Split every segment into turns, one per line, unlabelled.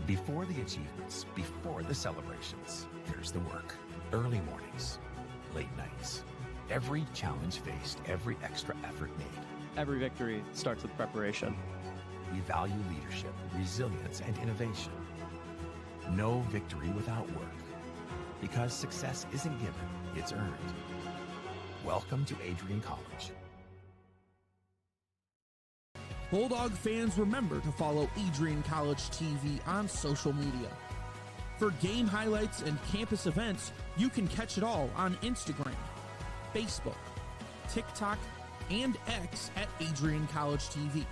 Before the achievements, before the celebrations, there's the work. Early mornings, late nights. Every challenge faced, every extra effort made.
Every victory starts with preparation.
We value leadership, resilience, and innovation. No victory without work. Because success isn't given, it's earned. Welcome to Adrian College.
Bulldog fans, remember to follow Adrian College TV on social media. For game highlights and campus events, you can catch it all on Instagram, Facebook, TikTok, and X at Adrian College TV.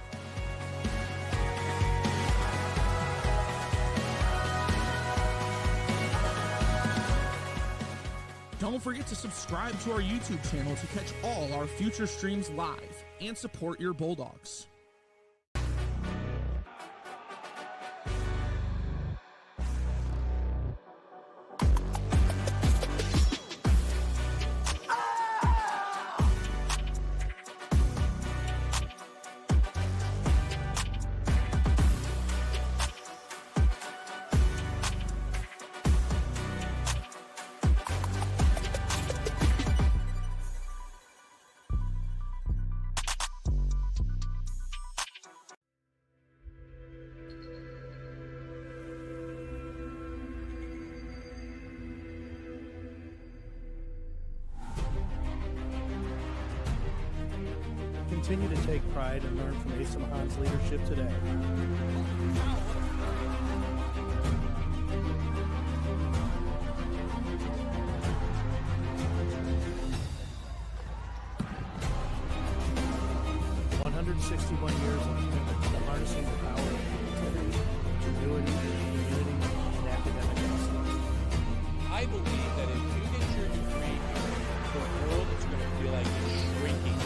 Don't forget to subscribe to our YouTube channel to catch all our future streams live and support your Bulldogs.
Continue to take pride and learn from Asa Mahan's leadership today. Years of commitment to harnessing the power of creativity, ingenuity, community, and academic excellence.
I believe that if you get your degree here, the world is going to feel like it's shrinking.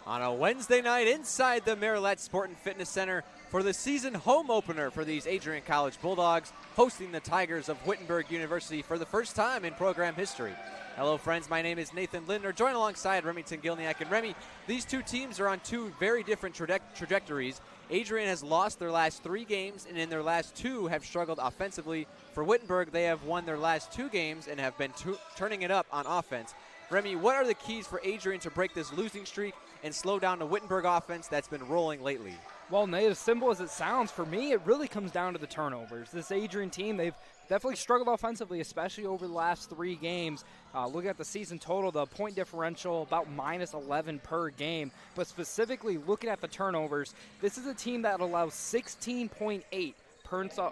On a Wednesday night inside the Marilette Sport and Fitness Center for the season home opener for these Adrian College Bulldogs, hosting the Tigers of Wittenberg University for the first time in program history. Hello friends, my name is Nathan Lindner, joined alongside Remington Gilniak. And Remy, these two teams are on two very different trajectories. Adrian has lost their last 3 games, and in their last 2 have struggled offensively. For Wittenberg, they have won their last 2 games and have been turning it up on offense. Remy, what are the keys for Adrian to break this losing streak and slow down the Wittenberg offense that's been rolling lately?
Well, Nate, as simple as it sounds, for me, it really comes down to the turnovers. This Adrian team, they've definitely struggled offensively, especially over the last 3 games. Looking at the season total, the point differential about minus 11 per game. But specifically looking at the turnovers, this is a team that allows 16.8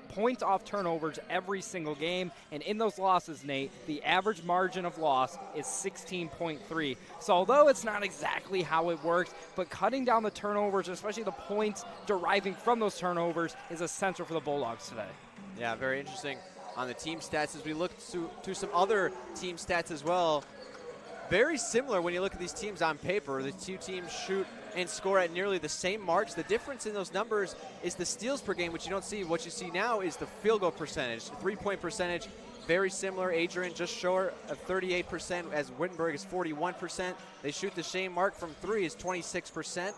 points off turnovers every single game, and in those losses, Nate, the average margin of loss is 16.3. So although it's not exactly how it works, but cutting down the turnovers, especially the points deriving from those turnovers, is essential for the Bulldogs today.
Yeah, very interesting on the team stats as we look to some other team stats as well. Very similar when you look at these teams on paper. The two teams shoot and score at nearly the same marks. The difference in those numbers is the steals per game, which you don't see. What you see now is the field goal percentage, the 3-point percentage. Very similar. Adrian just short of 38%, as Wittenberg is 41%. They shoot the same mark from 3 is 26%. And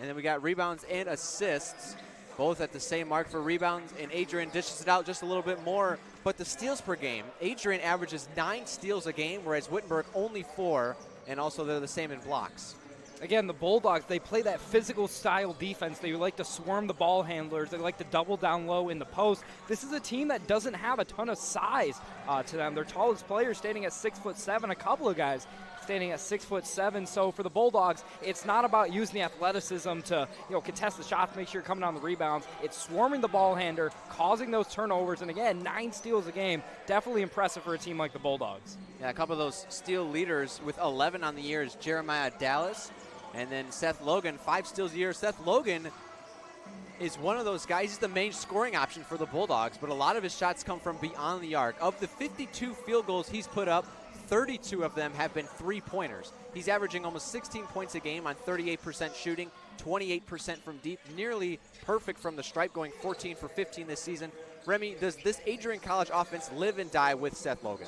then we got rebounds and assists, both at the same mark for rebounds, and Adrian dishes it out just a little bit more. But the steals per game, Adrian averages 9 steals a game, whereas Wittenberg only 4, and also they're the same in blocks.
Again, the Bulldogs, they play that physical style defense. They like to swarm the ball handlers. They like to double down low in the post. This is a team that doesn't have a ton of size to them. Their tallest player standing at 6'7", a couple of guys standing at 6'7". So for the Bulldogs, it's not about using the athleticism to contest the shots, make sure you're coming on the rebounds. It's swarming the ball handler, causing those turnovers, and again, 9 steals a game. Definitely impressive for a team like the Bulldogs.
Yeah, a couple of those steal leaders with 11 on the year is Jeremiah Dallas, and then Seth Logan, 5 steals a year. Seth Logan is one of those guys. He's the main scoring option for the Bulldogs, but a lot of his shots come from beyond the arc. Of the 52 field goals he's put up, 32 of them have been three-pointers. He's averaging almost 16 points a game on 38% shooting, 28% from deep, nearly perfect from the stripe, going 14 for 15 this season. Remy, does this Adrian College offense live and die with Seth Logan?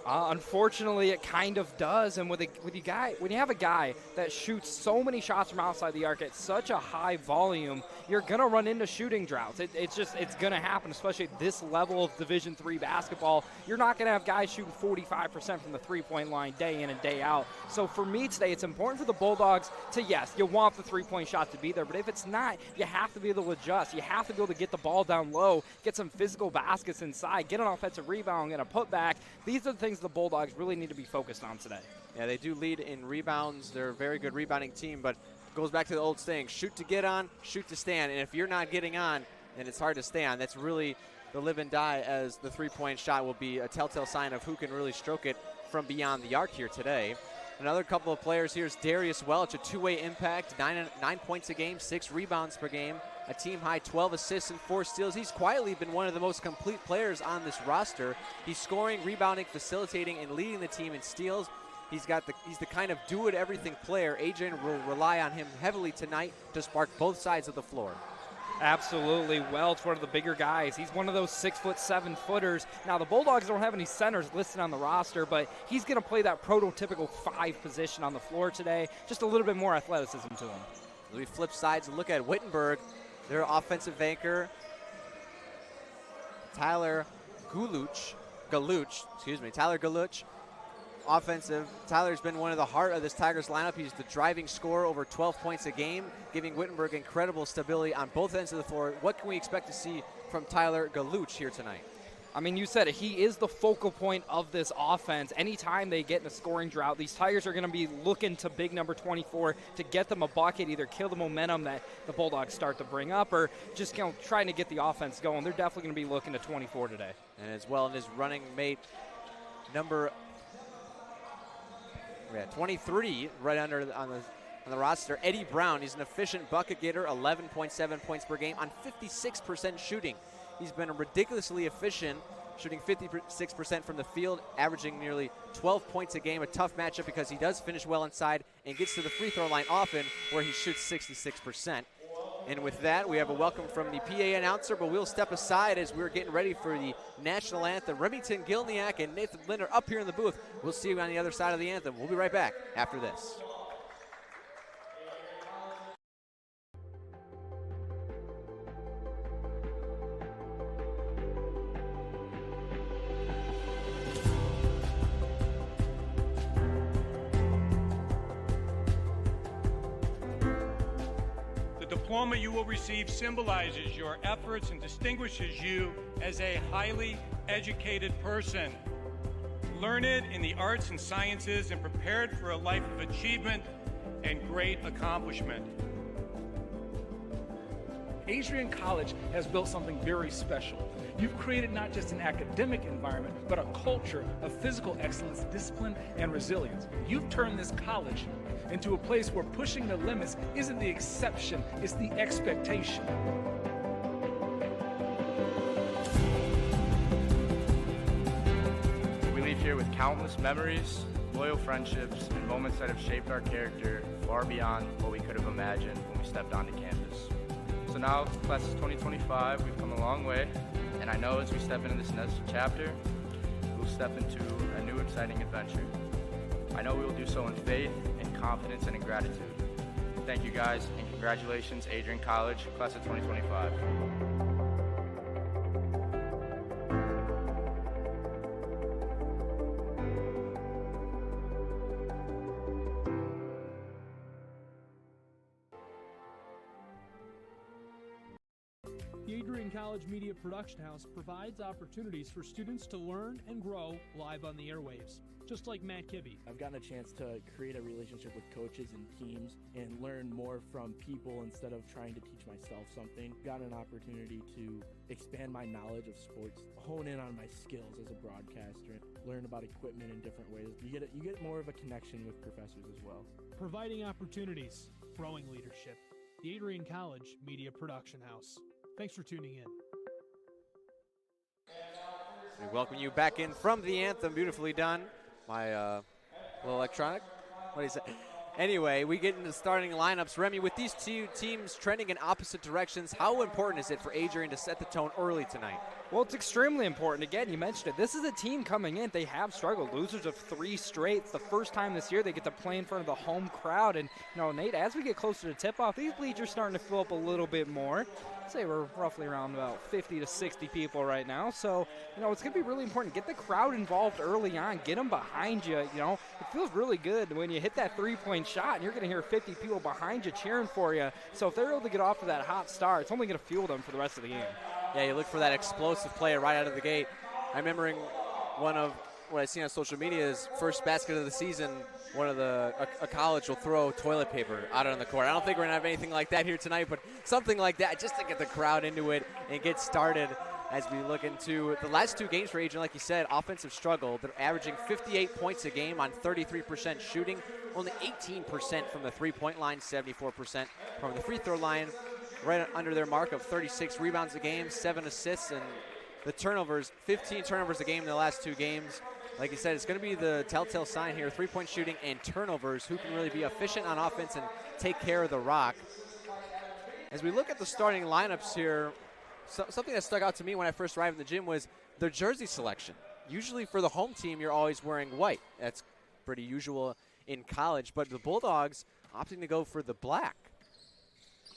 Unfortunately, it kind of does. And when you have a guy that shoots so many shots from outside the arc at such a high volume, you're going to run into shooting droughts. It's going to happen, especially at this level of Division III basketball. You're not going to have guys shooting 45% from the three-point line day in and day out. So for me today, it's important for the Bulldogs to, yes, you want the three-point shot to be there, but if it's not, you have to be able to adjust. You have to be able to get the ball down low, get some physical baskets inside, get an offensive rebound, get a putback. These are the things the Bulldogs really need to be focused on today.
Yeah, they do lead in rebounds. They're a very good rebounding team, but it goes back to the old saying, shoot to get on, shoot to stand. And if you're not getting on, then it's hard to stay on. That's really the live and die, as the three-point shot will be a telltale sign of who can really stroke it from beyond the arc here today. Another couple of players here is Darius Welch, a two-way impact, 9 points a game, 6 rebounds per game, a team-high 12 assists and 4 steals. He's quietly been one of the most complete players on this roster. He's scoring, rebounding, facilitating, and leading the team in steals. He's the kind of do-it-everything player. Adrian will rely on him heavily tonight to spark both sides of the floor.
Absolutely. Welch, one of the bigger guys. He's one of those 6'7" 7-footers. Now, the Bulldogs don't have any centers listed on the roster, but he's going to play that prototypical 5 position on the floor today. Just a little bit more athleticism to him.
We flip sides and look at Wittenberg, their offensive anchor, Tyler Galuch. Offensive. Tyler's been one of the heart of this Tigers lineup. He's the driving scorer, over 12 points a game, giving Wittenberg incredible stability on both ends of the floor. What can we expect to see from Tyler Galuch here tonight?
I mean, you said it. He is the focal point of this offense. Anytime they get in a scoring drought, these Tigers are going to be looking to big number 24 to get them a bucket, either kill the momentum that the Bulldogs start to bring up or just trying to get the offense going. They're definitely going to be looking to 24 today.
And as well in his running mate, number 23, right under on the roster, Eddie Brown. He's an efficient bucket getter, 11.7 points per game on 56% shooting. He's been ridiculously efficient, shooting 56% from the field, averaging nearly 12 points a game. A tough matchup because he does finish well inside and gets to the free throw line often, where he shoots 66%. And with that, we have a welcome from the PA announcer, but we'll step aside as we're getting ready for the national anthem. Remington Gilniak and Nathan Linder up here in the booth. We'll see you on the other side of the anthem. We'll be right back after this.
The diploma you will receive symbolizes your efforts and distinguishes you as a highly educated person, learned in the arts and sciences and prepared for a life of achievement and great accomplishment.
Adrian College has built something very special. You've created not just an academic environment, but a culture of physical excellence, discipline, and resilience. You've turned this college into a place where pushing the limits isn't the exception, it's the expectation.
We leave here with countless memories, loyal friendships, and moments that have shaped our character far beyond what we could have imagined when we stepped onto campus. So now, class of 2025, we've come a long way, and I know as we step into this next chapter, we'll step into a new exciting adventure. I know we will do so in faith, in confidence, and in gratitude. Thank you guys, and congratulations, Adrian College, class of 2025.
The Adrian College Media Production House provides opportunities for students to learn and grow live on the airwaves, just like Matt Kibbe.
I've gotten a chance to create a relationship with coaches and teams and learn more from people instead of trying to teach myself something. Got an opportunity to expand my knowledge of sports, hone in on my skills as a broadcaster, learn about equipment in different ways. You get more of a connection with professors as well.
Providing opportunities, growing leadership. The Adrian College Media Production House. Thanks for tuning in.
We welcome you back in from the anthem. Beautifully done. my little electronic. What do you say? Anyway, we get into starting lineups. Remy, with these two teams trending in opposite directions, how important is it for Adrian to set the tone early tonight?
Well, it's extremely important. Again, you mentioned it. This is a team coming in. They have struggled. Losers of 3 straight. It's the first time this year they get to play in front of the home crowd. And, Nate, as we get closer to tip-off, these bleachers starting to fill up a little bit more. I'd say we're roughly around about 50 to 60 people right now. So, it's going to be really important. Get the crowd involved early on. Get them behind you. It feels really good when you hit that 3-point shot and you're going to hear 50 people behind you cheering for you. So if they're able to get off to that hot start, it's only going to fuel them for the rest of the game.
Yeah, you look for that explosive play right out of the gate. I'm remembering one of what I've seen on social media is first basket of the season, a college will throw toilet paper out on the court. I don't think we're going to have anything like that here tonight, but something like that just to get the crowd into it and get started as we look into the last 2 games for Adrian. Like you said, offensive struggle. They're averaging 58 points a game on 33% shooting, only 18% from the three-point line, 74% from the free throw line, right under their mark of 36 rebounds a game, 7 assists, and the turnovers, 15 turnovers a game in the last 2 games. Like you said, it's going to be the telltale sign here, 3-point shooting and turnovers, who can really be efficient on offense and take care of the rock. As we look at the starting lineups here, something that stuck out to me when I first arrived in the gym was their jersey selection. Usually for the home team, you're always wearing white. That's pretty usual in college, but the Bulldogs opting to go for the black.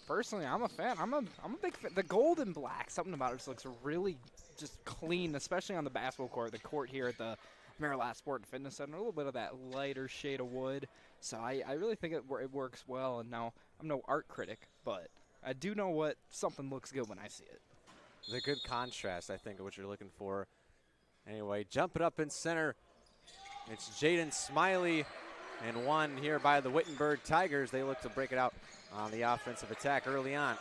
Personally, I'm a fan. I'm a big fan. The gold and black, something about it just looks really just clean, especially on the basketball court. The court here at the Marilat Sport and Fitness Center, a little bit of that lighter shade of wood. So I really think it works well. And now, I'm no art critic, but I do know what something looks good when I see it.
The good contrast, I think, of what you're looking for. Anyway, jumping up in center, it's Jaden Smiley, and one here by the Wittenberg Tigers. They look to break it out on the offensive attack early on.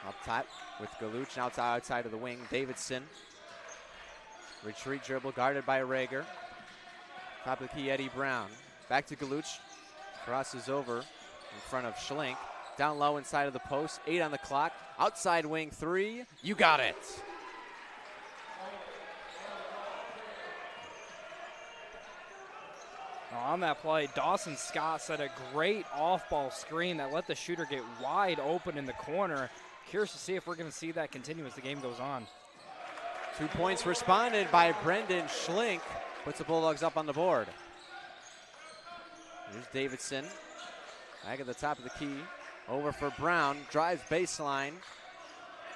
Up top with Galuch, outside of the wing, Davidson. Retreat dribble guarded by Rager. Top of the key, Eddie Brown. Back to Galuch, crosses over in front of Schlink. Down low inside of the post, 8 on the clock. Outside wing 3, you got it.
On that play, Dawson Scott set a great off-ball screen that let the shooter get wide open in the corner. Curious to see if we're going to see that continue as the game goes on.
2 points responded by Brendan Schlink. Puts the Bulldogs up on the board. Here's Davidson. Back at the top of the key. Over for Brown. Drives baseline.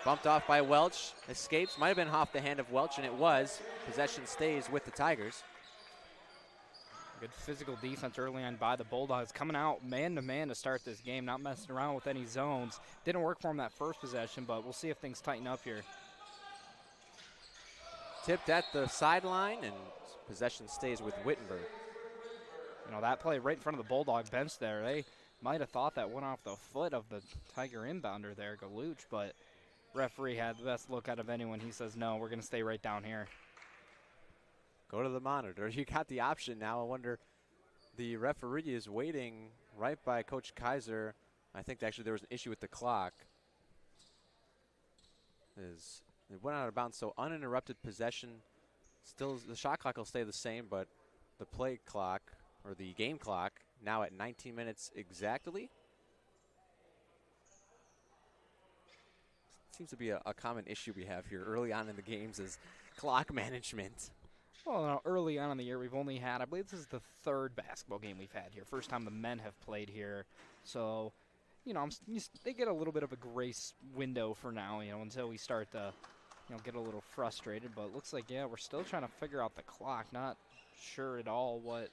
Bumped off by Welch. Escapes. Might have been off the hand of Welch, and it was. Possession stays with the Tigers.
Good physical defense early on by the Bulldogs. Coming out man-to-man to start this game. Not messing around with any zones. Didn't work for him that first possession, but we'll see if things tighten up here.
Tipped at the sideline, and possession stays with Wittenberg.
That play right in front of the Bulldog bench there. They might have thought that went off the foot of the Tiger inbounder there, Galuch, but referee had the best look out of anyone. He says, no, we're going to stay right down here.
Go to the monitor. You got the option now. I wonder, the referee is waiting right by Coach Kaiser. I think actually there was an issue with the clock. It went out of bounds, so uninterrupted possession. Still, the shot clock will stay the same, but the play clock, or the game clock, now at 19 minutes exactly. Seems to be a common issue we have here early on in the games is clock management.
Well, early on in the year, we've only had, I believe this is the 3rd basketball game we've had here. First time the men have played here. So, they get a little bit of a grace window for now, until we start to, get a little frustrated. But it looks like, we're still trying to figure out the clock. Not sure at all what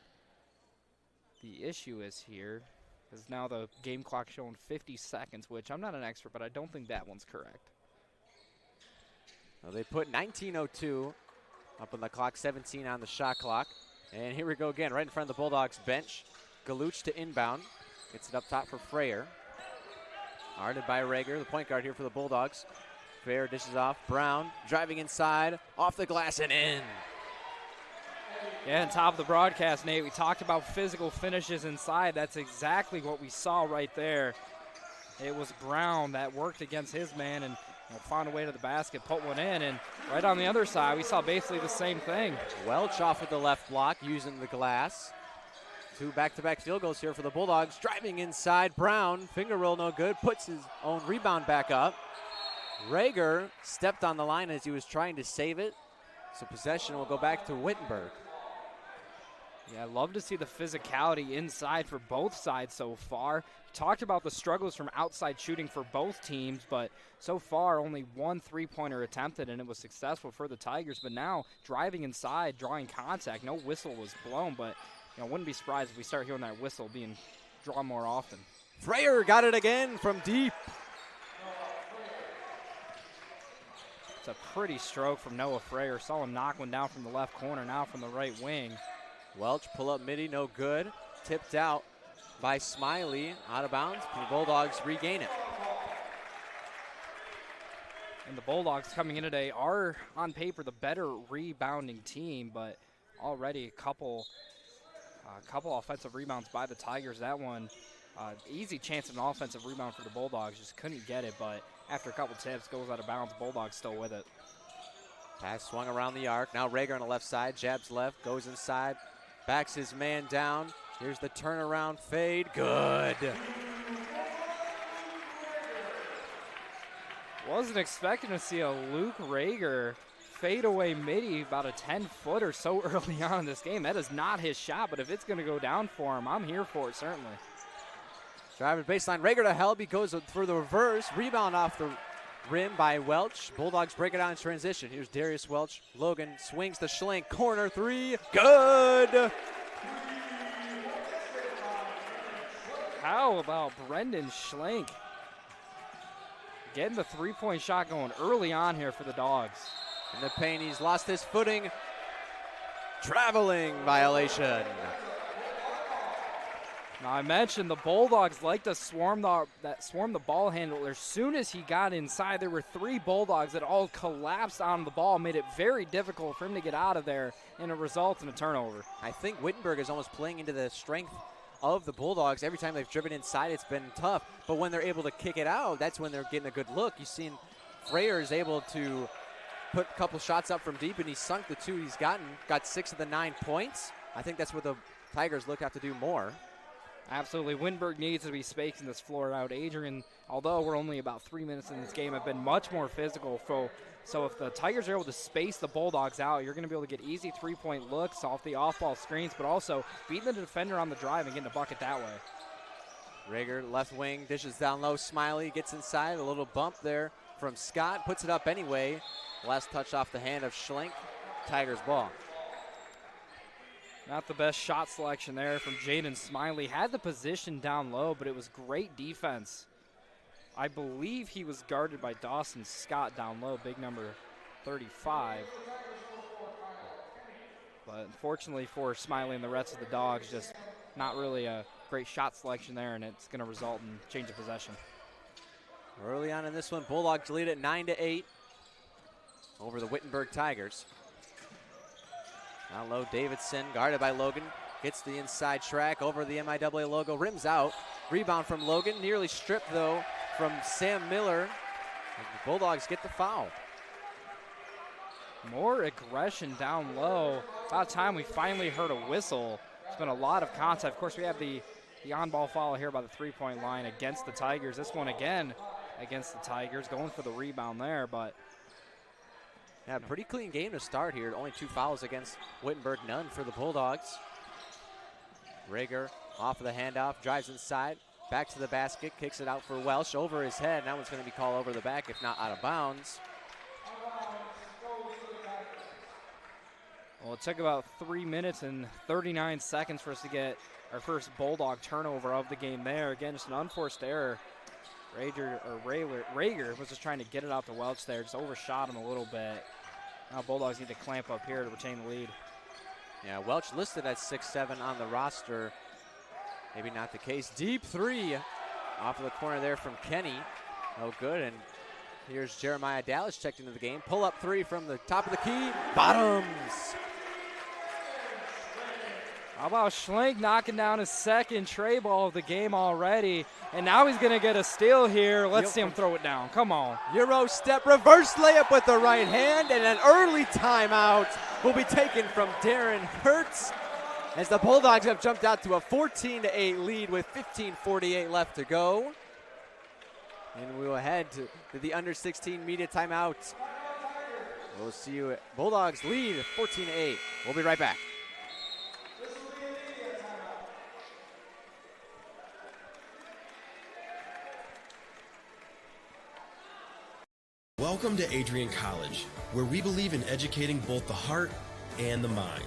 the issue is here. Because now the game clock showing 50 seconds, which I'm not an expert, but I don't think that one's correct.
Well, they put 19:02 up on the clock, 17 on the shot clock. And here we go again, right in front of the Bulldogs bench. Galuch to inbound. Gets it up top for Freyer. Guarded by Rager, the point guard here for the Bulldogs. Freyer dishes off. Brown driving inside, off the glass and in.
Yeah, on top of the broadcast, Nate, we talked about physical finishes inside. That's exactly what we saw right there. It was Brown that worked against his man and found a way to the basket, put one in, and right on the other side, we saw basically the same thing.
Welch off with the left block, using the glass. 2 back-to-back field goals here for the Bulldogs. Driving inside, Brown, finger roll no good, puts his own rebound back up. Rager stepped on the line as he was trying to save it, so possession will go back to Wittenberg.
Yeah, I love to see the physicality inside for both sides so far. Talked about the struggles from outside shooting for both teams, but so far only 1 3-pointer attempted, and it was successful for the Tigers. But now driving inside, drawing contact, no whistle was blown, but wouldn't be surprised if we start hearing that whistle being drawn more often.
Freyer got it again from deep.
It's a pretty stroke from Noah Freyer. Saw him knock one down from the left corner, now from the right wing.
Welch pull up midi, no good. Tipped out by Smiley, out of bounds. The Bulldogs regain it.
And the Bulldogs coming in today are on paper the better rebounding team, but already a couple offensive rebounds by the Tigers. That one, easy chance of an offensive rebound for the Bulldogs, just couldn't get it, but after a couple tips, goes out of bounds. Bulldogs still with it.
Pass swung around the arc. Now Rager on the left side, jabs left, goes inside, backs his man down. Here's the turnaround fade, good.
Wasn't expecting to see a Luke Rager fadeaway midi about a 10-footer so early on in this game. That is not his shot, but if it's going to go down for him, I'm here for it, certainly.
Driving baseline, Rager to Helby, goes for the reverse. Rebound off the rim by Welch. Bulldogs break it out in transition. Here's Darius Welch. Logan swings the Schlink. Corner 3, good!
How about Brendan Schlink getting the three-point shot going early on here for the Dogs?
In the paint, he's lost his footing. Traveling violation.
Now, I mentioned the Bulldogs like to swarm the ball handler. As soon as he got inside, there were 3 Bulldogs that all collapsed on the ball, made it very difficult for him to get out of there, and it results in a turnover.
I think Wittenberg is almost playing into the strength of the Bulldogs. Every time they've driven inside, it's been tough. But when they're able to kick it out, that's when they're getting a good look. You've seen Freyer is able to put a couple shots up from deep, and he's sunk the 2 he's gotten. Got 6 of the 9 points. I think that's what the Tigers look to have to do more.
Absolutely. Wittenberg needs to be spacing this floor out. Adrian, although we're only about 3 minutes in this game, have been much more physical. So if the Tigers are able to space the Bulldogs out, you're going to be able to get easy three-point looks off the off-ball screens, but also beating the defender on the drive and getting a bucket that way.
Rager, left wing, dishes down low. Smiley gets inside. A little bump there from Scott. Puts it up anyway. Last touch off the hand of Schlink. Tigers ball.
Not the best shot selection there from Jaden Smiley. Had the position down low, but it was great defense. I believe he was guarded by Dawson Scott down low, big number 35. But unfortunately for Smiley and the rest of the Dogs, just not really a great shot selection there, and it's going to result in change of possession.
Early on in this one, Bulldogs lead at 9-8 over the Wittenberg Tigers. Down low, Davidson, guarded by Logan. Gets the inside track over the MIAA logo, rims out. Rebound from Logan, nearly stripped though from Sam Miller. And the Bulldogs get the foul.
More aggression down low. About time we finally heard a whistle. There's been a lot of contact. Of course, we have the on-ball foul here by the three-point line against the Tigers. This one again against the Tigers, going for the rebound there, but
yeah, pretty clean game to start here. Only 2 fouls against Wittenberg, none for the Bulldogs. Rager off of the handoff, drives inside, back to the basket, kicks it out for Welsh over his head. That one's going to be called over the back, if not out of bounds.
Well, it took about 3 minutes and 39 seconds for us to get our first Bulldog turnover of the game there. Again, just an unforced error. Rager was just trying to get it out to Welch there, just overshot him a little bit. Now Bulldogs need to clamp up here to retain the lead.
Yeah, Welch listed at 6'7" on the roster. Maybe not the case. Deep 3 off of the corner there from Kenny. No good, and here's Jeremiah Dallas checked into the game. Pull up 3 from the top of the key. Bottoms.
How about Schlenk knocking down his second tray ball of the game already, and now he's going to get a steal here. Let's see him throw it down. Come on.
Euro step, reverse layup with the right hand, and an early timeout will be taken from Darren Hertz as the Bulldogs have jumped out to a 14-8 lead with 15:48 left to go. And we will head to the under 16 media timeout. We'll see you at Bulldogs lead 14-8. We'll be right back.
Welcome to Adrian College, where we believe in educating both the heart and the mind.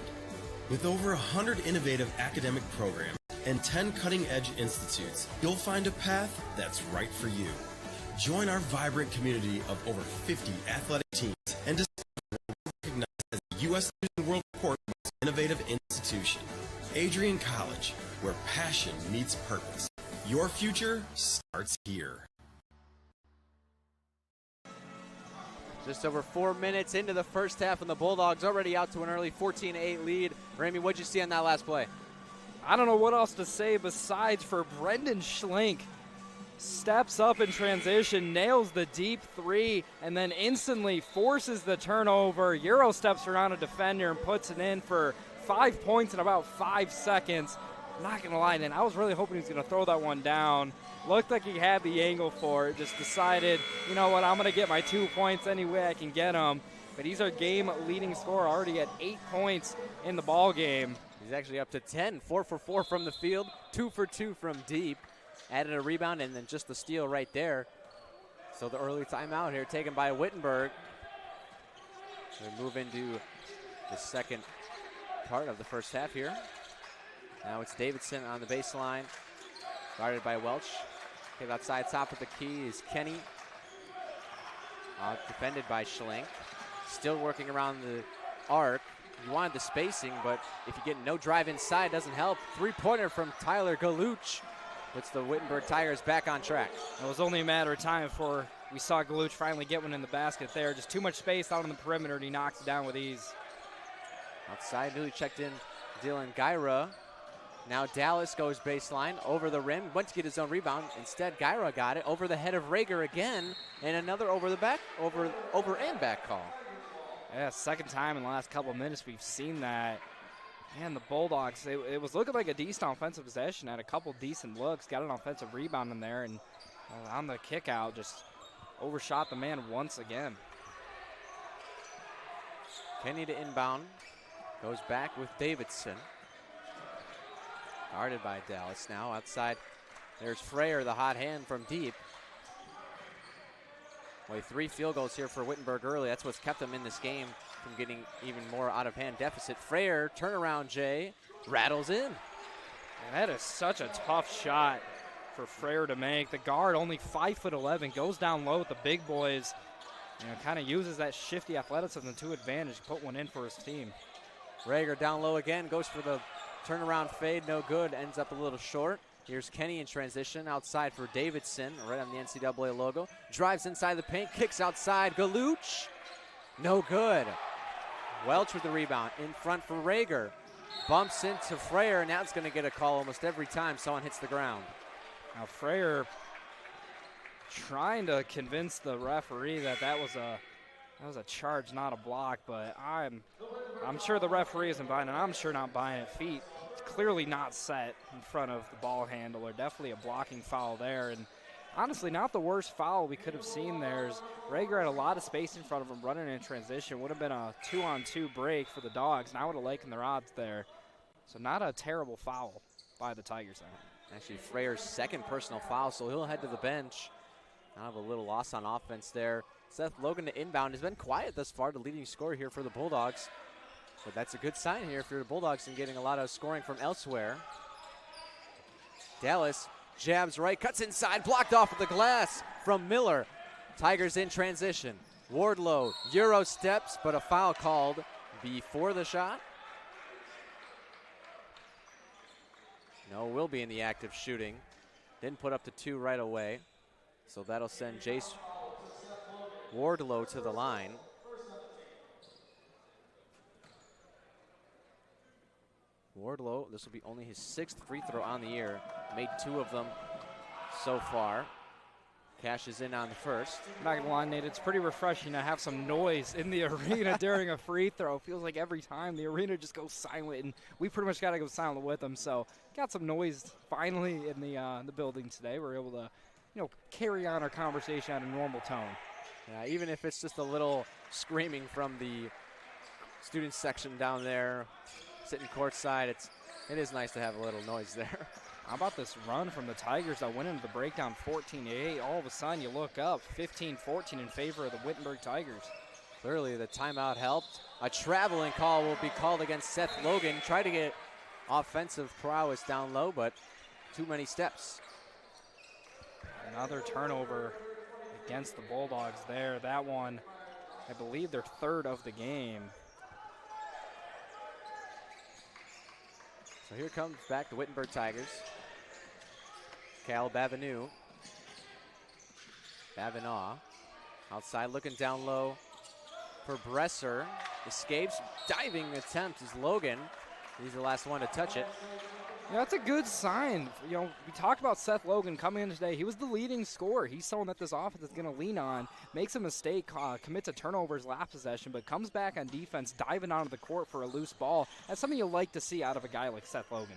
With over 100 innovative academic programs and 10 cutting-edge institutes, you'll find a path that's right for you. Join our vibrant community of over 50 athletic teams and discover what we recognize as the U.S. News and World Report's most innovative institution. Adrian College, where passion meets purpose. Your future starts here.
Just over 4 minutes into the first half, and the Bulldogs already out to an early 14-8 lead. Ramey, what'd you see on that last play?
I don't know what else to say besides for Brendan Schlenk. Steps up in transition, nails the deep three, and then instantly forces the turnover. Euro steps around a defender and puts it in for 5 points in about 5 seconds. I'm not going to lie, man, I was really hoping he was going to throw that one down. Looked like he had the angle for it, just decided, you know what, I'm going to get my 2 points any way I can get them. But he's our game-leading scorer, already at 8 points in the ball game.
He's actually up to 10, 4 for 4 from the field, 2 for 2 from deep. Added a rebound and then just the steal right there. So the early timeout here taken by Wittenberg. We move into the second part of the first half here. Now it's Davidson on the baseline, guarded by Welch. Kick outside top of the key is Kenny. Defended by Schlenk. Still working around the arc. You wanted the spacing, but if you get no drive inside, it doesn't help. Three-pointer from Tyler Galuch puts the Wittenberg Tigers back on track.
It was only a matter of time before we saw Galuch finally get one in the basket there. Just too much space out on the perimeter, and he knocks it down with ease.
Outside, newly checked in Dylan Gyra. Now Dallas goes baseline, over the rim, went to get his own rebound. Instead, Gyra got it over the head of Rager again, and another over and back call.
Yeah, second time in the last couple of minutes we've seen that. Man, the Bulldogs, it was looking like a decent offensive possession, had a couple decent looks, got an offensive rebound in there, and on the kick out, just overshot the man once again.
Kenny to inbound, goes back with Davidson. Guarded by Dallas now. Outside, there's Freyer, the hot hand from deep. Only 3 field goals here for Wittenberg early. That's what's kept them in this game from getting even more out-of-hand deficit. Freyer, turnaround Jay, rattles in.
And that is such a tough shot for Freyer to make. The guard, only 5'11", goes down low with the big boys. You know, kind of uses that shifty athleticism to advantage, put one in for his team.
Rager down low again, goes for the turnaround fade, no good, ends up a little short. Here's Kenny in transition, outside for Davidson, right on the NCAA logo. Drives inside the paint, kicks outside, Galuch, no good. Welch with the rebound, in front for Rager. Bumps into Freyer, now it's gonna get a call almost every time someone hits the ground.
Now Freyer trying to convince the referee that was a charge, not a block, but I'm sure the referee isn't buying it. I'm sure not buying it. Feet clearly not set in front of the ball handler. Definitely a blocking foul there, and honestly not the worst foul we could have seen there. Rager had a lot of space in front of him running in transition. Would have been a 2-on-2 break for the Dogs, and I would have likened their odds there. So not a terrible foul by the Tigers there.
Actually, Freyer's second personal foul, so he'll head to the bench. Now have a little loss on offense there. Seth Logan to inbound has been quiet thus far, the leading scorer here for the Bulldogs. But that's a good sign here for the Bulldogs and getting a lot of scoring from elsewhere. Dallas jabs right, cuts inside, blocked off of the glass from Miller. Tigers in transition. Wardlow, Euro steps, but a foul called before the shot. No, will be in the act of shooting. Didn't put up the 2 right away. So that'll send Jace Wardlow to the line. Wardlow, this will be only his 6th free throw on the year. Made 2 of them so far. Cashes in on the first.
Not gonna lie, Nate, it's pretty refreshing to have some noise in the arena during a free throw. Feels like every time the arena just goes silent, and we pretty much gotta go silent with them. So got some noise finally in the building today. We're able to, carry on our conversation at a normal tone.
Yeah, even if it's just a little screaming from the student section down there, sitting courtside, it is nice to have a little noise there.
How about this run from the Tigers that went into the breakdown 14-8? All of a sudden, you look up 15-14 in favor of the Wittenberg Tigers.
Clearly, the timeout helped. A traveling call will be called against Seth Logan. Tried to get offensive prowess down low, but too many steps.
Another turnover against the Bulldogs there. That one, I believe their 3rd of the game.
So here comes back the Wittenberg Tigers. Cal Babineau. Babinaw outside looking down low for Bresser. Escapes. Diving attempt is Logan. He's the last one to touch it.
Yeah, that's a good sign. We talked about Seth Logan coming in today. He was the leading scorer. He's someone that this offense is going to lean on. Makes a mistake, commits a turnovers last possession, but comes back on defense, diving onto the court for a loose ball. That's something you like to see out of a guy like Seth Logan.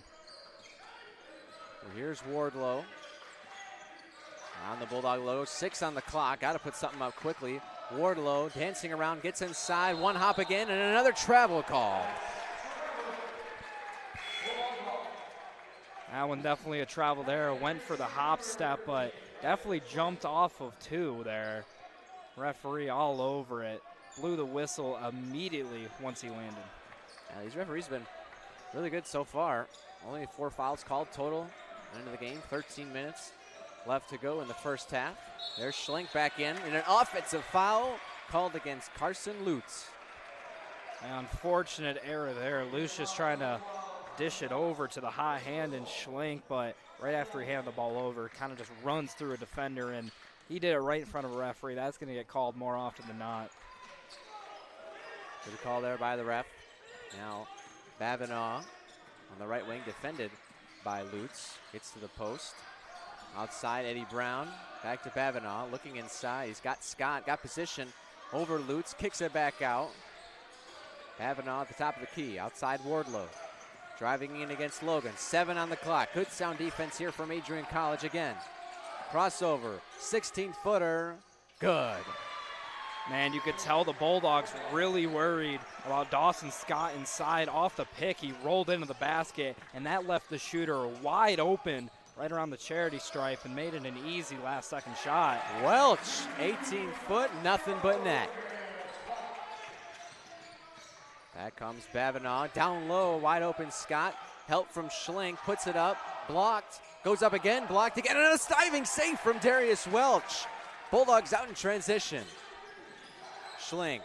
So here's Wardlow. On the Bulldog low, 6 on the clock. Got to put something up quickly. Wardlow dancing around, gets inside, one hop again, and another travel call.
That one definitely a travel there. Went for the hop step, but definitely jumped off of 2 there. Referee all over it. Blew the whistle immediately once he landed.
Yeah, these referees have been really good so far. Only 4 fouls called total. End of the game, 13 minutes left to go in the first half. There's Schlink back in an offensive foul called against Carson Lutz.
An unfortunate error there. Lutz just trying to dish it over to the hot hand and Schlink, but right after he handed the ball over, kind of just runs through a defender, and he did it right in front of a referee. That's going to get called more often than not.
Good call there by the ref. Now Babinaw on the right wing, defended by Lutz. Gets to the post. Outside, Eddie Brown. Back to Babinaw, looking inside. He's got Scott, got position over Lutz, kicks it back out. Babinaw at the top of the key. Outside Wardlow. Driving in against Logan. 7 on the clock. Good sound defense here from Adrian College again. Crossover. 16-footer. Good.
Man, you could tell the Bulldogs really worried about Dawson Scott inside off the pick. He rolled into the basket, and that left the shooter wide open right around the charity stripe and made it an easy last-second shot.
Welch, 18-foot, nothing but net. Back comes Babinaw, down low, wide open Scott. Help from Schlink, puts it up, blocked, goes up again, blocked again, and a diving save from Darius Welch. Bulldogs out in transition. Schlink,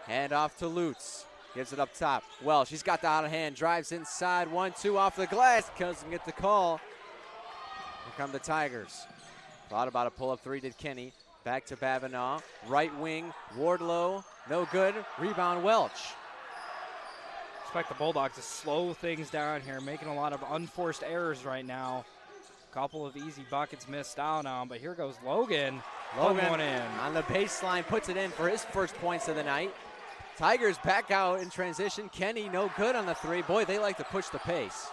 hand off to Lutz, gives it up top. Welch, he's got the out of hand, drives inside, 1-2 off the glass, doesn't get the call. Here come the Tigers. Thought about a pull-up 3, did Kenny. Back to Babinaw, right wing, Wardlow, no good, rebound Welch.
Expect the Bulldogs to slow things down here, making a lot of unforced errors right now. A couple of easy buckets missed out on, but here goes Logan.
Logan
one in.
On the baseline, puts it in for his first points of the night. Tigers back out in transition. Kenny no good on the 3. Boy, they like to push the pace.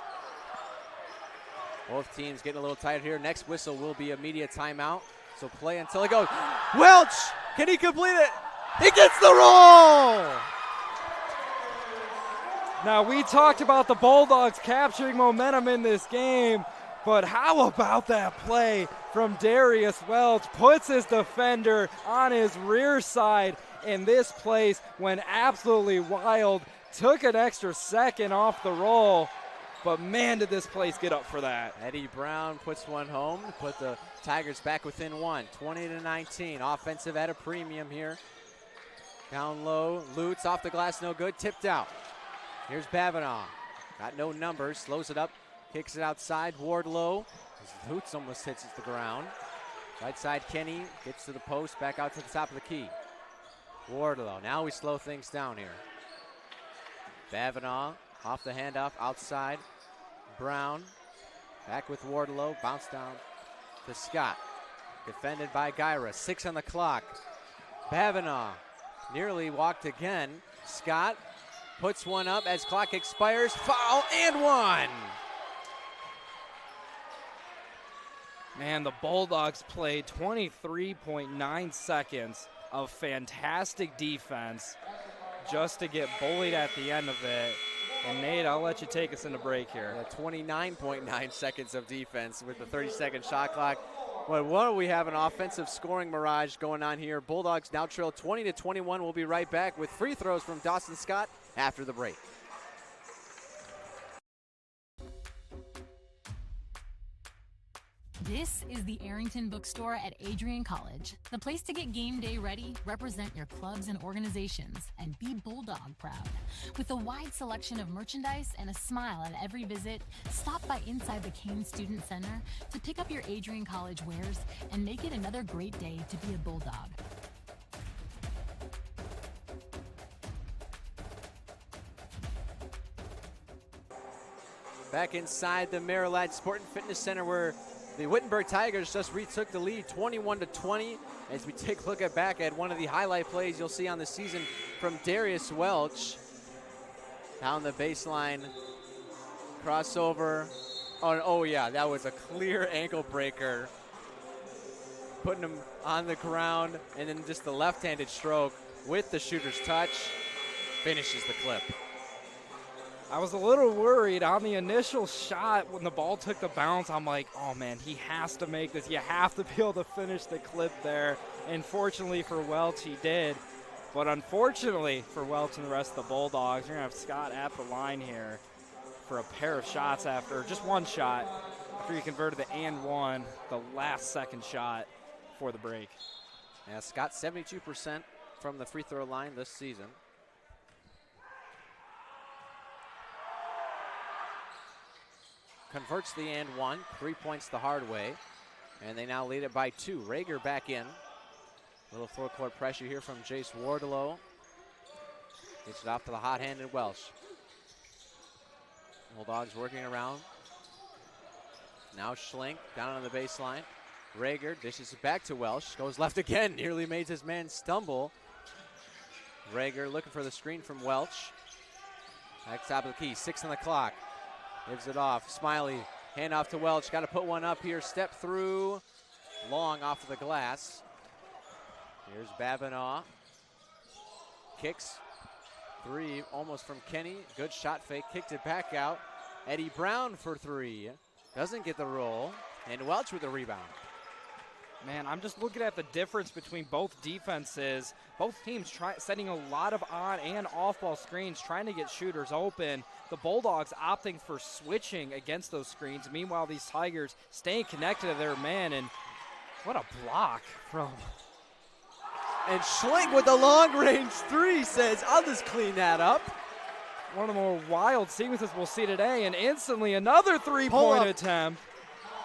Both teams getting a little tight here. Next whistle will be immediate timeout. So play until it goes. Welch, can he complete it? He gets the roll!
Now, we talked about the Bulldogs capturing momentum in this game, but how about that play from Darius Welch? Puts his defender on his rear side, and this place went absolutely wild. Took an extra second off the roll, but man, did this place get up for that.
Eddie Brown puts one home, put the Tigers back within 1, 20-19. Offensive at a premium here. Down low, Lutz off the glass, no good, tipped out. Here's Babinaw, got no numbers, slows it up, kicks it outside, Wardlow. Lutz almost hits the ground. Right side, Kenny gets to the post, back out to the top of the key. Wardlow, now we slow things down here. Babinaw Off the handoff, outside. Brown back with Wardlow. Bounce down to Scott. Defended by Gyra. 6 on the clock. Bavanaugh nearly walked again. Scott puts one up as clock expires. Foul and one.
Man, the Bulldogs played 23.9 seconds of fantastic defense just to get bullied at the end of it. And Nate, I'll let you take us into break here.
29.9 seconds of defense with the 30-second shot clock. Well, we have an offensive scoring mirage going on here. Bulldogs now trail 20-21. We'll be right back with free throws from Dawson Scott after the break.
This is the Arrington Bookstore at Adrian College, the place to get game day ready, represent your clubs and organizations, and be Bulldog proud. With a wide selection of merchandise and a smile at every visit, stop by inside the Kane Student Center to pick up your Adrian College wares and make it another great day to be a Bulldog.
Back inside the Maryland Sport and Fitness Center where the Wittenberg Tigers just retook the lead 21-20. As we take a look back at one of the highlight plays you'll see on the season from Darius Welch. Down the baseline, crossover. Oh yeah, that was a clear ankle breaker. Putting him on the ground, and then just the left-handed stroke with the shooter's touch finishes the clip.
I was a little worried on the initial shot when the ball took the bounce. I'm like, oh man, he has to make this. You have to be able to finish the clip there. And fortunately for Welch, he did. But unfortunately for Welch and the rest of the Bulldogs, you're going to have Scott at the line here for a pair of shots after, just one shot, after you converted the and one, the last second shot for the break.
Yeah, Scott 72% from the free throw line this season. Converts the and one, 3 points the hard way, and they now lead it by 2. Rager back in. Little full court pressure here from Jace Wardlow. Gets it off to the hot-handed Welsh. Bulldogs working around. Now Schlink down on the baseline. Rager dishes it back to Welsh. Goes left again, nearly made his man stumble. Rager looking for the screen from Welch. Back top of the key, 6 on the clock. Gives it off. Smiley, hand off to Welch. Got to put one up here. Step through. Long off of the glass. Here's Babinaw. Kicks. 3 almost from Kenny. Good shot fake. Kicked it back out. Eddie Brown for 3. Doesn't get the roll. And Welch with the rebound.
Man, I'm just looking at the difference between both defenses. Both teams setting a lot of on and off ball screens, trying to get shooters open. The Bulldogs opting for switching against those screens. Meanwhile, these Tigers staying connected to their man, and what a block from.
And Schlink with the long range 3 says, I'll just clean that up.
One of the more wild sequences we'll see today, and instantly another three-point attempt.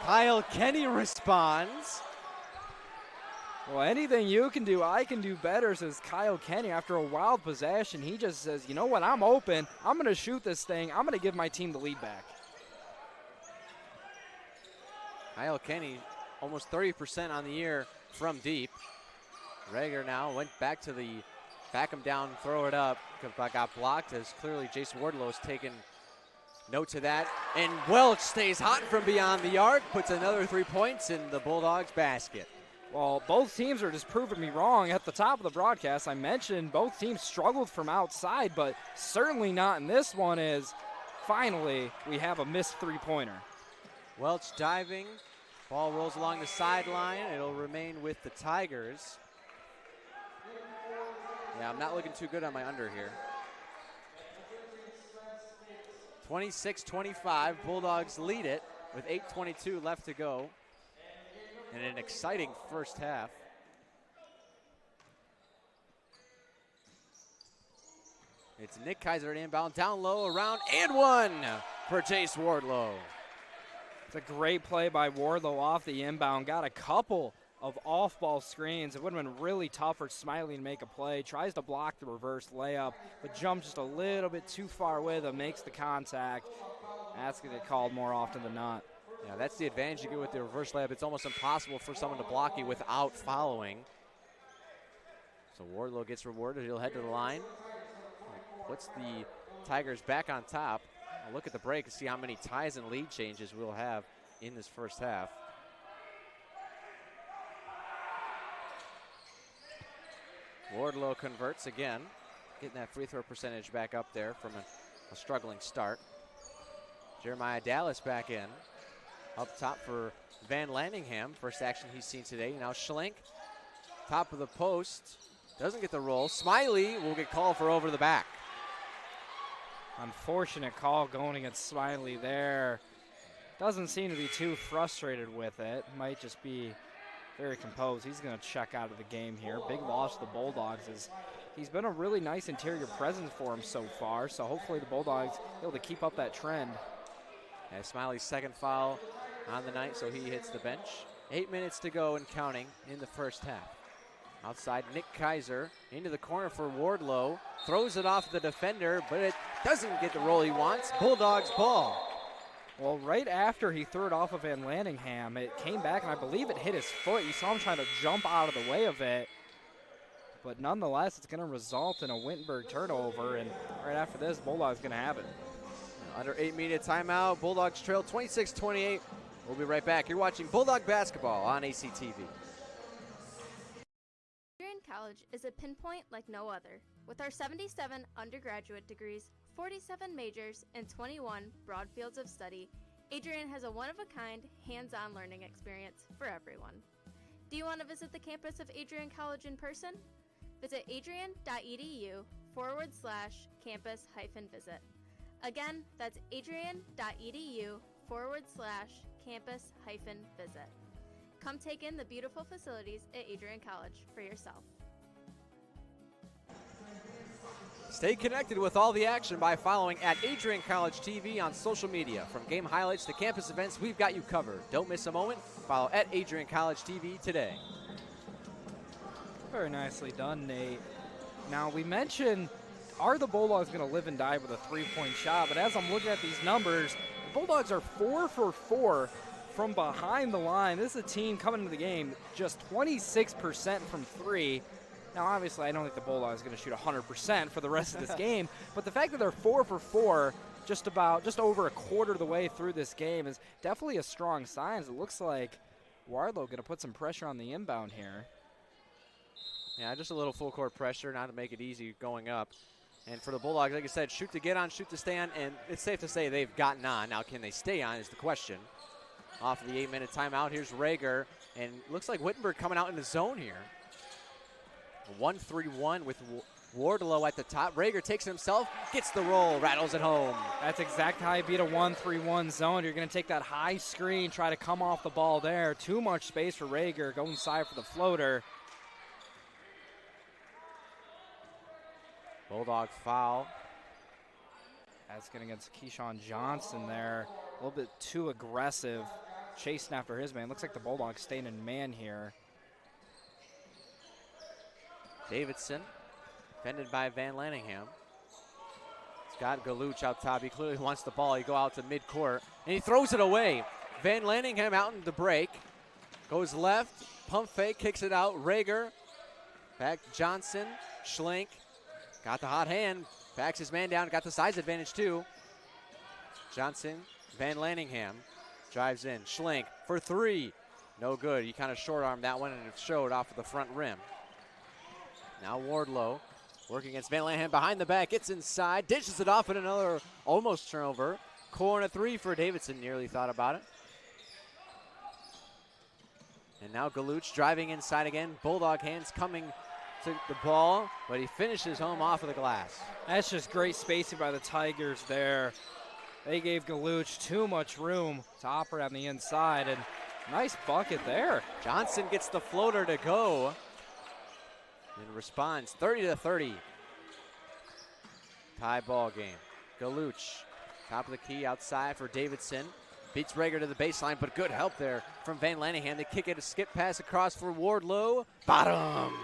Kyle Kenny responds.
Well, anything you can do, I can do better, says Kyle Kenny. After a wild possession, he just says, you know what, I'm open. I'm going to shoot this thing. I'm going to give my team the lead back.
Kyle Kenny, almost 30% on the year from deep. Rager now went back to the back him down, throw it up. Got blocked as clearly Jason Wardlow's taken note to that. And Welch stays hot from beyond the arc, puts another 3 points in the Bulldogs basket.
Well, both teams are just proving me wrong. At the top of the broadcast, I mentioned both teams struggled from outside, but certainly not in this one, as finally we have a missed three-pointer.
Welch diving. Ball rolls along the sideline. It'll remain with the Tigers. Yeah, I'm not looking too good on my under here. 26-25. Bulldogs lead it with 8:22 left to go. And an exciting first half. It's Nick Kaiser at inbound, down low, around, and one for Jace Wardlow.
It's a great play by Wardlow off the inbound. Got a couple of off-ball screens. It would have been really tough for Smiley to make a play. Tries to block the reverse layup, but jumps just a little bit too far with him, makes the contact. That's going to get called more often than not.
Yeah, that's the advantage you get with the reverse layup. It's almost impossible for someone to block you without following. So Wardlow gets rewarded. He'll head to the line. Puts the Tigers back on top. I'll look at the break and see how many ties and lead changes we'll have in this first half. Wardlow converts again, getting that free throw percentage back up there from a struggling start. Jeremiah Dallas back in. Up top for Van Landingham, first action he's seen today. Now Schlink, top of the post, doesn't get the roll. Smiley will get called for over the back.
Unfortunate call going against Smiley there. Doesn't seem to be too frustrated with it. Might just be very composed. He's going to check out of the game here. Big loss to the Bulldogs. He's been a really nice interior presence for him so far, so hopefully the Bulldogs able to keep up that trend.
Yeah, Smiley's second foul on the night, so he hits the bench. 8 minutes to go and counting in the first half. Outside, Nick Kaiser into the corner for Wardlow. Throws it off the defender, but it doesn't get the roll he wants. Bulldogs ball.
Well, right after he threw it off of Van Landingham, it came back, and I believe it hit his foot. You saw him trying to jump out of the way of it. But nonetheless, it's going to result in a Wittenberg turnover, and right after this, Bulldogs going to have it.
Under 8-minute timeout, Bulldogs trail 26-28. We'll be right back. You're watching Bulldog basketball on ACTV.
Adrian College is a pinpoint like no other. With our 77 undergraduate degrees, 47 majors, and 21 broad fields of study, Adrian has a one-of-a-kind, hands-on learning experience for everyone. Do you want to visit the campus of Adrian College in person? Visit adrian.edu/campus-visit. Again, that's adrian.edu/campus-visit. Come take in the beautiful facilities at Adrian College for yourself.
Stay connected with all the action by following @AdrianCollegeTV on social media. From game highlights to campus events, we've got you covered. Don't miss a moment. Follow @AdrianCollegeTV today.
Very nicely done, Nate. Now, we mentioned, are the Bulldogs going to live and die with a three-point shot? But as I'm looking at these numbers, the Bulldogs are 4 for 4 from behind the line. This is a team coming into the game just 26% from three. Now, obviously, I don't think the Bulldogs are going to shoot 100% for the rest of this game, but the fact that they're 4 for 4 just over a quarter of the way through this game is definitely a strong sign. It looks like Wardlow going to put some pressure on the inbound here.
Yeah, just a little full court pressure, not to make it easy going up. And for the Bulldogs, like I said, shoot to get on, shoot to stay on, and it's safe to say they've gotten on. Now, can they stay on is the question. Off of the 8-minute timeout, here's Rager, and looks like Wittenberg coming out in the zone here. 1-3-1 with Wardlow at the top. Rager takes it himself, gets the roll, rattles it home.
That's exactly how you beat a 1-3-1 zone. You're going to take that high screen, try to come off the ball there. Too much space for Rager, go inside for the floater.
Bulldog foul.
That's going against Keyshawn Johnson there. A little bit too aggressive, chasing after his man. Looks like the Bulldogs staying in man here.
Davidson, defended by Van Landingham. Scott Galuch out top. He clearly wants the ball. He go out to midcourt, and he throws it away. Van Landingham out in the break. Goes left, pump fake, kicks it out. Rager, back Johnson, Schlink. Got the hot hand, backs his man down, got the size advantage too. Johnson, Van Landingham drives in. Schlink for three. No good. He kind of short-armed that one, and it showed off of the front rim. Now Wardlow working against Van Landingham behind the back, gets inside, dishes it off, and another almost turnover. Corner three for Davidson, nearly thought about it. And now Galuch driving inside again. Bulldog hands coming to the ball, but he finishes home off of the glass.
That's just great spacing by the Tigers there. They gave Galuch too much room to operate on the inside, and nice bucket there.
Johnson gets the floater to go and responds 30-30. Tie ball game. Galuch, top of the key outside for Davidson. Beats Rager to the baseline, but good help there from Van Lanahan. They kick it, a skip pass across for Wardlow. Bottoms.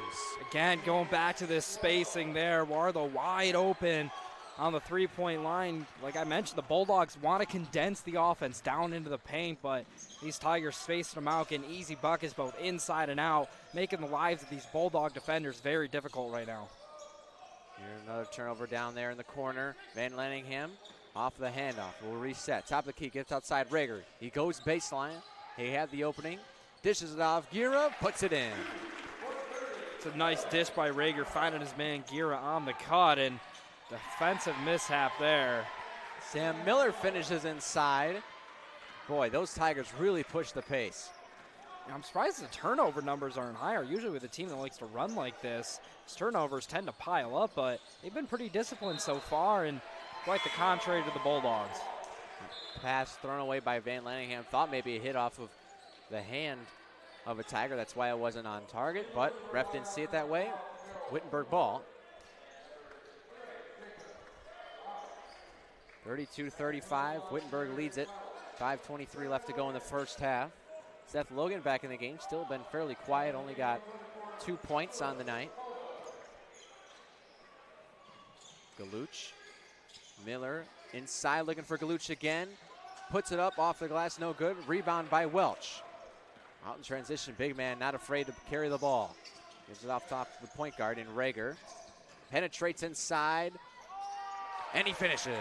Again, going back to this spacing there. Wardlow wide open on the three-point line. Like I mentioned, the Bulldogs want to condense the offense down into the paint, but these Tigers spacing them out, getting easy buckets both inside and out, making the lives of these Bulldog defenders very difficult right now.
Here, another turnover down there in the corner. Van Lanningham off the handoff. Will reset. Top of the key. Gets outside Rager. He goes baseline. He had the opening. Dishes it off. Gira puts it in.
It's a nice dish by Rager, finding his man Gira on the cut, and defensive mishap there.
Sam Miller finishes inside. Boy, those Tigers really push the pace.
I'm surprised the turnover numbers aren't higher. Usually with a team that likes to run like this, turnovers tend to pile up, but they've been pretty disciplined so far, and quite the contrary to the Bulldogs.
Pass thrown away by Van Lanningham. Thought maybe a hit off of the hand of a Tiger. That's why it wasn't on target, but ref didn't see it that way. Wittenberg ball. 32-35. Wittenberg leads it. 5:23 left to go in the first half. Seth Logan back in the game. Still been fairly quiet. Only got 2 points on the night. Galuch. Miller inside looking for Galuch again. Puts it up off the glass. No good. Rebound by Welch. Out in transition. Big man not afraid to carry the ball. Gives it off top to the point guard in Rager. Penetrates inside. And he finishes.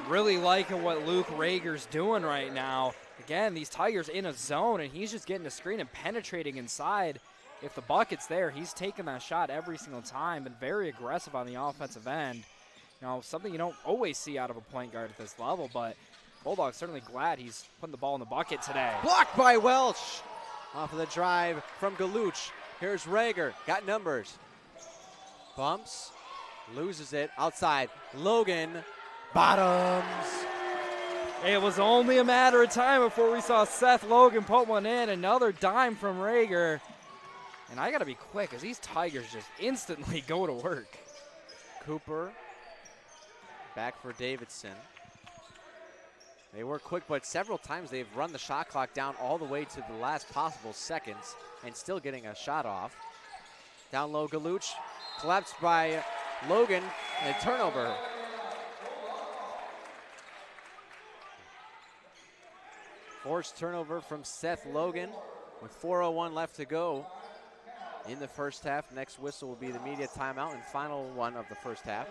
Really liking what Luke Rager's doing right now. Again, these Tigers in a zone, and he's just getting a screen and penetrating inside. If the bucket's there, he's taking that shot every single time and very aggressive on the offensive end. You know, something you don't always see out of a point guard at this level, but Bulldogs certainly glad he's putting the ball in the bucket today.
Blocked by Welch. Off of the drive from Galuch. Here's Rager. Got numbers. Bumps. Loses it. Outside. Logan. Bottoms.
It was only a matter of time before we saw Seth Logan put one in. Another dime from Rager. And I got to be quick because these Tigers just instantly go to work.
Cooper. Back for Davidson. They were quick, but several times they've run the shot clock down all the way to the last possible seconds and still getting a shot off. Down low, Galuch. Collapsed by Logan. And a turnover. Forced turnover from Seth Logan with 4:01 left to go in the first half. Next whistle will be the media timeout and final one of the first half.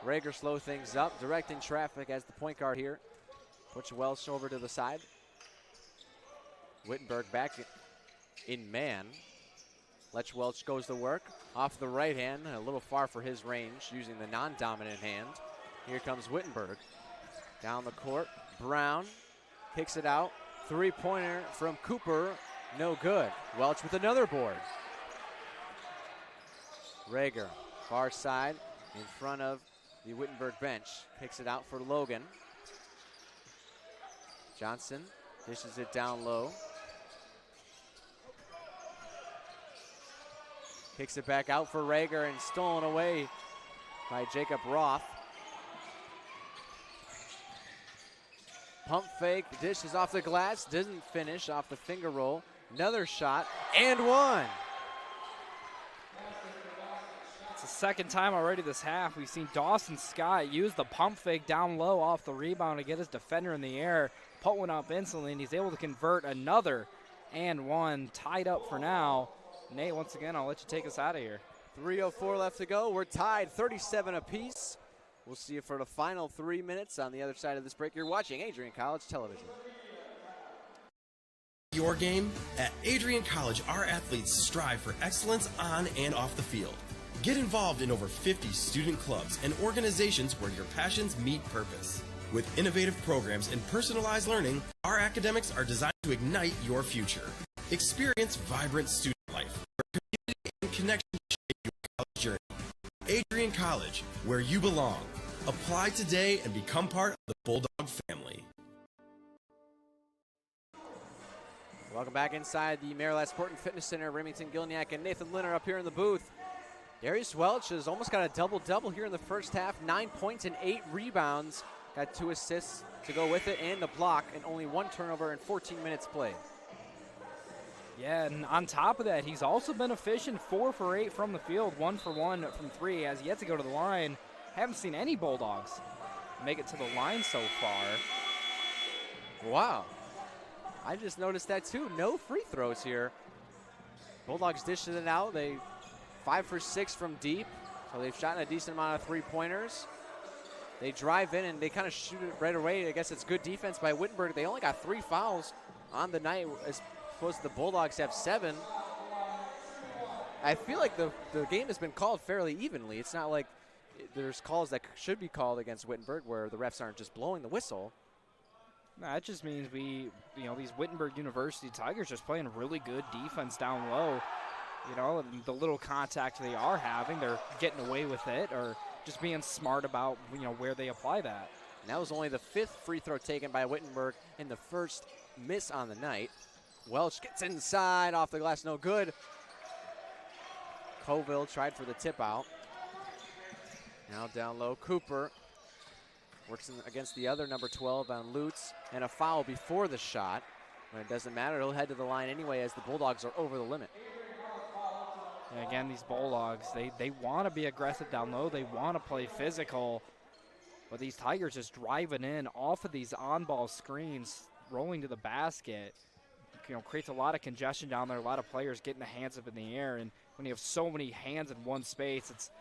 Rager slow things up, directing traffic as the point guard here. Puts Welch over to the side. Wittenberg back in man. Lech Welch goes to work. Off the right hand, a little far for his range, using the non-dominant hand. Here comes Wittenberg. Down the court, Brown kicks it out. Three-pointer from Cooper, no good. Welch with another board. Rager, far side, in front of the Wittenberg bench. Kicks it out for Logan. Johnson dishes it down low. Kicks it back out for Rager and stolen away by Jacob Roth. Pump fake, dishes off the glass, doesn't finish off the finger roll. Another shot, and one.
It's the second time already this half we've seen Dawson Scott use the pump fake down low off the rebound to get his defender in the air, put one up instantly, and he's able to convert another and one. Tied up for now. Nate, once again, I'll let you take us out of here.
3:04 left to go. We're tied 37 apiece. We'll see you for the final 3 minutes on the other side of this break. You're watching Adrian College Television.
Your game? At Adrian College, our athletes strive for excellence on and off the field. Get involved in over 50 student clubs and organizations where your passions meet purpose. With innovative programs and personalized learning, our academics are designed to ignite your future. Experience vibrant student life, where community and connection shape your college journey. Adrian College, where you belong. Apply today and become part of the Bulldog family.
Welcome back inside the Maryland Sport and Fitness Center. Remington Gilniak and Nathan Linner up here in the booth. Darius Welch has almost got a double-double here in the first half. 9 points and 8 rebounds. Got 2 assists to go with it, and the block, and only 1 turnover in 14 minutes played.
Yeah, and on top of that, he's also been efficient, 4 for 8 from the field, 1 for 1 from 3, has yet to go to the line. Haven't seen any Bulldogs make it to the line so far.
Wow. I just noticed that too. No free throws here. Bulldogs dishing it out. They 5 for 6 from deep, so they've shot a decent amount of three-pointers. They drive in and they kind of shoot it right away. I guess it's good defense by Wittenberg. They only got 3 fouls on the night, as opposed to the Bulldogs have 7. I feel like the game has been called fairly evenly. It's not like there's calls that should be called against Wittenberg where the refs aren't just blowing the whistle.
No, that just means these Wittenberg University Tigers just playing really good defense down low. And the little contact they are having, they're getting away with it, or just being smart about, where they apply that.
And that was only the 5th free throw taken by Wittenberg and the first miss on the night. Welch gets inside, off the glass, no good. Colville tried for the tip out. Now down low, Cooper works against the other number 12 on Lutz, and a foul before the shot. But it doesn't matter, he'll head to the line anyway as the Bulldogs are over the limit.
And again, these Bulldogs, they want to be aggressive down low. They want to play physical. But these Tigers just driving in off of these on-ball screens, rolling to the basket, creates a lot of congestion down there, a lot of players getting the hands up in the air. And when you have so many hands in one space, it's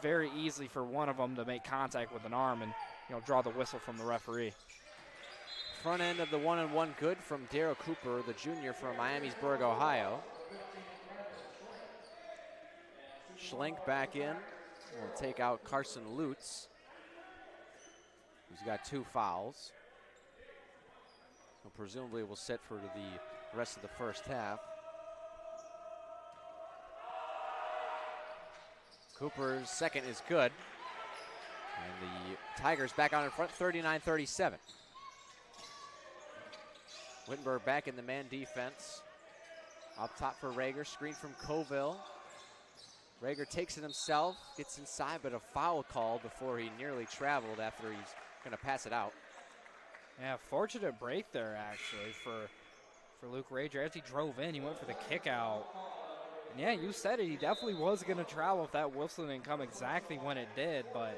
very easy for one of them to make contact with an arm and draw the whistle from the referee.
Front end of the 1-and-1 good from Darryl Cooper, the junior from Miamisburg, Ohio. Schlenk back in. Will take out Carson Lutz, who's got 2 fouls. So presumably will sit for the rest of the first half. Cooper's second is good. And the Tigers back out in front, 39-37. Wittenberg back in the man defense. Up top for Rager, screen from Colville. Rager takes it himself, gets inside, but a foul called before he nearly traveled after he's gonna pass it out.
Yeah, fortunate break there actually for Luke Rager. As he drove in, he went for the kick out. And yeah, you said it, he definitely was gonna travel if that whistle didn't come exactly when it did, but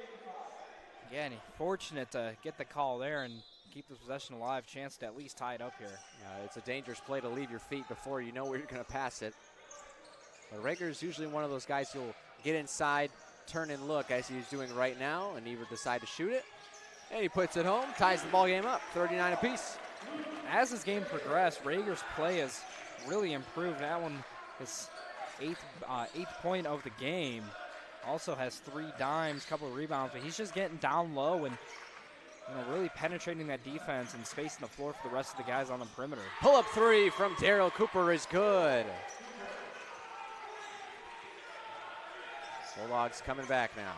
again, fortunate to get the call there and keep the possession alive, chance to at least tie it up here.
Yeah, it's a dangerous play to leave your feet before you know where you're gonna pass it. But Rager's usually one of those guys who'll get inside, turn and look as he's doing right now, and either decide to shoot it, and he puts it home, ties the ball game up, 39 apiece.
As this game progressed, Rager's play has really improved. That one is eighth point of the game. Also has 3 dimes, couple of rebounds, but he's just getting down low and really penetrating that defense and spacing the floor for the rest of the guys on the perimeter.
Pull-up 3 from Darryl Cooper is good. Bulldogs coming back now.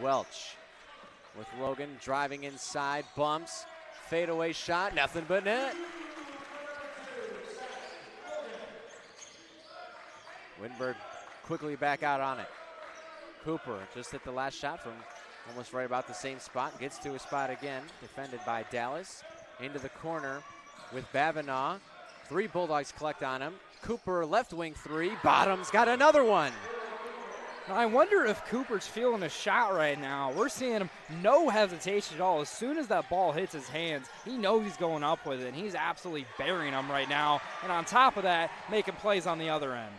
Welch with Logan driving inside, bumps, fadeaway shot, nothing but net. Wittenberg quickly back out on it. Cooper just hit the last shot from almost right about the same spot, gets to his spot again, defended by Dallas. Into the corner with Babinaw. 3 Bulldogs collect on him. Cooper left wing 3, bottoms, got another one.
I wonder if Cooper's feeling a shot right now. We're seeing him no hesitation at all. As soon as that ball hits his hands, he knows he's going up with it, and he's absolutely burying them right now. And on top of that, making plays on the other end.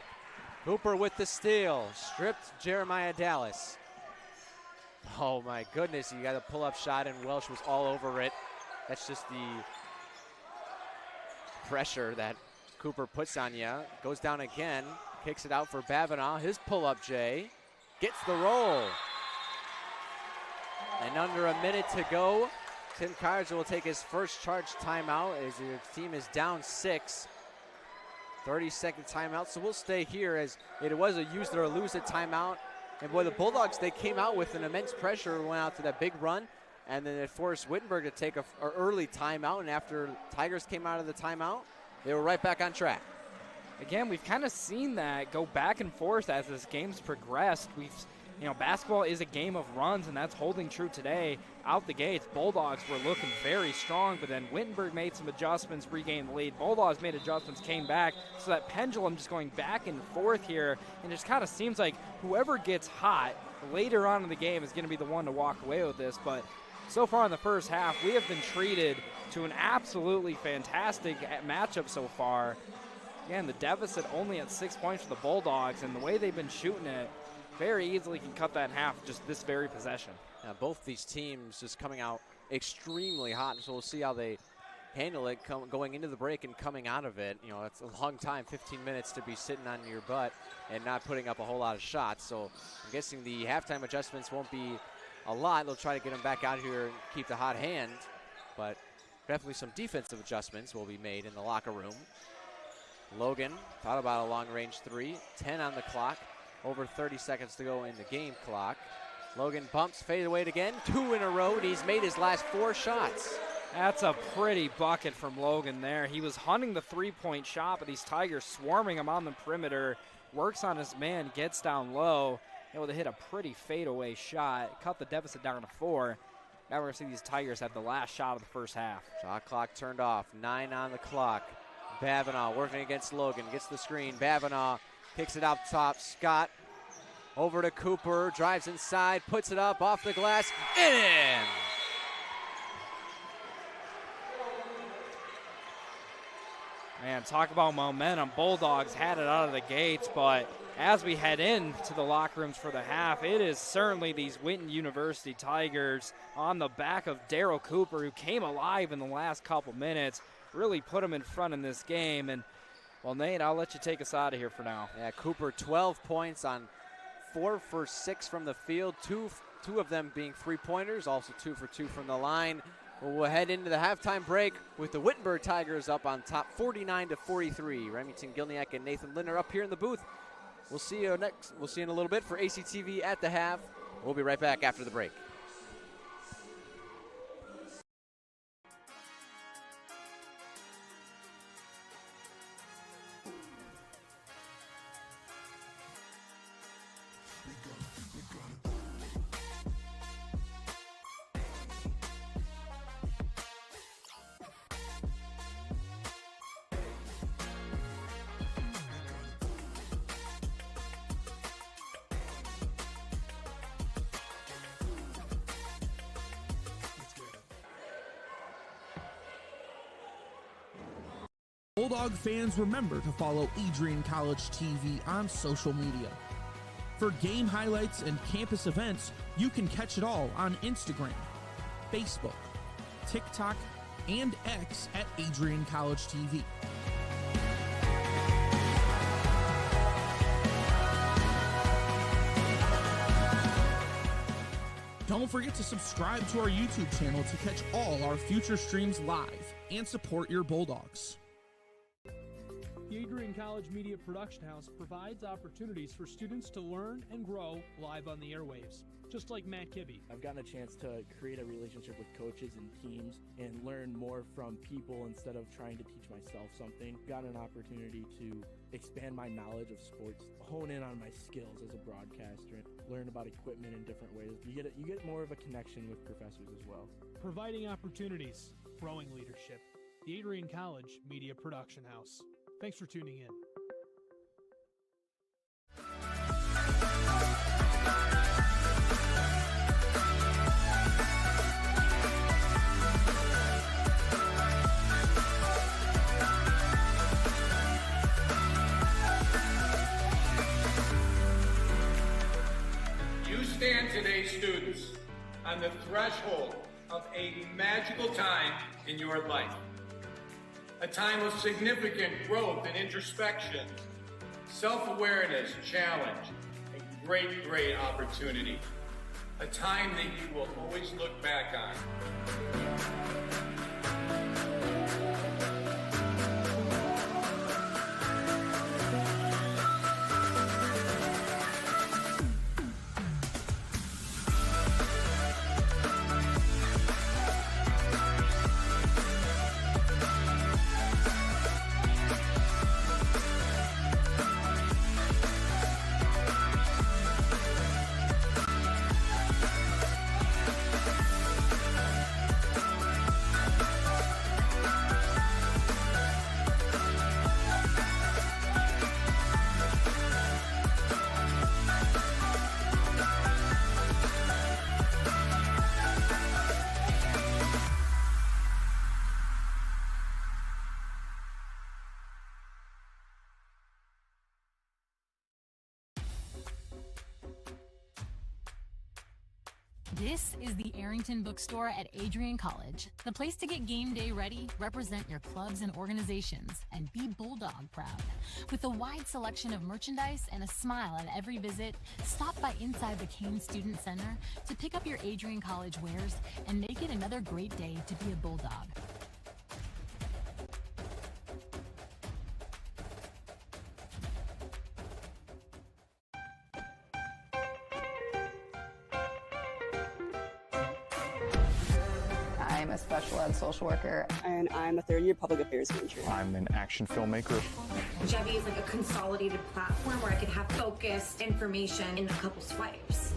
Cooper with the steal, stripped Jeremiah Dallas. Oh my goodness, he got a pull-up shot and Welch was all over it. That's just the pressure that Cooper puts on you. Goes down again, kicks it out for Babinaw. His pull-up J, gets the roll. And under a minute to go, Tim Kaiser will take his first charge timeout as his team is down 6. 30-second timeout, so we'll stay here as it was a use it or lose it timeout. And boy, the Bulldogs, they came out with an immense pressure, went out to that big run, and then it forced Wittenberg to take an early timeout, and after Tigers came out of the timeout, they were right back on track.
Again, we've kind of seen that go back and forth as this game's progressed. We've you know, basketball is a game of runs, and that's holding true today. Out the gates, Bulldogs were looking very strong, but then Wittenberg made some adjustments, regained the lead. Bulldogs made adjustments, came back, so that pendulum just going back and forth here, and it just kind of seems like whoever gets hot later on in the game is going to be the one to walk away with this. But so far in the first half, we have been treated to an absolutely fantastic matchup so far. Again, the deficit only at 6 points for the Bulldogs, and the way they've been shooting it, very easily can cut that in half just this very possession.
Yeah, both these teams just coming out extremely hot, so we'll see how they handle it going into the break and coming out of it. You know, that's a long time, 15 minutes to be sitting on your butt and not putting up a whole lot of shots. So I'm guessing the halftime adjustments won't be a lot. They'll try to get them back out here and keep the hot hand, but definitely some defensive adjustments will be made in the locker room. Logan thought about a long-range three, 10 on the clock. Over 30 seconds to go in the game clock. Logan bumps, fade away again, 2 in a row, and he's made his last 4 shots.
That's a pretty bucket from Logan there. He was hunting the three-point shot, but these Tigers swarming him on the perimeter. Works on his man, gets down low, able to hit a pretty fadeaway shot. Cut the deficit down to 4. Now we're going to see these Tigers have the last shot of the first half.
Shot clock turned off, 9 on the clock. Bavanaugh working against Logan, gets the screen. Bavanaugh kicks it out top. Scott over to Cooper, drives inside, puts it up off the glass, in!
Man, talk about momentum. Bulldogs had it out of the gates, but as we head into the locker rooms for the half, it is certainly these Witten University Tigers on the back of Daryl Cooper, who came alive in the last couple minutes, really put them in front in this game. And well, Nate, I'll let you take us out of here for now.
Yeah, Cooper 12 points on 4 for 6 from the field, two of them being three-pointers, also 2 for 2 from the line. We'll head into the halftime break with the Wittenberg Tigers up on top 49-43. Remington Gilniak and Nathan Linder up here in the booth. We'll see you next. We'll see you in a little bit for ACTV at the half. We'll be right back after the break.
Bulldog fans, remember to follow Adrian College TV on social media. For game highlights and campus events, you can catch it all on Instagram, Facebook, TikTok, and X at Adrian College TV. Don't forget to subscribe to our YouTube channel to catch all our future streams live and support your Bulldogs.
The Adrian College Media Production House provides opportunities for students to learn and grow live on the airwaves, just like Matt Kibbe.
I've gotten a chance to create a relationship with coaches and teams and learn more from people instead of trying to teach myself something. Got an opportunity to expand my knowledge of sports, hone in on my skills as a broadcaster, learn about equipment in different ways. You get more of a connection with professors as well.
Providing opportunities, growing leadership. The Adrian College Media Production House. Thanks for tuning in.
You stand today, students, on the threshold of a magical time in your life. A time of significant growth and introspection, self-awareness, challenge, and great opportunity. A time that you will always look back on.
This is the Arrington Bookstore at Adrian College, the place to get game day ready, represent your clubs and organizations, and be Bulldog proud. With a wide selection of merchandise and a smile at every visit, stop by inside the Kane Student Center to pick up your Adrian College wares and make it another great day to be a Bulldog.
I'm a special ed social worker.
And I'm a third-year public affairs major.
I'm an action filmmaker.
Jevy is like a consolidated platform where I could have focused information in a couple swipes.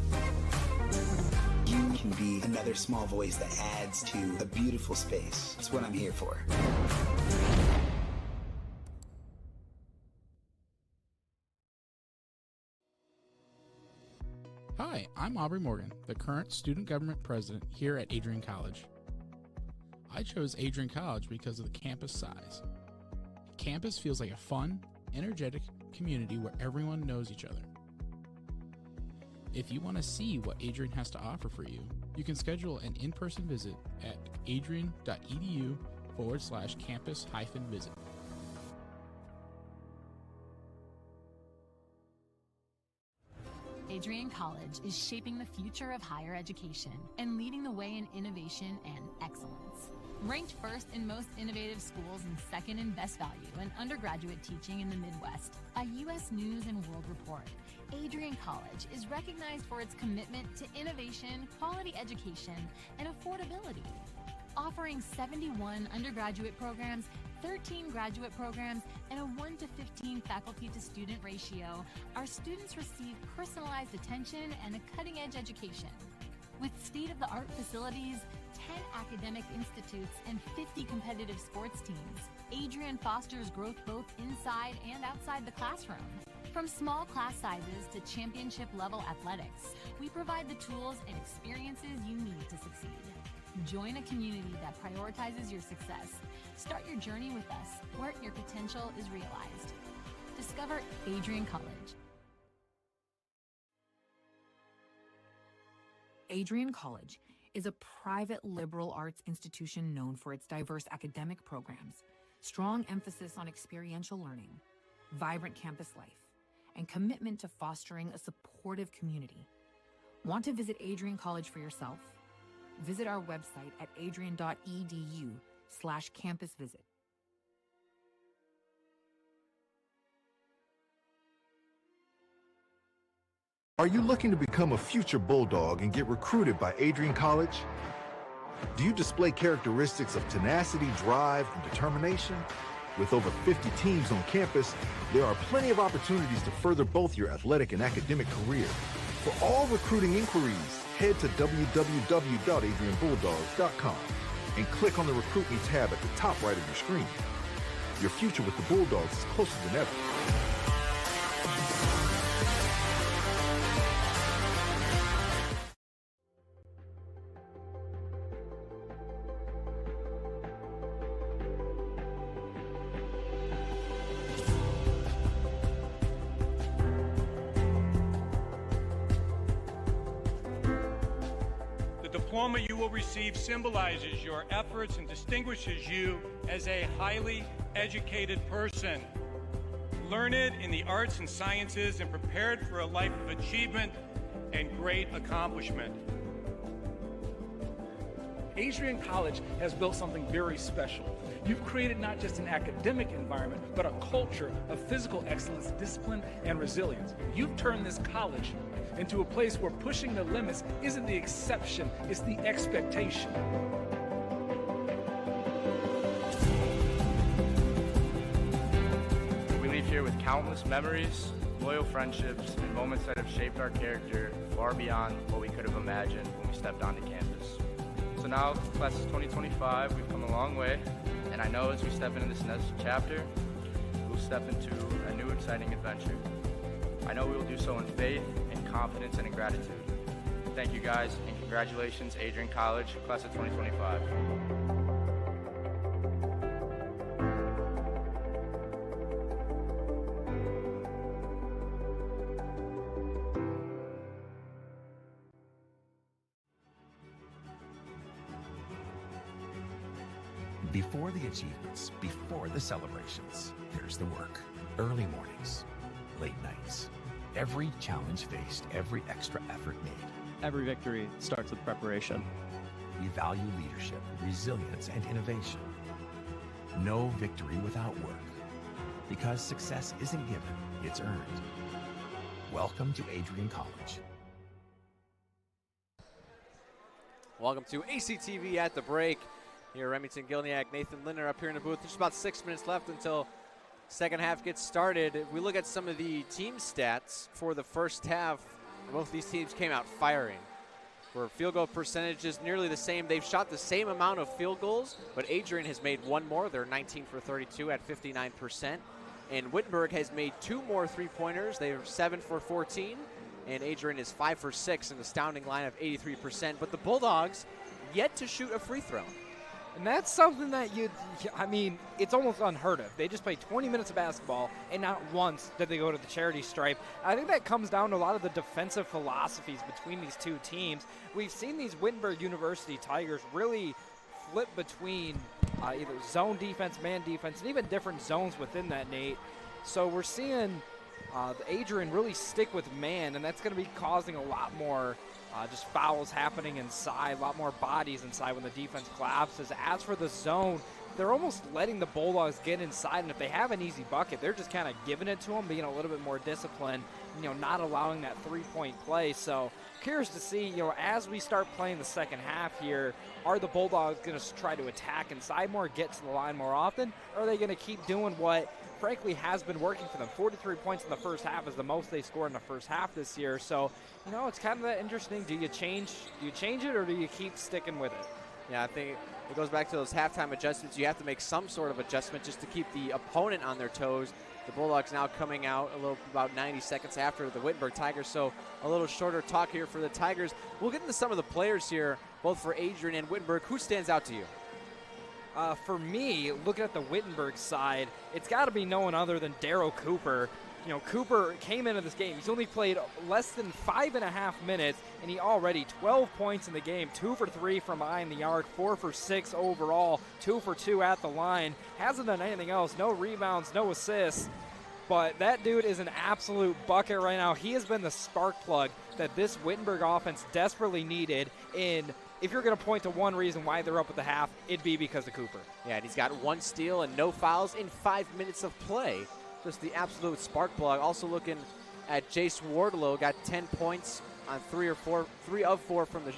You can be another small voice that adds to a beautiful space. That's what I'm here for.
Hi, I'm Aubrey Morgan, the current student government president here at Adrian College. I chose Adrian College because of the campus size. Campus feels like a fun, energetic community where everyone knows each other. If you want to see what Adrian has to offer for you, you can schedule an in-person visit at adrian.edu/campus-visit.
Adrian College is shaping the future of higher education and leading the way in innovation and excellence. Ranked first in most innovative schools and second in best value in undergraduate teaching in the Midwest by U.S. News and World Report, Adrian College is recognized for its commitment to innovation, quality education, and affordability. Offering 71 undergraduate programs, 13 graduate programs, and a 1-to-15 faculty-to-student ratio, our students receive personalized attention and a cutting-edge education. With state-of-the-art facilities, 10 academic institutes, and 50 competitive sports teams, Adrian fosters growth both inside and outside the classroom. From small class sizes to championship-level athletics, we provide the tools and experiences you need to succeed. Join a community that prioritizes your success. Start your journey with us, where your potential is realized. Discover Adrian College.
Adrian College is a private liberal arts institution known for its diverse academic programs, strong emphasis on experiential learning, vibrant campus life, and commitment to fostering a supportive community. Want to visit Adrian College for yourself? Visit our website at adrian.edu/campusvisit.
Are you looking to become a future Bulldog and get recruited by Adrian College? Do you display characteristics of tenacity, drive, and determination? With over 50 teams on campus, there are plenty of opportunities to further both your athletic and academic career. For all recruiting inquiries, head to www.adrianbulldogs.com and click on the Recruit Me tab at the top right of your screen. Your future with the Bulldogs is closer than ever.
The diploma you will receive symbolizes your efforts and distinguishes you as a highly educated person, learned in the arts and sciences and prepared for a life of achievement and great accomplishment.
Adrian College has built something very special. You've created not just an academic environment, but a culture of physical excellence, discipline, and resilience. You've turned this college into a place where pushing the limits isn't the exception, it's the expectation.
We leave here with countless memories, loyal friendships, and moments that have shaped our character far beyond what we could have imagined when we stepped onto campus. So now, class of 2025, we've come a long way, and I know as we step into this next chapter, we'll step into a new exciting adventure. I know we will do so in faith, in confidence, and in gratitude. Thank you guys, and congratulations, Adrian College, class of 2025.
Before the achievements, before the celebrations, there's the work. Early mornings, late nights. Every challenge faced, every extra effort made.
Every victory starts with preparation.
We value leadership, resilience, and innovation. No victory without work. Because success isn't given, it's earned. Welcome to Adrian College.
Welcome to ACTV at the break. Here, Remington Gilniak, Nathan Linder up here in the booth. There's about 6 minutes left until second half gets started. If we look at some of the team stats for the first half, both these teams came out firing. For field goal percentage is nearly the same. They've shot the same amount of field goals, but Adrian has made one more. They're 19 for 32 at 59%. And Wittenberg has made two more three-pointers. They're 7 for 14. And Adrian is 5 for 6, an astounding line of 83%. But the Bulldogs yet to shoot a free throw.
And that's something that it's almost unheard of. They just played 20 minutes of basketball, and not once did they go to the charity stripe. I think that comes down to a lot of the defensive philosophies between these two teams. We've seen these Wittenberg University Tigers really flip between either zone defense, man defense, and even different zones within that, Nate. So we're seeing Adrian really stick with man, and that's going to be causing a lot more just fouls happening inside, a lot more bodies inside when the defense collapses. As for the zone, they're almost letting the Bulldogs get inside, and if they have an easy bucket, they're just kind of giving it to them, being a little bit more disciplined, not allowing that three-point play. So curious to see, as we start playing the second half here, are the Bulldogs going to try to attack inside more, get to the line more often, or are they going to keep doing what frankly has been working for them? 43 points in the first half is the most they scored in the first half this year. So, it's kind of that interesting. Do you change it, or do you keep sticking with it?
Yeah, I think it goes back to those halftime adjustments. You have to make some sort of adjustment just to keep the opponent on their toes. The Bulldogs now coming out about 90 seconds after the Wittenberg Tigers, so a little shorter talk here for the Tigers. We'll get into some of the players here, both for Adrian and Wittenberg. Who stands out to you?
For me, looking at the Wittenberg side, it's got to be no one other than Darryl Cooper. Cooper came into this game. He's only played less than 5.5 minutes, and he already 12 points in the game, 2 for 3 from behind the arc, 4 for 6 overall, 2 for 2 at the line. Hasn't done anything else. No rebounds, no assists. But that dude is an absolute bucket right now. He has been the spark plug that this Wittenberg offense desperately needed. And if you're going to point to one reason why they're up at the half, it'd be because of Cooper.
Yeah, and he's got 1 steal and no fouls in 5 minutes of play. Just the absolute spark plug. Also looking at Jace Wardlow, got 10 points on 3 of 4 from the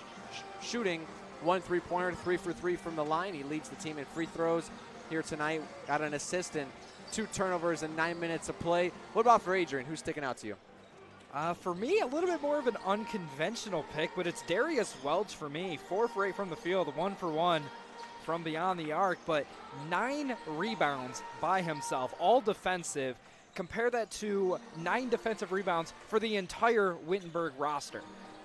shooting, 1 3-pointer, 3 for 3 from the line. He leads the team in free throws here tonight. Got an assist and 2 turnovers in 9 minutes of play. What about for Adrian? Who's sticking out to you?
For me, a little bit more of an unconventional pick, but it's Darius Welch for me. 4 for 8 from the field, 1 for 1 from beyond the arc, but 9 rebounds by himself, all defensive. Compare that to 9 defensive rebounds for the entire Wittenberg roster.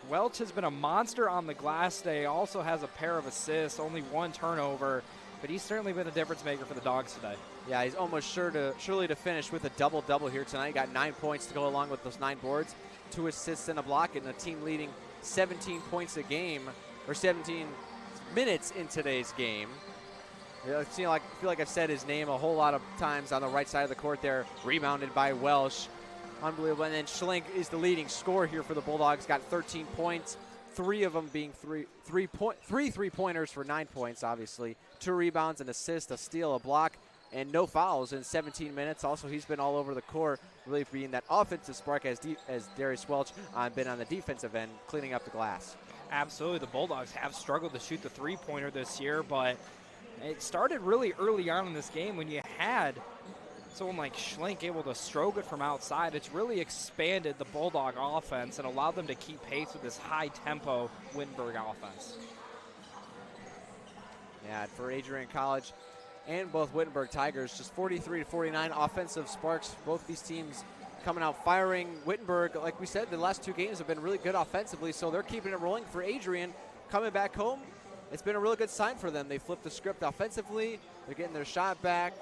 Welch has been a monster on the glass today, also has a pair of assists, only 1 turnover, but he's certainly been a difference maker for the Dogs today.
Yeah, he's almost surely to finish with a double-double here tonight. He got 9 points to go along with those 9 boards, 2 assists and a block, and a team leading 17 points a game, or 17 minutes in today's game. I feel like I've said his name a whole lot of times on the right side of the court there, rebounded by Welsh. Unbelievable. And then Schlink is the leading scorer here for the Bulldogs, got 13 points, 3 of them being three three-pointers for 9 points, obviously. 2 rebounds, an assist, a steal, a block, and no fouls in 17 minutes. Also, he's been all over the court, really being that offensive spark as Darius Welch been on the defensive end, cleaning up the glass.
Absolutely. The Bulldogs have struggled to shoot the three-pointer this year, but it started really early on in this game when you had someone like Schlink able to stroke it from outside. It's really expanded the Bulldog offense and allowed them to keep pace with this high-tempo Wittenberg offense.
Yeah, for Adrian College and both Wittenberg Tigers, just 43-49 offensive sparks. Both these teams coming out firing. Wittenberg, like we said, the last 2 games have been really good offensively, so they're keeping it rolling. For Adrian, coming back home, it's been a really good sign for them. They flipped the script offensively. They're getting their shot back.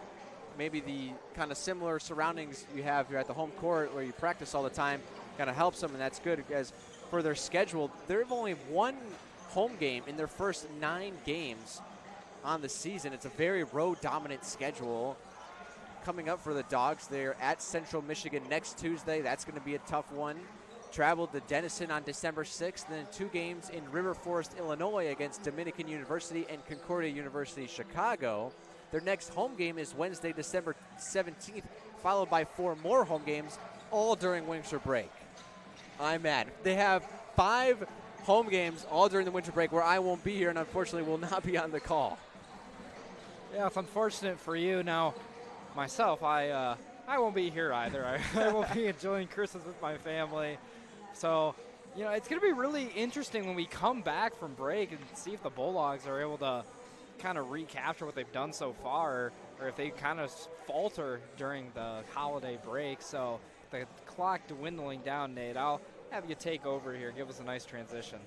Maybe the kind of similar surroundings you have here at the home court where you practice all the time kind of helps them, and that's good because for their schedule, they've only 1 home game in their first 9 games. on the season. It's a very road-dominant schedule coming up for the Dogs. They're at Central Michigan next Tuesday. That's going to be a tough one. Traveled to Denison on December 6th, then 2 games in River Forest, Illinois against Dominican University and Concordia University, Chicago. Their next home game is Wednesday, December 17th, followed by 4 more home games, all during winter break. I'm mad. They have 5 home games all during the winter break where I won't be here and unfortunately will not be on the call.
Yeah, it's unfortunate for you. Now, myself, I won't be here either. I will be enjoying Christmas with my family. So, you know, it's going to be really interesting when we come back from break and see if the Bulldogs are able to kind of recapture what they've done so far, or if they kind of falter during the holiday break. So the clock dwindling down, Nate, I'll have you take over here. Give us a nice transition.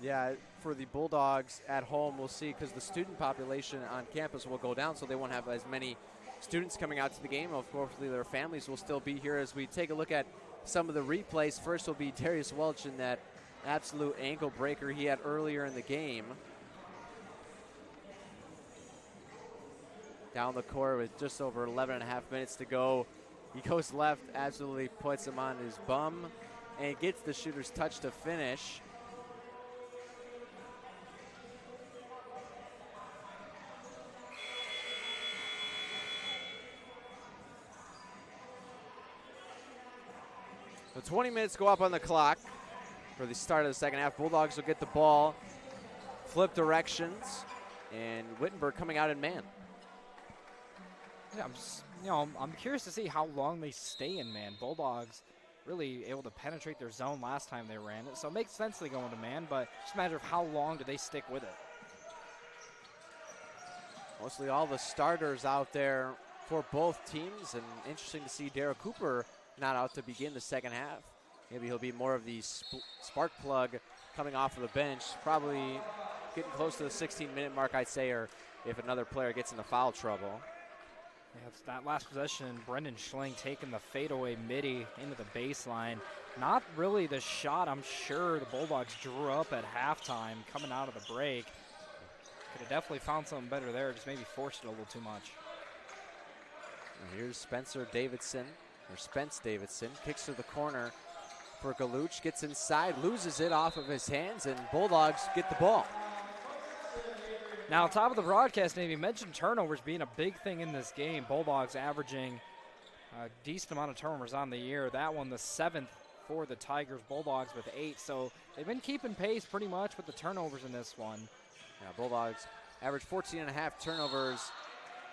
Yeah, for the Bulldogs at home, we'll see, because the student population on campus will go down, so they won't have as many students coming out to the game. Of course, their families will still be here as we take a look at some of the replays. First will be Darius Welch in that absolute ankle breaker he had earlier in the game. Down the court with just over 11 and a half minutes to go. He goes left, absolutely puts him on his bum, and gets the shooter's touch to finish. So 20 minutes go up on the clock for the start of the second half. Bulldogs will get the ball, flip directions, and Wittenberg coming out in man.
Yeah, I'm curious to see how long they stay in man. Bulldogs really able to penetrate their zone last time they ran it, so it makes sense they go into man, but it's just a matter of how long do they stick with it.
Mostly all the starters out there for both teams, and interesting to see Derek Cooper not out to begin the second half. Maybe he'll be more of the spark plug coming off of the bench, probably getting close to the 16-minute mark, I'd say, or if another player gets into foul trouble.
Yeah, it's that last possession, Brendan Schling taking the fadeaway midi into the baseline. Not really the shot I'm sure the Bulldogs drew up at halftime coming out of the break. Could have definitely found something better there, just maybe forced it a little too much.
And here's Spence Davidson, kicks to the corner for Galuch, gets inside, loses it off of his hands, and Bulldogs get the ball.
Now, on top of the broadcast, Navy mentioned turnovers being a big thing in this game. Bulldogs averaging a decent amount of turnovers on the year. That one, the 7th for the Tigers. Bulldogs with 8. So they've been keeping pace pretty much with the turnovers in this one.
Yeah, Bulldogs average 14.5 turnovers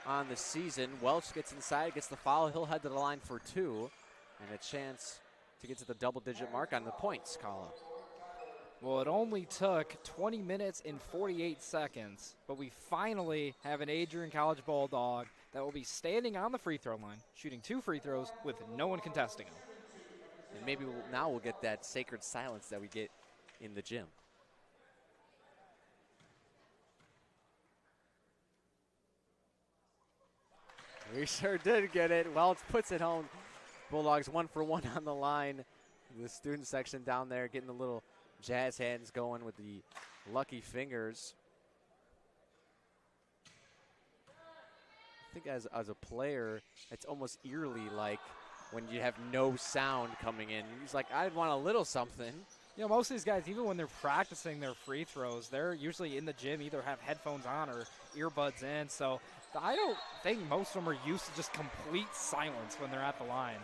on the season. Welch gets inside, gets the foul. He'll head to the line for 2, and a chance to get to the double-digit mark on the points column.
Well, it only took 20 minutes and 48 seconds, but we finally have an Adrian College Bulldog that will be standing on the free throw line, shooting 2 free throws with no one contesting them.
And maybe now we'll get that sacred silence that we get in the gym. We sure did get it. Welch puts it home. Bulldogs 1 for 1 on the line. The student section down there getting a little jazz hands going with the lucky fingers. I think as a player, it's almost eerily like when you have no sound coming in. He's like, I'd want a little something.
You know, most of these guys, even when they're practicing their free throws, they're usually in the gym, either have headphones on or earbuds in. So I don't think most of them are used to just complete silence when they're at the line.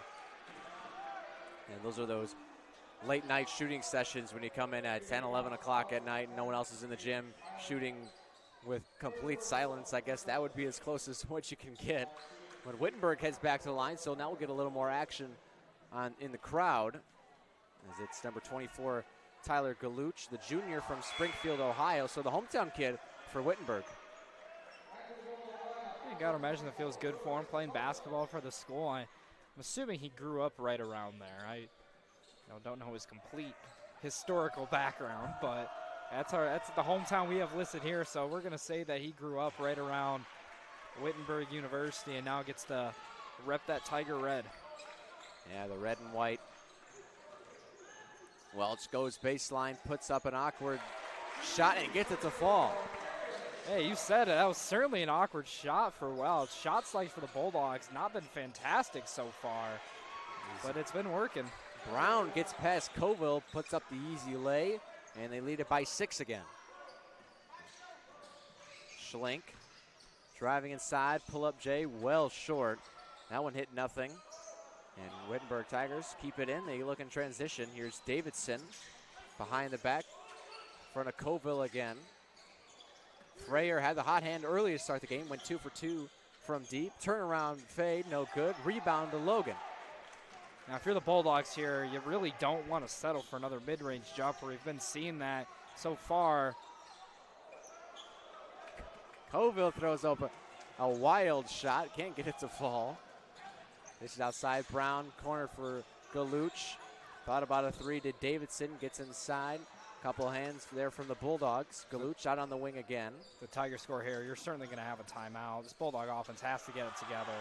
And those are those late night shooting sessions when you come in at 10, 11 o'clock at night and no one else is in the gym shooting with complete silence. I guess that would be as close as what you can get when Wittenberg heads back to the line. So now we'll get a little more action in the crowd as it's number 24, Tyler Galuch, the junior from Springfield, Ohio. So the hometown kid for Wittenberg.
You got to imagine it feels good for him playing basketball for the school. I'm assuming he grew up right around there. I don't know his complete historical background, but that's the hometown we have listed here. So we're going to say that he grew up right around Wittenberg University and now gets to rep that Tiger red.
Yeah, the red and white. Welch goes baseline, puts up an awkward shot and gets it to fall.
Hey, you said it. That was certainly an awkward shot for Welch. Shot selection for the Bulldogs not been fantastic so far, but it's been working.
Brown gets past Coville, puts up the easy lay, and they lead it by 6 again. Schlink driving inside, pull up Jay, well short. That one hit nothing. And Wittenberg Tigers keep it in. They look in transition. Here's Davidson behind the back, in front of Coville again. Freyer had the hot hand early to start the game, went 2 for 2 from deep. Turnaround fade, no good. Rebound to Logan.
Now, if you're the Bulldogs here, you really don't want to settle for another mid-range jumper. We've been seeing that so far.
Coville throws up a wild shot, can't get it to fall. This is outside, Brown, corner for Galuch. Thought about a 3 to Davidson, gets inside. Couple hands there from the Bulldogs. Galuch out on the wing again.
The Tiger score here, you're certainly going to have a timeout. This Bulldog offense has to get it together.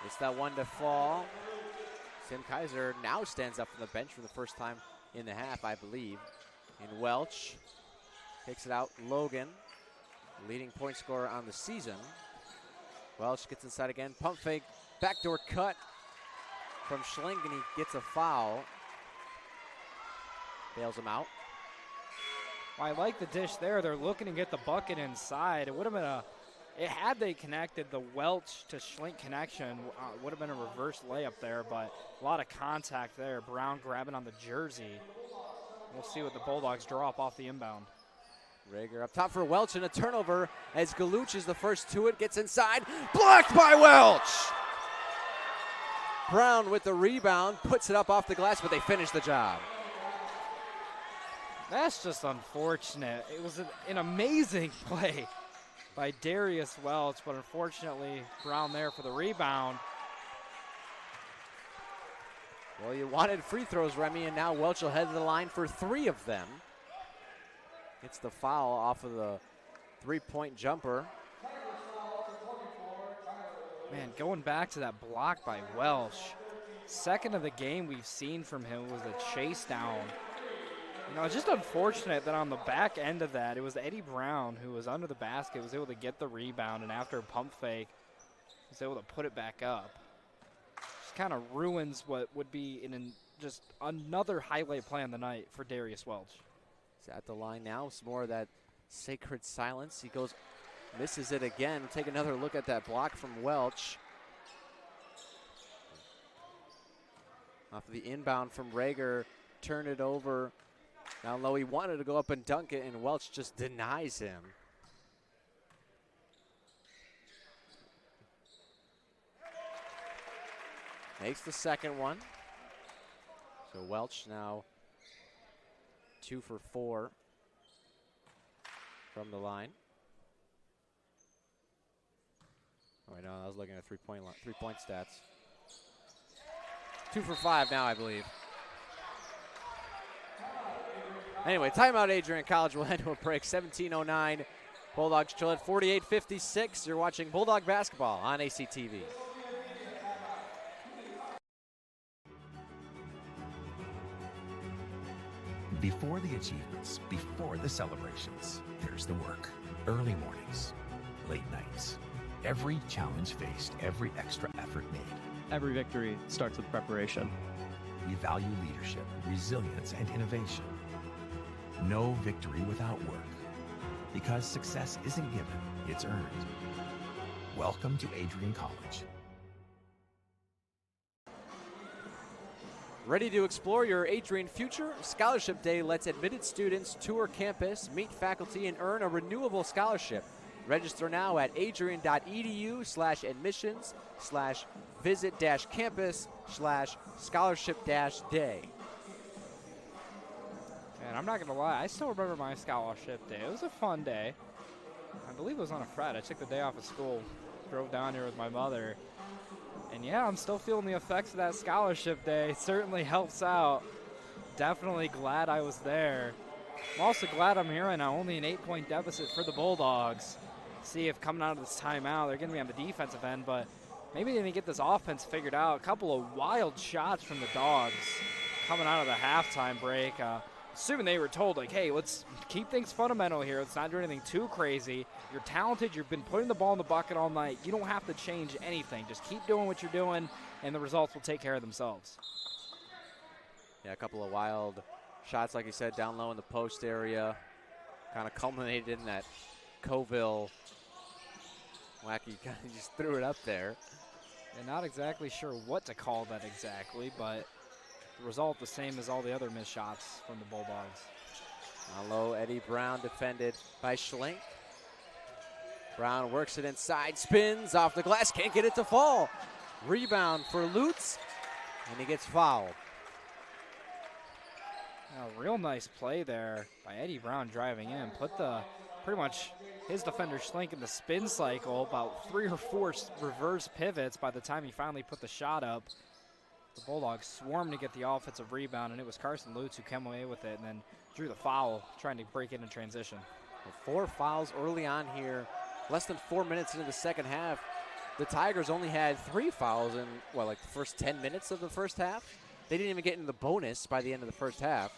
It's that one to fall. Tim Kaiser now stands up from the bench for the first time in the half, I believe. And Welch takes it out. Logan, leading point scorer on the season. Welch gets inside again. Pump fake, backdoor cut from Schlink, and he gets a foul. Bails him out.
Well, I like the dish there. They're looking to get the bucket inside. It would have been had they connected the Welch to Schlink connection, would have been a reverse layup there, but a lot of contact there. Brown grabbing on the jersey. We'll see what the Bulldogs draw up off the inbound.
Rager up top for Welch, and a turnover as Galuch is the first to it. Gets inside, blocked by Welch. Brown with the rebound, puts it up off the glass, but they finish the job.
That's just unfortunate. It was an amazing play by Darius Welch, but unfortunately Brown there for the rebound.
Well, you wanted free throws, Remy, and now Welch will head to the line for 3 of them. Gets the foul off of the 3-point jumper.
Man, going back to that block by Welch, second of the game we've seen from him was a chase down. You know, it's just unfortunate that on the back end of that, it was Eddie Brown who was under the basket, was able to get the rebound, and after a pump fake, was able to put it back up. Just kind of ruins what would be just another highlight play on the night for Darius Welch.
He's at the line now. Some more of that sacred silence. He goes, misses it again. Take another look at that block from Welch. Off of the inbound from Rager, turn it over. Down low, he wanted to go up and dunk it, and Welch just denies him. Makes the second one. So Welch now 2 for 4 from the line. Oh, wait, no, I was looking at three-point stats. 2 for 5 now, I believe. Anyway, timeout, Adrian College. We'll head to a break. 17:09. Bulldogs trail at 48-56. You're watching Bulldog basketball on ACTV.
Before the achievements, before the celebrations, there's the work. Early mornings, late nights. Every challenge faced, every extra effort made.
Every victory starts with preparation.
We value leadership, resilience, and innovation. No victory without work. Because success isn't given, it's earned. Welcome to Adrian College.
Ready to explore your Adrian future? Scholarship Day lets admitted students tour campus, meet faculty, and earn a renewable scholarship. Register now at adrian.edu/admissions/visit-campus/scholarship-day.
And I'm not going to lie, I still remember my scholarship day. It was a fun day. I believe it was on a Friday. I took the day off of school, drove down here with my mother. And yeah, I'm still feeling the effects of that scholarship day. It certainly helps out. Definitely glad I was there. I'm also glad I'm here right now. Only an 8-point deficit for the Bulldogs. See if coming out of this timeout, they're going to be on the defensive end, but maybe they didn't get this offense figured out. A couple of wild shots from the Dogs coming out of the halftime break. assuming they were told, like, hey, let's keep things fundamental here. Let's not do anything too crazy. You're talented. You've been putting the ball in the bucket all night. You don't have to change anything. Just keep doing what you're doing, and the results will take care of themselves.
Yeah, a couple of wild shots, like you said, down low in the post area. Kind of culminated in that Coville. Wacky kind of just threw it up there.
And not exactly sure what to call that exactly, but the result the same as all the other missed shots from the Bulldogs.
Down low, Eddie Brown defended by Schlink. Brown works it inside, spins off the glass, can't get it to fall. Rebound for Lutz, and he gets fouled.
A real nice play there by Eddie Brown driving in. Put the pretty much his defender Schlink in the spin cycle, about 3 or 4 reverse pivots by the time he finally put the shot up. The Bulldogs swarmed to get the offensive rebound, and it was Carson Lutz who came away with it and then drew the foul, trying to break it in transition.
Well, 4 fouls early on here. Less than 4 minutes into the second half. The Tigers only had 3 fouls in, like the first 10 minutes of the first half? They didn't even get into the bonus by the end of the first half.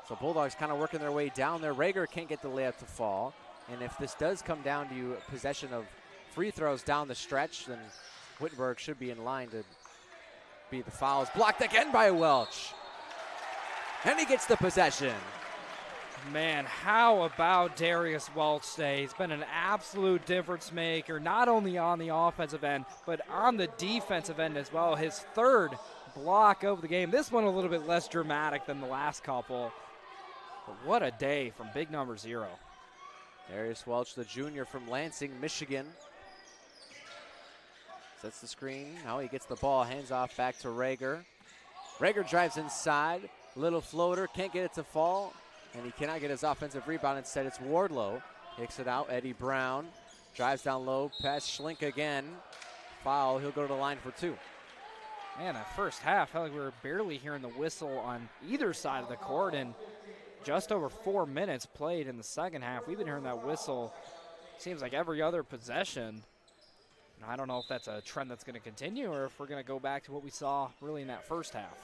So Bulldogs kind of working their way down there. Rager can't get the layup to fall. And if this does come down to possession of free throws down the stretch, then Wittenberg should be in line to beat the fouls. Blocked again by Welch. And he gets the possession.
Man, how about Darius Welch today? He's been an absolute difference maker, not only on the offensive end, but on the defensive end as well. His 3rd block of the game. This one a little bit less dramatic than the last couple. But what a day from big number 0.
Darius Welch, the junior from Lansing, Michigan. Sets the screen. Now he gets the ball, hands off back to Rager. Rager drives inside. Little floater, can't get it to fall. And he cannot get his offensive rebound. Instead, it's Wardlow. Kicks it out. Eddie Brown drives down low. Pass Schlink again. Foul. He'll go to the line for 2.
Man, that first half, felt like we were barely hearing the whistle on either side of the court. And just over 4 minutes played in the second half. We've been hearing that whistle, seems like every other possession. I don't know if that's a trend that's going to continue or if we're going to go back to what we saw really in that first half.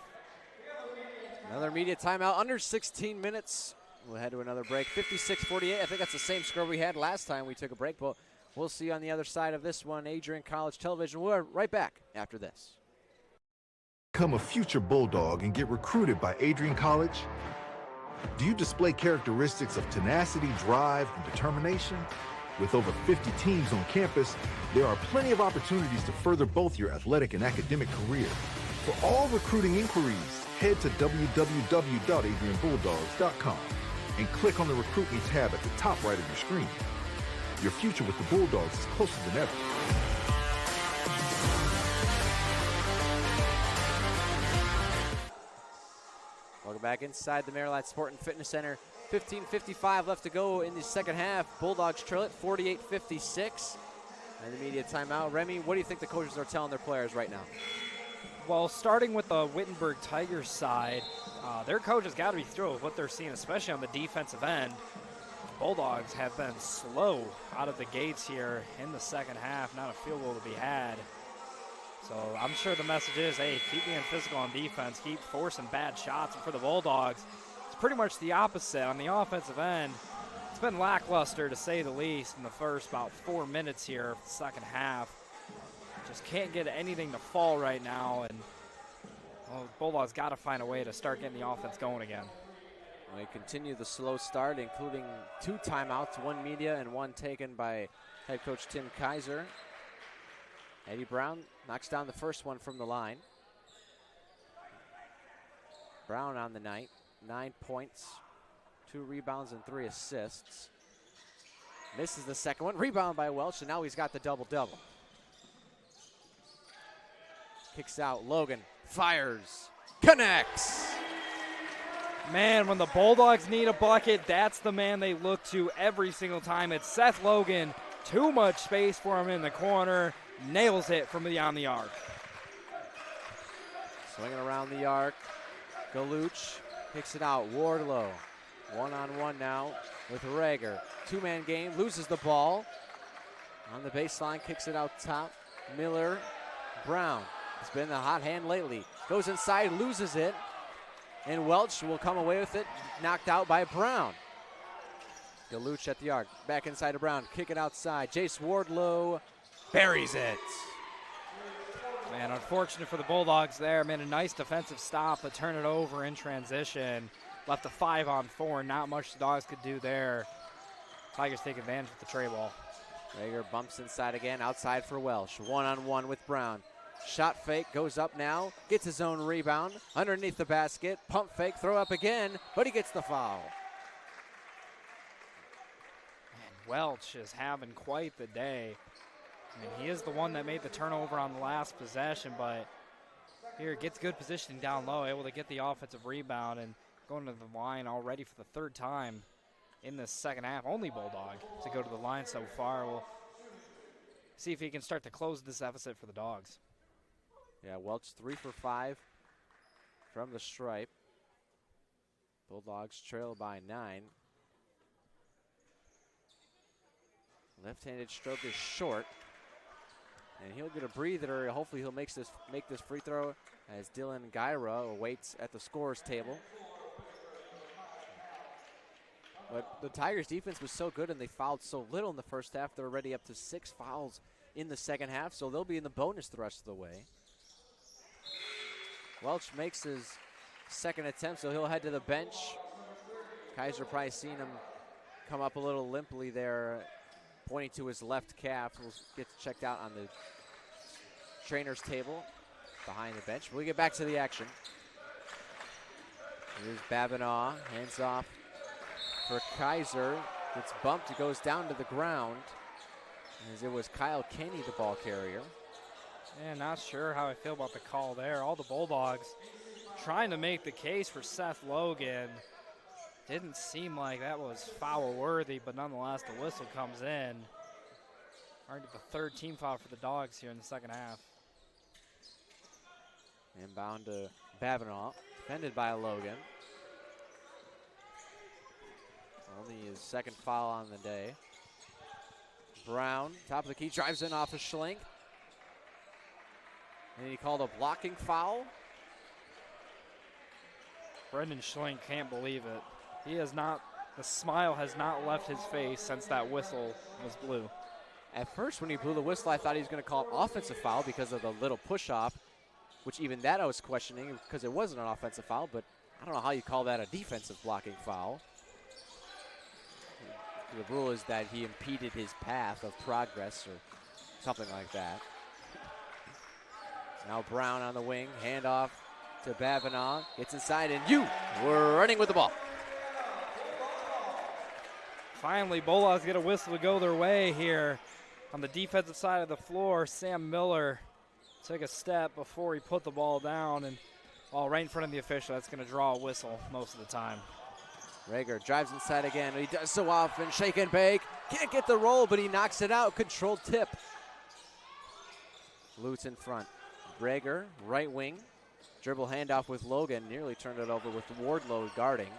Another media timeout, under 16 minutes. We'll head to another break. 56-48. I think that's the same score we had last time we took a break, but we'll see you on the other side of this one. Adrian College Television. We're right back after this.
Become a future Bulldog and get recruited by Adrian College? Do you display characteristics of tenacity, drive, and determination? With over 50 teams on campus, there are plenty of opportunities to further both your athletic and academic career. For all recruiting inquiries, head to www.adrianbulldogs.com and click on the Recruit Me tab at the top right of your screen. Your future with the Bulldogs is closer than ever.
Welcome back inside the Maryland Sport and Fitness Center. 15:55 left to go in the second half. Bulldogs trail it 48-56. And the media timeout. Remy, what do you think the coaches are telling their players right now?
Well, starting with the Wittenberg Tigers side, their coaches got to be thrilled with what they're seeing, especially on the defensive end. Bulldogs have been slow out of the gates here in the second half. Not a field goal to be had. So I'm sure the message is, hey, keep being physical on defense, keep forcing bad shots. And for the Bulldogs, it's pretty much the opposite. On the offensive end, it's been lackluster to say the least in the first about 4 minutes here of the second half. Just can't get anything to fall right now, and well, Bulldogs got to find a way to start getting the offense going again.
They continue the slow start, including 2 timeouts, 1 media and 1 taken by head coach Tim Kaiser. Eddie Brown knocks down the first one from the line. Brown on the night, 9 points, 2 rebounds and 3 assists. Misses the second one, rebound by Welch, and now he's got the double-double. Kicks out, Logan fires, connects.
Man, when the Bulldogs need a bucket, that's the man they look to every single time. It's Seth Logan. Too much space for him in the corner. Nails it from beyond the arc.
Swinging around the arc. Galuch kicks it out. Wardlow, 1-on-1 now with Rager. 2-man game, loses the ball. On the baseline, kicks it out top. Miller, Brown. It's been the hot hand lately. Goes inside, loses it. and Welch will come away with it, knocked out by Brown. Galuch at the arc, back inside to Brown, kick it outside. Jace Wardlow buries it.
Man, unfortunate for the Bulldogs there. Made a nice defensive stop, but turn it over in transition. Left a 5-on-4, not much the Dogs could do there. Tigers take advantage with the tray ball.
Rager bumps inside again, outside for Welsh. One-on-one with Brown. Shot fake, goes up now, gets his own rebound, underneath the basket, pump fake, throw up again, but he gets the foul.
And Welch is having quite the day. I mean, he is the one that made the turnover on the last possession, but here gets good positioning down low, able to get the offensive rebound and going to the line already for the third time in the second half. Only Bulldog to go to the line so far. We'll see if he can start to close this deficit for the Dogs.
Yeah, Welch 3 for 5 from the stripe. Bulldogs trail by 9. Left-handed stroke is short. And he'll get a breather. Hopefully he'll make this free throw as Dylan Gyra awaits at the scorer's table. But the Tigers' defense was so good and they fouled so little in the first half. They're already up to 6 fouls in the second half, so they'll be in the bonus the rest of the way. Welch makes his second attempt, so he'll head to the bench. Kaiser probably seen him come up a little limply there, pointing to his left calf. We'll get checked out on the trainer's table behind the bench. We'll get back to the action. Here's Babinaw, hands off for Kaiser. Gets bumped, it goes down to the ground, as it was Kyle Kenny, the ball carrier.
Yeah, not sure how I feel about the call there. All the Bulldogs trying to make the case for Seth Logan. Didn't seem like that was foul worthy, but nonetheless the whistle comes in. Already the third team foul for the Dogs here in the second half.
Inbound to Babinaw, defended by Logan. Only his second foul on the day. Brown, top of the key, drives in off a Schlink. And he called a blocking foul.
Brendan Schlink can't believe it. He has not, the smile has not left his face since that whistle was blew.
At first, when he blew the whistle, I thought he was going to call an offensive foul because of the little push-off, which even that I was questioning because it wasn't an offensive foul, but I don't know how you call that a defensive blocking foul. The rule is that he impeded his path of progress or something like that. Now Brown on the wing, handoff to Babinaw, gets inside, and we're running with the ball.
Finally, Bulldogs get a whistle to go their way here. On the defensive side of the floor, Sam Miller took a step before he put the ball down, and right in front of the official, that's going to draw a whistle most of the time.
Rager drives inside again. He does so often. Shake and bake. Can't get the roll, but he knocks it out. Controlled tip. Lutz in front. Rager, right wing. Dribble handoff with Logan. Nearly turned it over with Wardlow guarding.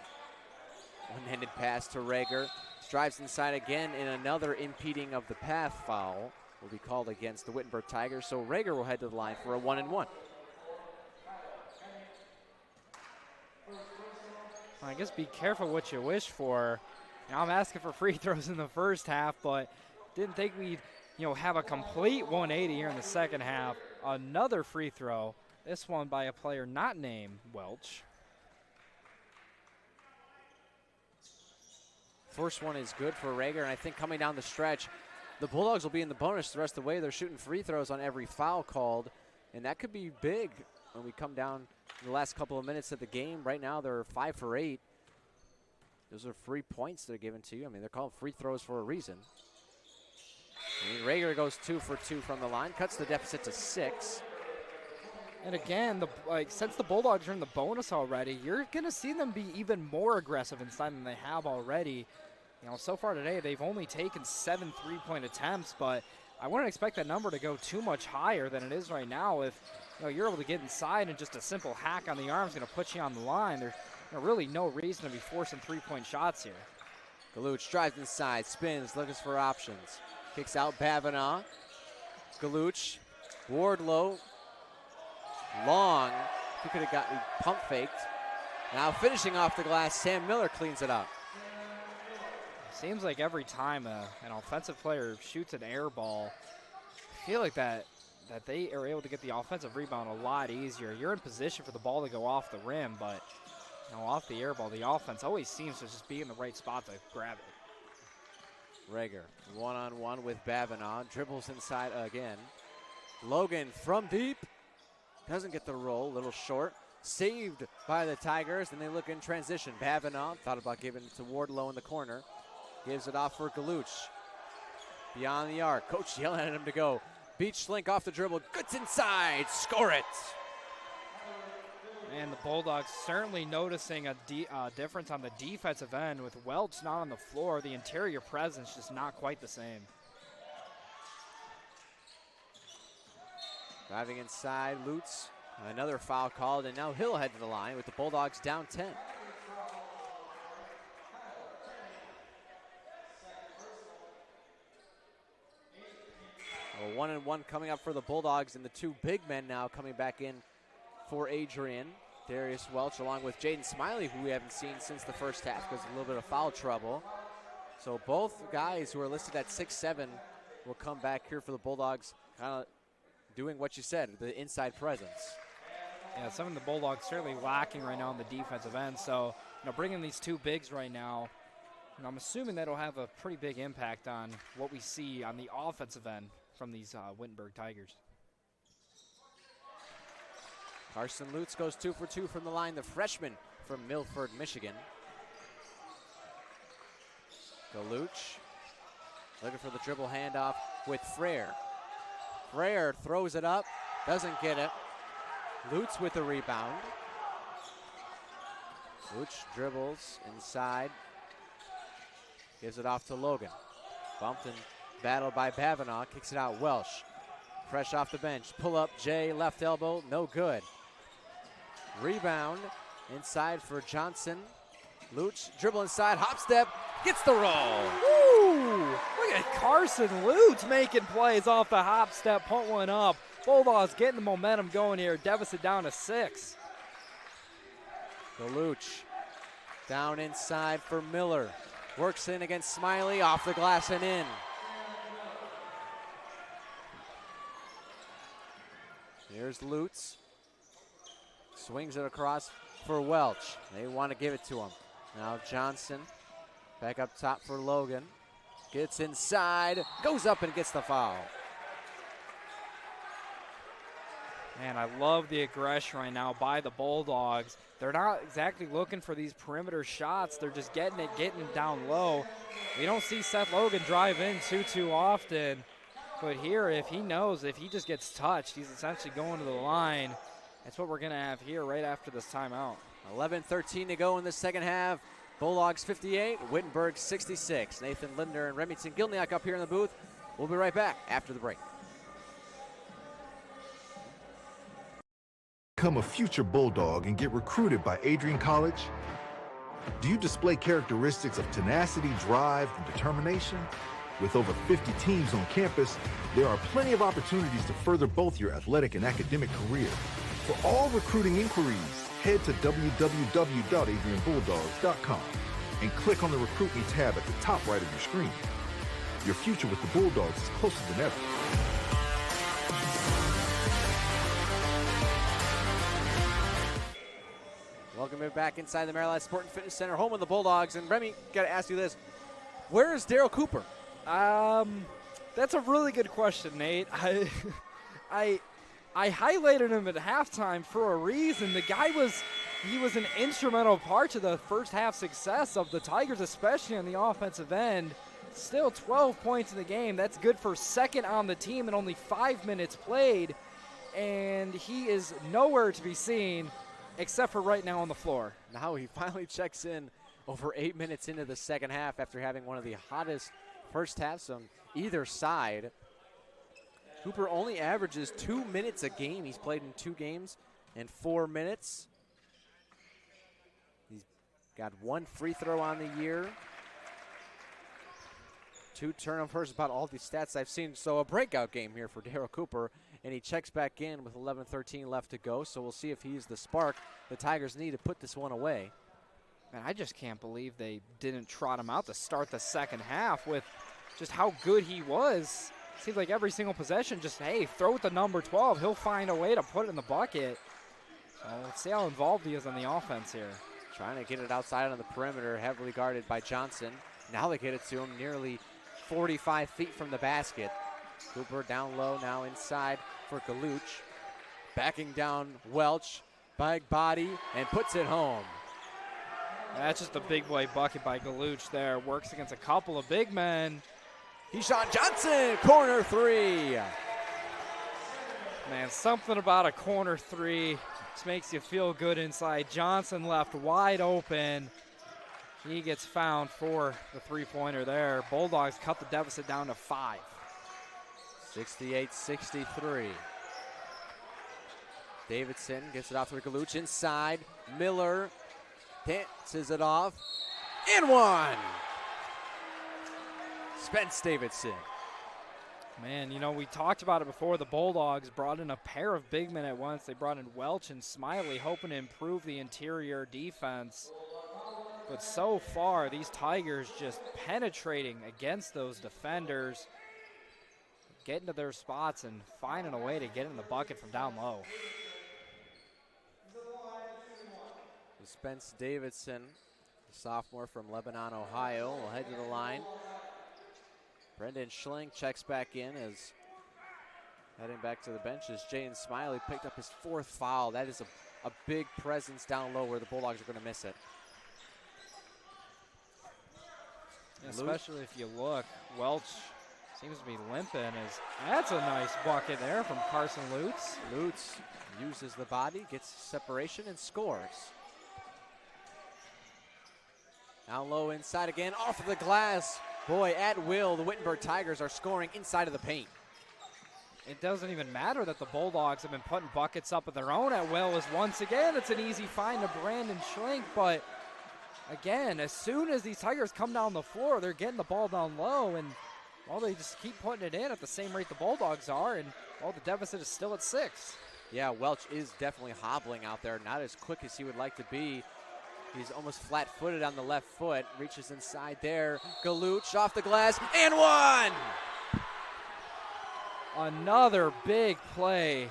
One-handed pass to Rager. Drives inside again, and another impeding of the path foul will be called against the Wittenberg Tigers. So Rager will head to the line for a 1-and-1.
I guess be careful what you wish for. Now, I'm asking for free throws in the first half, but didn't think we'd, have a complete 180 here in the second half. Another free throw, this one by a player not named Welch.
First one is good for Rager, and I think coming down the stretch, the Bulldogs will be in the bonus the rest of the way. They're shooting free throws on every foul called, and that could be big when we come down in the last couple of minutes of the game. Right now, they're 5 for 8. Those are free points they're given to you. I mean, they're called free throws for a reason. Rager goes 2 for 2 from the line, cuts the deficit to 6.
And again, since the Bulldogs are in the bonus already, you're going to see them be even more aggressive inside than they have already. So far today, they've only taken 7 three-point attempts, but I wouldn't expect that number to go too much higher than it is right now. If you're able to get inside and just a simple hack on the arm is going to put you on the line, there's really no reason to be forcing three-point shots here.
Galuch drives inside, spins, looking for options. Kicks out Babinaw. Galuch, Wardlow, long. He could have gotten pump faked. Now finishing off the glass, Sam Miller cleans it up.
Seems like every time an offensive player shoots an air ball, I feel like that they are able to get the offensive rebound a lot easier. You're in position for the ball to go off the rim, but off the air ball, the offense always seems to just be in the right spot to grab it.
Rager one-on-one with Bavenon, dribbles inside again. Logan from deep, doesn't get the roll, a little short. Saved by the Tigers, and they look in transition. Bavenon thought about giving it to Wardlow in the corner. Gives it off for Galuch. Beyond the arc, coach yelling at him to go. Beach Slink off the dribble, goods inside, score it.
And the Bulldogs certainly noticing a difference on the defensive end with Welch not on the floor. The interior presence just not quite the same.
Driving inside, Lutz. Another foul called, and now he'll head to the line with the Bulldogs down 10. Well, 1-and-1 coming up for the Bulldogs, and the two big men now coming back in for Adrian. Darius Welch along with Jaden Smiley, who we haven't seen since the first half because of a little bit of foul trouble. So both guys who are listed at 6'7" will come back here for the Bulldogs, kind of doing what you said, the inside presence.
Yeah, some of the Bulldogs certainly lacking right now on the defensive end. So, bringing these two bigs right now, I'm assuming that'll have a pretty big impact on what we see on the offensive end from these Wittenberg Tigers.
Carson Lutz goes 2 for 2 from the line, the freshman from Milford, Michigan. Galuch looking for the dribble handoff with Frere. Frere throws it up, doesn't get it. Lutz with the rebound. Lutz dribbles inside, gives it off to Logan. Bumped and battled by Bavenaugh, kicks it out Welsh. Fresh off the bench, pull up Jay, left elbow, no good. Rebound inside for Johnson. Lutz dribble inside, hop step, gets the roll.
Woo! Look at Carson Lutz making plays off the hop step, put one up. Bulldogs getting the momentum going here, deficit down to 6.
Galuch down inside for Miller. Works in against Smiley, off the glass and in. Here's Lutz. Swings it across for Welch. They want to give it to him. Now Johnson back up top for Logan. Gets inside, goes up and gets the foul.
Man, I love the aggression right now by the Bulldogs. They're not exactly looking for these perimeter shots. They're just getting it down low. We don't see Seth Logan drive in too often. But here, if he knows, if he just gets touched, he's essentially going to the line. That's what we're going to have here right after this timeout.
11:13 to go in the second half. Bulldogs 58, Wittenberg 66. Nathan Lindner and Remington Gilniak up here in the booth. We'll be right back after the break.
Become a future Bulldog and get recruited by Adrian College? Do you display characteristics of tenacity, drive, and determination? With over 50 teams on campus, there are plenty of opportunities to further both your athletic and academic career. For all recruiting inquiries, head to www.adrianbulldogs.com and click on the Recruit Me tab at the top right of your screen. Your future with the Bulldogs is closer than ever.
Welcome back inside the Maryland Sport and Fitness Center, home of the Bulldogs. And Remy, got to ask you this. Where is Daryl Cooper?
That's a really good question, Nate. I highlighted him at halftime for a reason. The guy was an instrumental part to the first half success of the Tigers, especially on the offensive end. Still 12 points in the game. That's good for second on the team and only 5 minutes played. And he is nowhere to be seen except for right now on the floor.
Now he finally checks in over 8 minutes into the second half after having one of the hottest first halves on either side. Cooper only averages 2 minutes a game. He's played in 2 games in 4 minutes. He's got 1 free throw on the year. 2 turnovers, about all the stats I've seen. So a breakout game here for Daryl Cooper and he checks back in with 11:13 left to go. So we'll see if he's the spark the Tigers need to put this one away.
Man, I just can't believe they didn't trot him out to start the second half with just how good he was. Seems like every single possession, just, hey, throw it to number 12. He'll find a way to put it in the bucket. So let's see how involved he is on the offense here.
Trying to get it outside on the perimeter, heavily guarded by Johnson. Now they get it to him nearly 45 feet from the basket. Cooper down low, now inside for Galuch. Backing down Welch, big body, and puts it home.
That's just a big boy bucket by Galuch there. Works against a couple of big men.
Keyshawn Johnson, corner three.
Man, something about a corner three just makes you feel good inside. Johnson left wide open. He gets found for the three-pointer there. Bulldogs cut the deficit down to 5.
68-63. Davidson gets it off to Galuch inside. Miller dances it off. And one. Spence Davidson.
Man, you know, we talked about it before. The Bulldogs brought in a pair of big men at once. They brought in Welch and Smiley, hoping to improve the interior defense. But so far, these Tigers just penetrating against those defenders, getting to their spots and finding a way to get in the bucket from down low.
Spence Davidson, a sophomore from Lebanon, Ohio, will head to the line. Brendan Schling checks back in as heading back to the bench as Jaden Smiley picked up his 4th foul. That is a big presence down low where the Bulldogs are going to miss it.
Especially if you look, Welch seems to be limping. That's a nice bucket there from Carson Lutz.
Lutz uses the body, gets separation, and scores. Down low inside again, off of the glass. Boy, at will, the Wittenberg Tigers are scoring inside of the paint.
It doesn't even matter that the Bulldogs have been putting buckets up of their own at will, as once again it's an easy find to Brandon Schlink, but again, as soon as these Tigers come down the floor, they're getting the ball down low, and well, they just keep putting it in at the same rate the Bulldogs are, and well, the deficit is still at 6.
Yeah, Welch is definitely hobbling out there, not as quick as he would like to be. He's almost flat-footed on the left foot, reaches inside there. Galuch off the glass, and one!
Another big play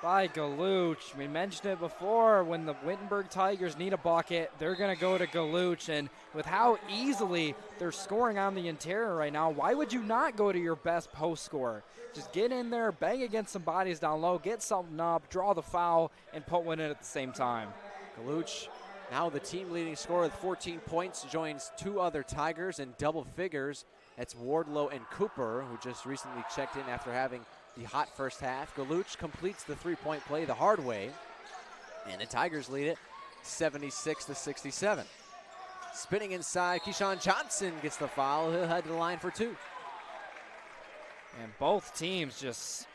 by Galuch. We mentioned it before, when the Wittenberg Tigers need a bucket, they're going to go to Galuch, and with how easily they're scoring on the interior right now, why would you not go to your best post scorer? Just get in there, bang against some bodies down low, get something up, draw the foul, and put one in at the same time.
Galuch, now the team leading scorer with 14 points, joins 2 other Tigers in double figures. That's Wardlow and Cooper, who just recently checked in after having the hot first half. Galuch completes the three-point play the hard way, and the Tigers lead it 76-67. Spinning inside, Keyshawn Johnson gets the foul. He'll head to the line for 2.
And both teams just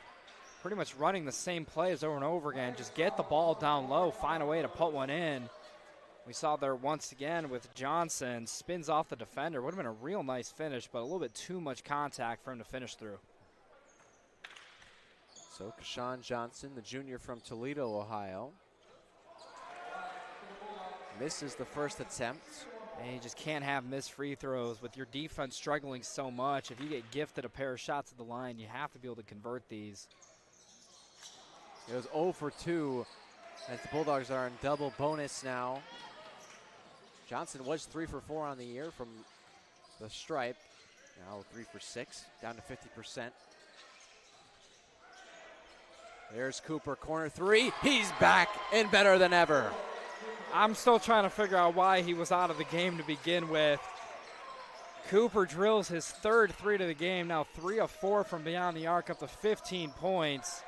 pretty much running the same plays over and over again. Just get the ball down low, find a way to put one in. We saw there once again with Johnson, spins off the defender. Would have been a real nice finish, but a little bit too much contact for him to finish through.
So Keyshawn Johnson, the junior from Toledo, Ohio, misses the first attempt.
And you just can't have missed free throws with your defense struggling so much. If you get gifted a pair of shots at the line, you have to be able to convert these.
It was 0 for 2 as the Bulldogs are in double bonus now. Johnson was 3 for 4 on the year from the stripe. Now 3 for 6, down to 50%. There's Cooper, corner 3. He's back and better than ever.
I'm still trying to figure out why he was out of the game to begin with. Cooper drills his 3rd 3 to the game, now 3 of 4 from beyond the arc, up to 15 points.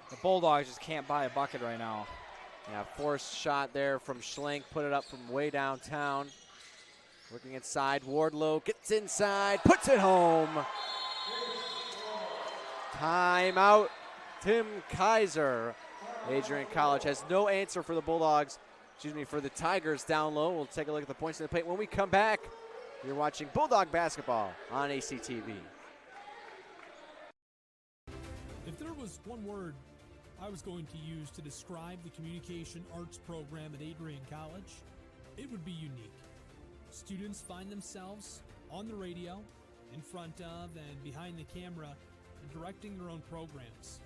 The Bulldogs just can't buy a bucket right now.
Yeah, forced shot there from Schlenk, put it up from way downtown. Looking inside, Wardlow gets inside, puts it home. Timeout, Tim Kaiser. Adrian College has no answer for the Bulldogs, for the Tigers down low. We'll take a look at the points in the paint when we come back. You're watching Bulldog basketball on ACTV.
If there was one word I was going to use to describe the communication arts program at Adrian College, it would be unique. Students find themselves on the radio, in front of and behind the camera, and directing their own programs.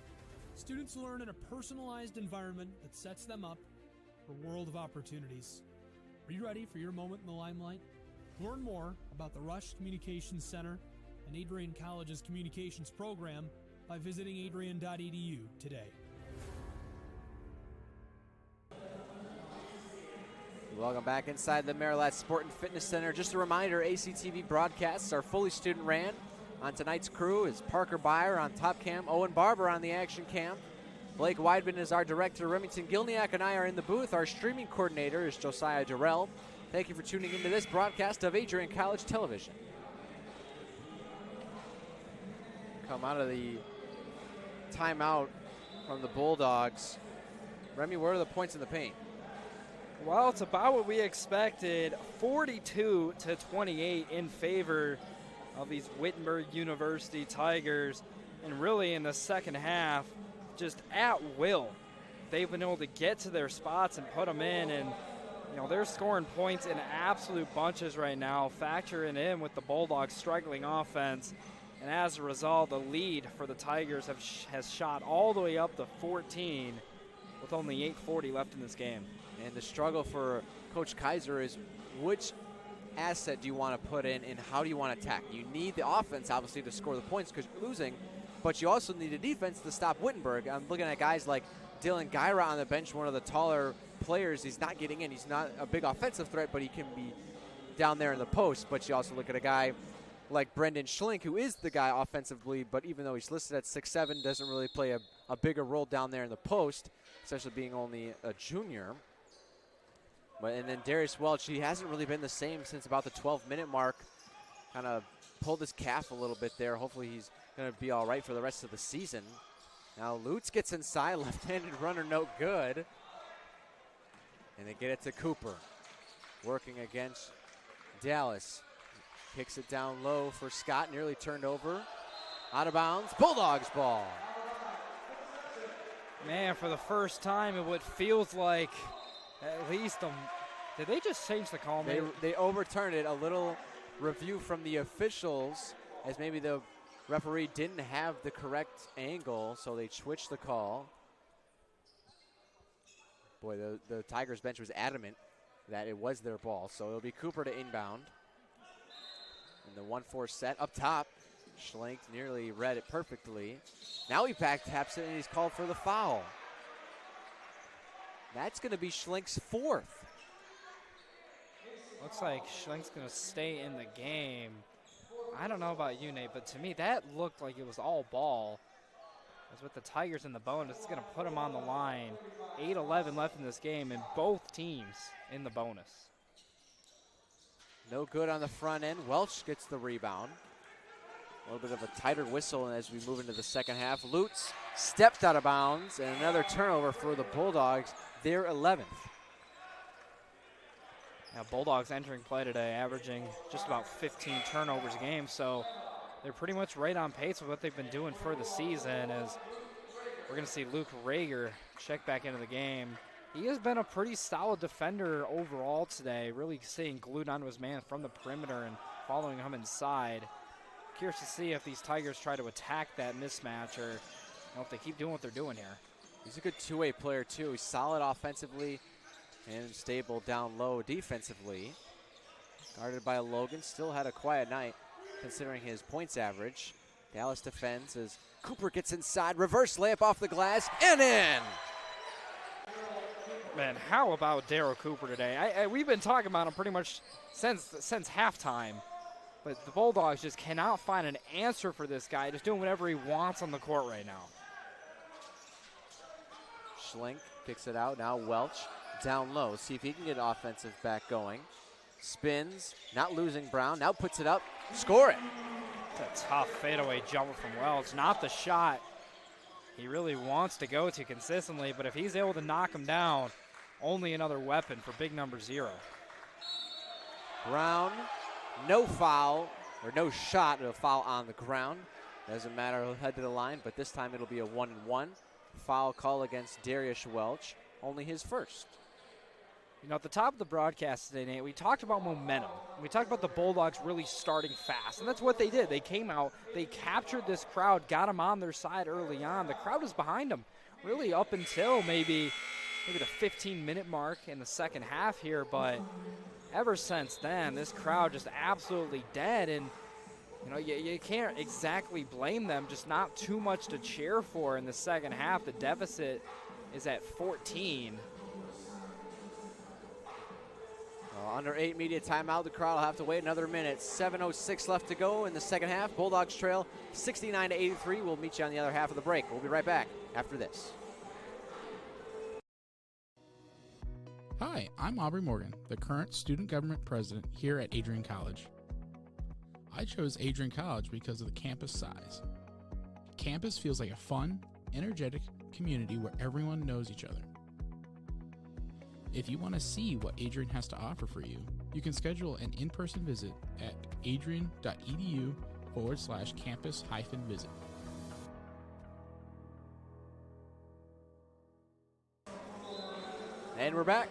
Students learn in a personalized environment that sets them up for a world of opportunities. Are you ready for your moment in the limelight? Learn more about the Rush Communications Center and Adrian College's communications program by visiting adrian.edu today.
Welcome back inside the Marilat Sport and Fitness Center. Just a reminder, ACTV broadcasts are fully student ran. On tonight's crew is Parker Byer on top cam, Owen Barber on the action cam. Blake Weidman is our director. Remington Gilniak and I are in the booth. Our streaming coordinator is Josiah Durrell. Thank you for tuning into this broadcast of Adrian College Television. Come out of the timeout from the Bulldogs. Remy, where are the points in the paint?
Well, it's about what we expected, 42-28 in favor of these Wittenberg University Tigers. And really in the second half, just at will, they've been able to get to their spots and put them in. And, you know, they're scoring points in absolute bunches right now, factoring in with the Bulldogs' struggling offense. And as a result, the lead for the Tigers has shot all the way up to 14 with only 8:40 left in this game.
And the struggle for Coach Kaiser is which asset do you want to put in and how do you want to attack? You need the offense, obviously, to score the points because you're losing, but you also need a defense to stop Wittenberg. I'm looking at guys like Dylan Gyra on the bench, one of the taller players. He's not getting in. He's not a big offensive threat, but he can be down there in the post. But you also look at a guy like Brendan Schlink, who is the guy offensively, but even though he's listed at 6'7", doesn't really play a bigger role down there in the post, especially being only a junior. And then Darius Welch, he hasn't really been the same since about the 12-minute mark. Kind of pulled his calf a little bit there. Hopefully he's going to be all right for the rest of the season. Now Lutz gets inside, left-handed runner, no good. And they get it to Cooper. Working against Dallas. Kicks it down low for Scott, nearly turned over. Out of bounds, Bulldogs ball.
Man, for the first time in what feels like at least, did they just change the call?
They overturned it. A little review from the officials as maybe the referee didn't have the correct angle, so they switched the call. Boy, the Tigers bench was adamant that it was their ball, so it'll be Cooper to inbound. And the 1-4 set up top. Schlink nearly read it perfectly. Now he back taps it, and he's called for the foul. That's going to be Schlink's fourth.
Looks like Schlink's going to stay in the game. I don't know about you, Nate, but to me that looked like it was all ball. As with the Tigers in the bonus, it's going to put them on the line. 8:11 left in this game, and both teams in the bonus.
No good on the front end. Welch gets the rebound. A little bit of a tighter whistle as we move into the second half. Lutz stepped out of bounds, and another turnover for the Bulldogs, their 11th.
Now Bulldogs entering play today, averaging just about 15 turnovers a game, so they're pretty much right on pace with what they've been doing for the season. As we're going to see Luke Rager check back into the game. He has been a pretty solid defender overall today, really staying glued onto his man from the perimeter and following him inside. Curious to see if these Tigers try to attack that mismatch or if they keep doing what they're doing here.
He's a good two-way player, too. He's solid offensively and stable down low defensively. Guarded by Logan. Still had a quiet night considering his points average. Dallas defends as Cooper gets inside. Reverse layup off the glass and in.
Man, how about Darryl Cooper today? We've been talking about him pretty much since halftime. But the Bulldogs just cannot find an answer for this guy, just doing whatever he wants on the court right now.
Schlink kicks it out. Now Welch down low. See if he can get offensive back going. Spins, not losing Brown. Now puts it up. Score it.
It's a tough fadeaway jumper from Welch. Not the shot he really wants to go to consistently, but if he's able to knock him down, only another weapon for big number 0.
Brown, no foul, or no shot, a foul on the ground. Doesn't matter who'll head to the line, but this time it'll be a 1-1. Foul call against Darius Welch, only his first.
You know, at the top of the broadcast today, Nate, we talked about momentum. We talked about the Bulldogs really starting fast, and that's what they did. They came out, they captured this crowd, got them on their side early on. The crowd was behind them really up until maybe the 15-minute mark in the second half here, but ever since then, this crowd just absolutely dead, and you know, you can't exactly blame them, just not too much to cheer for in the second half. The deficit is at 14.
Well, under 8 media timeout, the crowd will have to wait another minute. 7:06 left to go in the second half. Bulldogs trail 69-83. We'll meet you on the other half of the break. We'll be right back after this.
Hi, I'm Aubrey Morgan, the current student government president here at Adrian College. I chose Adrian College because of the campus size. Campus feels like a fun, energetic community where everyone knows each other. If you want to see what Adrian has to offer for you, you can schedule an in-person visit at adrian.edu/campus-visit.
And we're back.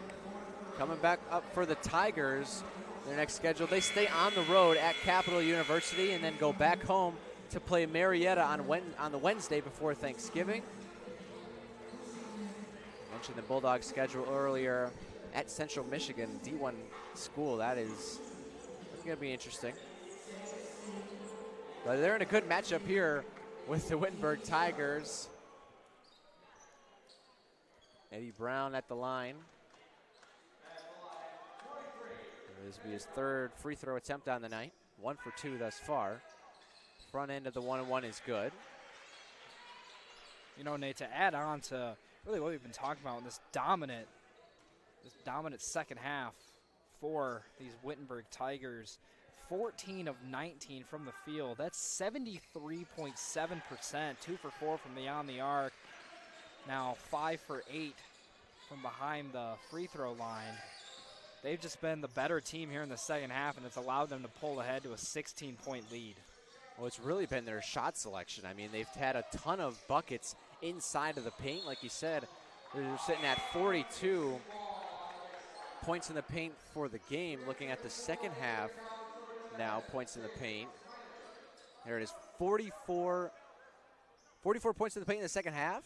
Coming back up for the Tigers. Their next schedule, they stay on the road at Capital University and then go back home to play Marietta on the Wednesday before Thanksgiving. I mentioned the Bulldogs schedule earlier at Central Michigan, D1 school. That is going to be interesting. But they're in a good matchup here with the Wittenberg Tigers. Eddie Brown at the line. This will be his third free throw attempt on the night. 1 for 2 thus far. Front end of the 1-1 is good.
You know, Nate, to add on to really what we've been talking about in this dominant second half for these Wittenberg Tigers, 14 of 19 from the field. That's 73.7%, 2 for 4 from beyond the arc. Now 5 for 8 from behind the free throw line. They've just been the better team here in the second half, and it's allowed them to pull ahead to a 16-point lead.
Well, it's really been their shot selection. I mean, they've had a ton of buckets inside of the paint. Like you said, they're sitting at 42 points in the paint for the game. Looking at the second half now, points in the paint. There it is, 44 points in the paint in the second half?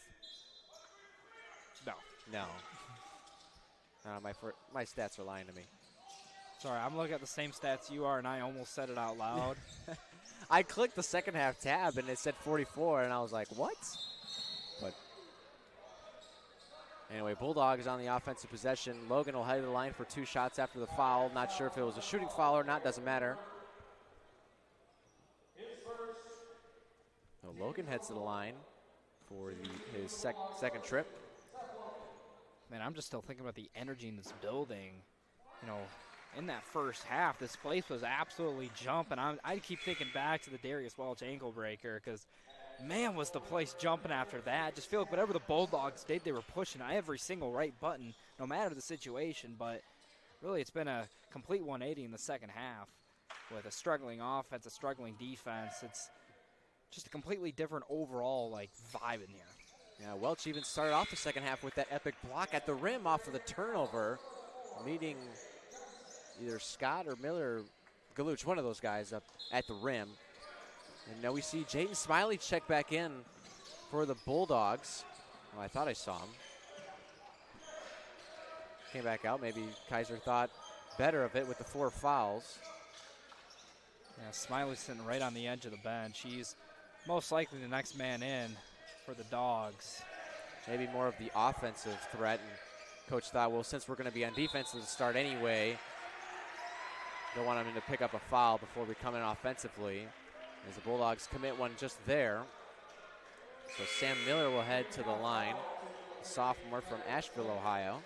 No. My stats are lying to me.
Sorry, I'm looking at the same stats you are, and I almost said it out loud.
I clicked the second half tab, and it said 44, and I was like, what? But anyway, Bulldogs on the offensive possession. Logan will head to the line for 2 shots after the foul. Not sure if it was a shooting foul or not. Doesn't matter. So Logan heads to the line for his second trip.
Man, I'm just still thinking about the energy in this building. You know, in that first half, this place was absolutely jumping. I keep thinking back to the Darius Welch ankle breaker because, man, was the place jumping after that. Just feel like whatever the Bulldogs did, they were pushing every single right button, no matter the situation. But really, it's been a complete 180 in the second half with a struggling offense, a struggling defense. It's just a completely different overall, vibe in here.
Yeah, Welch even started off the second half with that epic block at the rim off of the turnover, meeting either Scott or Miller, Galuch, one of those guys up at the rim. And now we see Jaden Smiley check back in for the Bulldogs. Oh, I thought I saw him. Came back out. Maybe Kaiser thought better of it with the 4 fouls.
Yeah, Smiley's sitting right on the edge of the bench. He's most likely the next man in for the Dogs.
Maybe more of the offensive threat, and Coach thought, well, since we're going to be on defense to start anyway, don't want him to pick up a foul before we come in offensively, as the Bulldogs commit one just there. So Sam Miller will head to the line, a sophomore from Asheville, Ohio.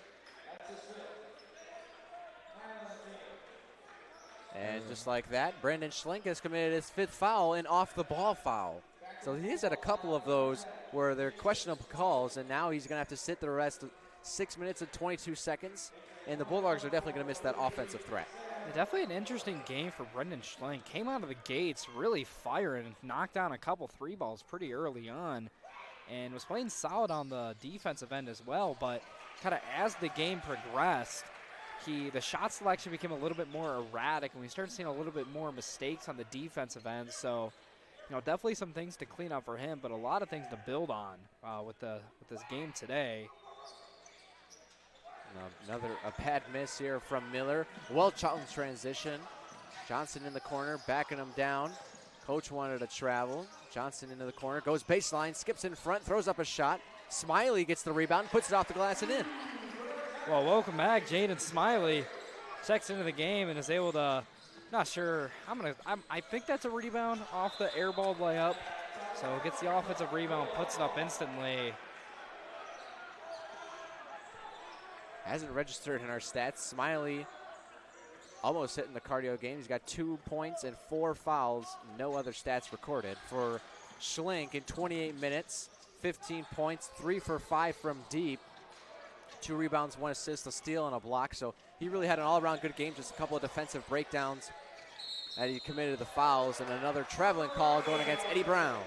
And just like that, Brandon Schlenk has committed his 5th foul, an off-the-ball foul. So he's had a couple of those where they're questionable calls, and now he's going to have to sit the rest of 6 minutes and 22 seconds and the Bulldogs are definitely going to miss that offensive threat.
Definitely an interesting game for Brendan Schlenk. Came out of the gates really firing, knocked down a couple 3 balls pretty early on, and was playing solid on the defensive end as well. But kind of as the game progressed, the shot selection became a little bit more erratic, and we started seeing a little bit more mistakes on the defensive end. So, definitely some things to clean up for him, but a lot of things to build on with this game today.
A bad miss here from Miller. Well, Charlton's transition. Johnson in the corner, backing him down. Coach wanted to travel. Johnson into the corner, goes baseline, skips in front, throws up a shot. Smiley gets the rebound, puts it off the glass and in.
Well, welcome back. Jaden Smiley checks into the game and is able to, not sure, I think that's a rebound off the airballed layup. So gets the offensive rebound, puts it up instantly.
Hasn't registered in our stats. Smiley almost hitting the cardio game. He's got 2 points and 4 fouls. No other stats recorded. For Schlenk in 28 minutes, 15 points, 3 for 5 from deep. 2 rebounds, 1 assist, a steal, and a block. So he really had an all-around good game. Just a couple of defensive breakdowns that he committed the fouls, and another traveling call going against Eddie Brown.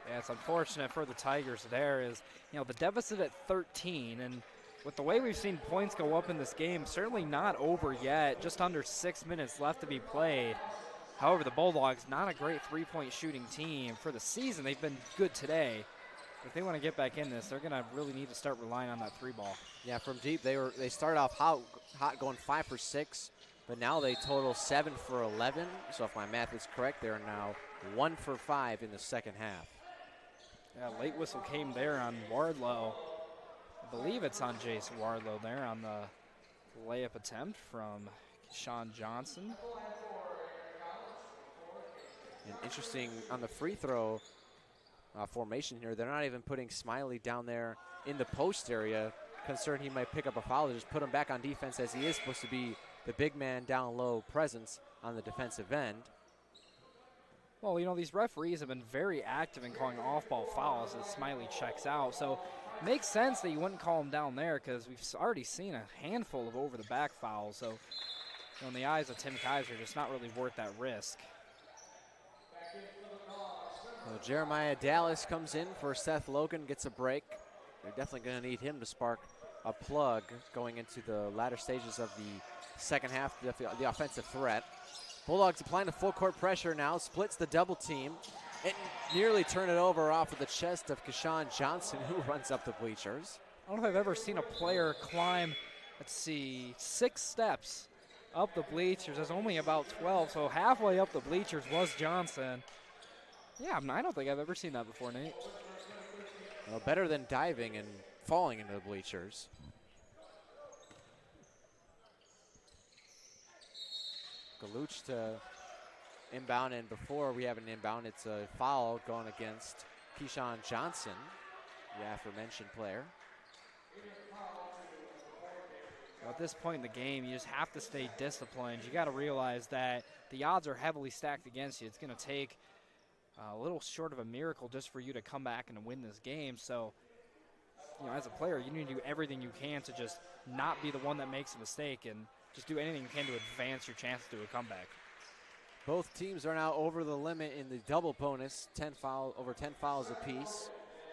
Yeah, it's unfortunate for the Tigers there is, the deficit at 13, and with the way we've seen points go up in this game, certainly not over yet, just under 6 minutes left to be played. However, the Bulldogs, not a great three-point shooting team for the season. They've been good today. If they want to get back in this, they're going to really need to start relying on that 3-ball.
Yeah, from deep, they started off hot going 5 for 6, but now they total 7 for 11. So if my math is correct, they're now 1 for 5 in the second half.
Yeah, late whistle came there on Wardlow. I believe it's on Jason Wardlow there on the layup attempt from Keyshawn Johnson.
And interesting on the free throw formation here, they're not even putting Smiley down there in the post area. Concerned he might pick up a foul. They just put him back on defense as he is supposed to be the big man down low presence on the defensive end.
Well, these referees have been very active in calling off-ball fouls as Smiley checks out. So it makes sense that you wouldn't call him down there because we've already seen a handful of over-the-back fouls. So in the eyes of Tim Kaiser, just not really worth that risk.
So Jeremiah Dallas comes in for Seth Logan, gets a break. They're definitely going to need him to spark a plug going into the latter stages of the second half, the offensive threat. Bulldogs applying the full court pressure now, splits the double team, and nearly turn it over off of the chest of Keyshawn Johnson, who runs up the bleachers.
I don't know if I've ever seen a player climb, 6 steps up the bleachers. There's only about 12, so halfway up the bleachers was Johnson. Yeah, I don't think I've ever seen that before, Nate.
Well, better than diving and falling into the bleachers. Galuch to inbound, and before we have an inbound, it's a foul going against Keyshawn Johnson, the aforementioned player.
At this point in the game, you just have to stay disciplined. You got to realize that the odds are heavily stacked against you. It's going to take a little short of a miracle just for you to come back and win this game. So, as a player, you need to do everything you can to just not be the one that makes a mistake and just do anything you can to advance your chances to a comeback.
Both teams are now over the limit in the double bonus, over 10 fouls apiece.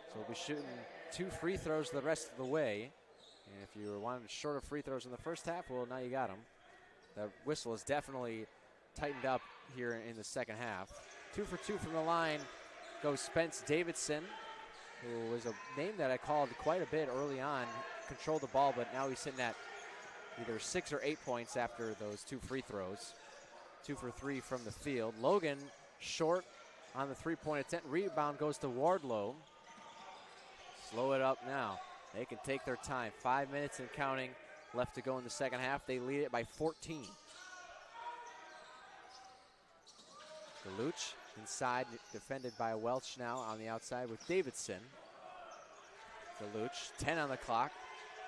So we'll be shooting 2 free throws the rest of the way. And if you were wanting shorter free throws in the first half, well, now you got them. The whistle is definitely tightened up here in the second half. 2 for 2 from the line goes Spence Davidson, who was a name that I called quite a bit early on. Controlled the ball, but now he's sitting at either 6 or 8 points after those 2 free throws. 2 for 3 from the field. Logan short on the 3-point attempt. Rebound goes to Wardlow. Slow it up now. They can take their time. 5 minutes and counting left to go in the second half. They lead it by 14. Galuch inside, defended by Welch now on the outside with Davidson. Galuch, 10 on the clock.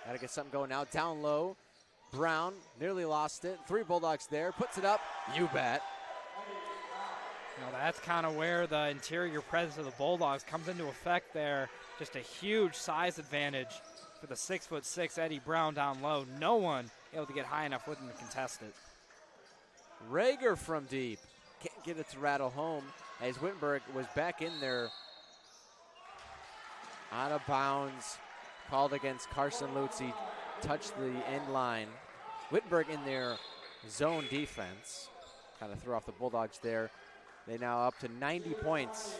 Got to get something going now. Down low. Brown nearly lost it. 3 Bulldogs there. Puts it up. You bet.
That's kind of where the interior presence of the Bulldogs comes into effect there. Just a huge size advantage for the 6'6" Eddie Brown down low. No one able to get high enough with him to contest it.
Rager from deep. Can't get it to rattle home as Wittenberg was back in there. Out of bounds. Called against Carson Lutz. He touched the end line. Wittenberg in their zone defense. Kind of threw off the Bulldogs there. They now up to 90 points.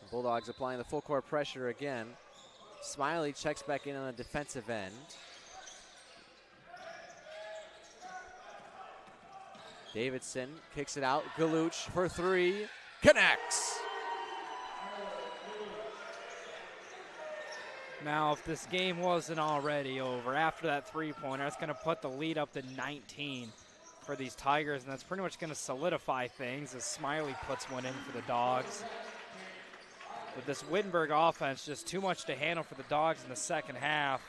The Bulldogs applying the full court pressure again. Smiley checks back in on the defensive end. Davidson kicks it out. Galuch for three. Connects.
Now, if this game wasn't already over, after that three-pointer, that's going to put the lead up to 19 for these Tigers, and that's pretty much going to solidify things as Smiley puts one in for the Dogs. But this Wittenberg offense, just too much to handle for the Dogs in the second half.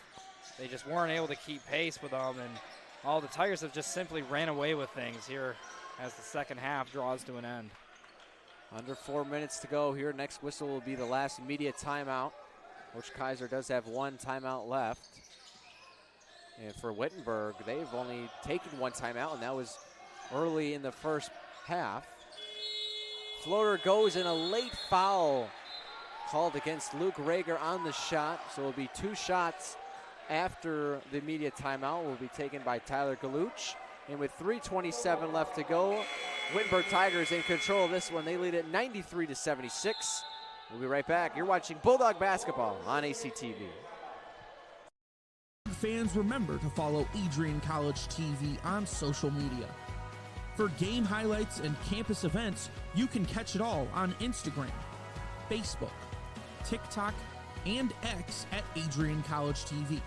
They just weren't able to keep pace with them, and all the Tigers have just simply ran away with things here as the second half draws to an end.
Under 4 minutes to go here. Next whistle will be the last immediate timeout. Coach Kaiser does have one timeout left. And for Wittenberg, they've only taken one timeout, and that was early in the first half. Floater goes in, a late foul called against Luke Rager on the shot. So it will be two shots after the immediate timeout will be taken by Tyler Galuch. And with 3:27 left to go, Wittenberg Tigers in control of this one. They lead it 93-76. We'll be right back. You're watching Bulldog basketball on ACTV.
Fans, remember to follow Adrian College TV on social media. For game highlights and campus events, you can catch it all on Instagram, Facebook, TikTok, and X at Adrian College TV.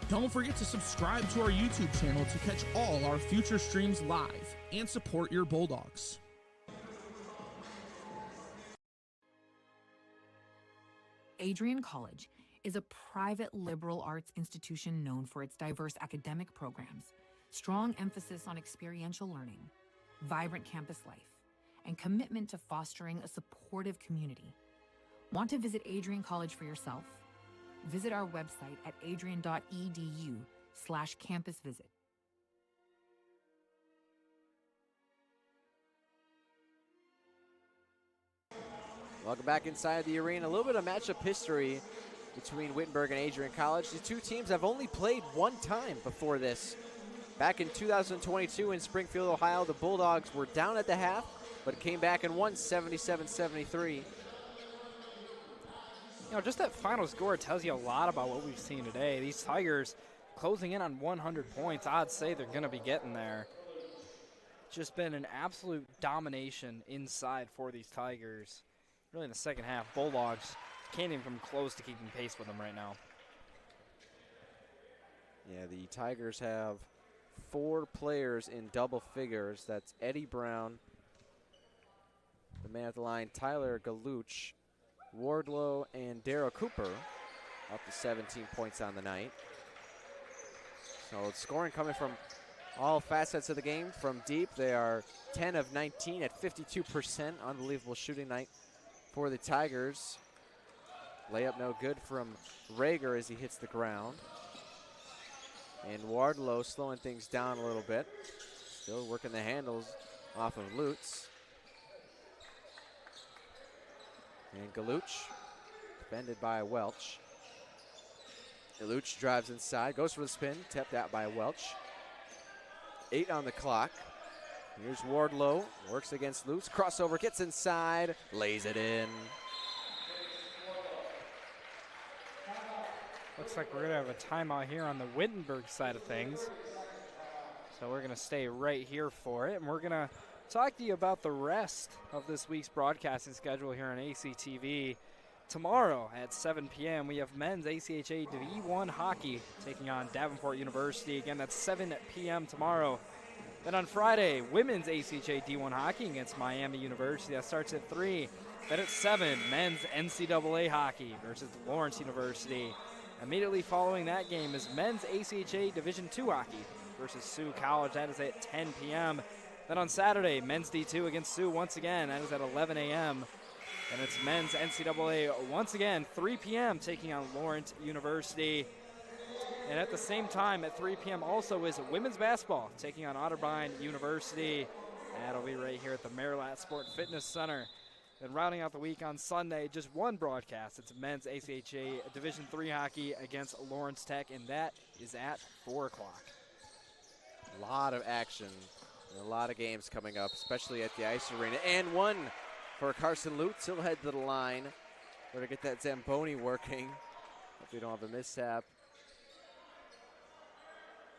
Don't forget to subscribe to our YouTube channel to catch all our future streams live and support your Bulldogs.
Adrian College is a private liberal arts institution known for its diverse academic programs, strong emphasis on experiential learning, vibrant campus life, and commitment to fostering a supportive community. Want to visit Adrian College for yourself? Visit our website at adrian.edu/campus visit.
Welcome back inside the arena. A little bit of matchup history between Wittenberg and Adrian College. The two teams have only played one time before this. Back in 2022 in Springfield, Ohio, the Bulldogs were down at the half, but came back and won 77-73.
You know, just that final score tells you a lot about what we've seen today. These Tigers closing in on 100 points. I'd say they're going to be getting there. Just been an absolute domination inside for these Tigers. Really in the second half, Bulldogs can't even come close to keeping pace with them right now.
Yeah, the Tigers have 4 players in double figures. That's Eddie Brown, the man at the line, Tyler Galuch, Wardlow, and Darryl Cooper, up to 17 points on the night. So it's scoring coming from all facets of the game. From deep, they are 10 of 19 at 52%. Unbelievable shooting night for the Tigers. Layup no good from Rager as he hits the ground. And Wardlow slowing things down a little bit. Still working the handles off of Lutz. And Galuch, defended by Welch. Galuch drives inside, goes for the spin, tapped out by Welch. 8 on the clock. Here's Wardlow, works against Lutz, crossover, gets inside, lays it in.
Looks like we're going to have a timeout here on the Wittenberg side of things. So we're going to stay right here for it, and we're going to talk to you about the rest of this week's broadcasting schedule here on ACTV. Tomorrow at 7 p.m. we have men's ACHA D1 hockey taking on Davenport University. Again, that's 7 p.m. tomorrow. Then on Friday, women's ACHA D1 hockey against Miami University. That starts at 3. Then at 7, men's NCAA hockey versus Lawrence University. Immediately following that game is men's ACHA Division II hockey versus Sioux College. That is at 10 p.m. Then on Saturday, men's D2 against Sioux once again. That is at 11 a.m. And it's men's NCAA once again, 3 p.m., taking on Lawrence University. And at the same time, at 3 p.m. also is women's basketball, taking on Otterbein University. That'll be right here at the Marilat Sport Fitness Center. Then rounding out the week on Sunday, just one broadcast. It's men's ACHA Division III hockey against Lawrence Tech, and that is at 4 o'clock.
A lot of action and a lot of games coming up, especially at the Ice Arena. And one for Carson Lutz. He'll head to the line. We're going to get that Zamboni working. Hope we don't have a mishap.